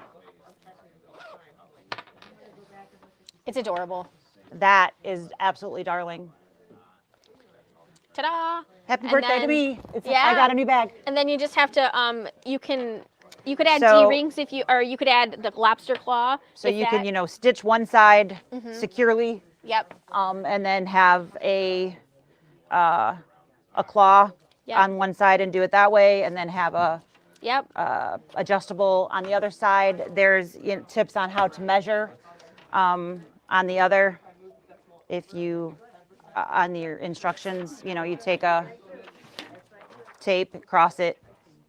It's adorable. That is absolutely darling. Ta-da! Happy And birthday to then- me. yeah. I got a new bag. And then you just have to, you could add So- D-rings if you, or you could add the lobster claw. So if you that- can, you know, stitch one side securely, Yep. and then have a claw Yep. on one side and do it that way, and then have a Yep. adjustable on the other side. There's tips on how to measure on the other. If you, on your instructions, you know, you take a tape, cross it,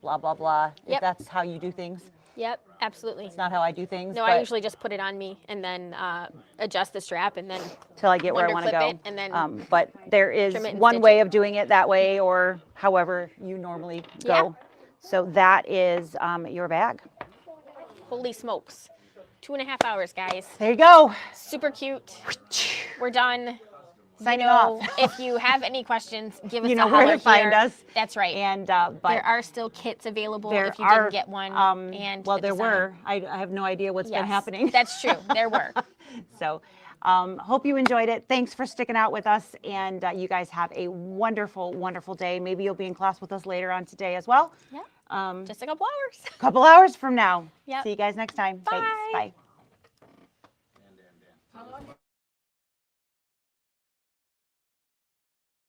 blah, blah, blah. If Yep. that's how you do things. Yep. Absolutely. It's not how I do things. No, but I usually just put it on me and then adjust the strap and then till I get where I want to underclip go. it and then But there is trim it and one stitch way it. of doing it that way, or however you normally go. Yeah. So that is your bag. holy smokes. 2.5 hours, guys. There you go. Super cute. We're done. signing off. If you have any questions, give us You a know where holler to find here. us. That's right. And but there are still kits available there if you are, didn't get one. And well, the there design. were. I have no idea what's been Yes, happening. That's true. There were. So, hope you enjoyed it. Thanks for sticking out with us, and you guys have a wonderful, wonderful day. Maybe you'll be in class with us later on today as well. Yeah. Just a couple hours. A couple hours from now. Yep. See you guys next time. Bye. Thanks. Bye.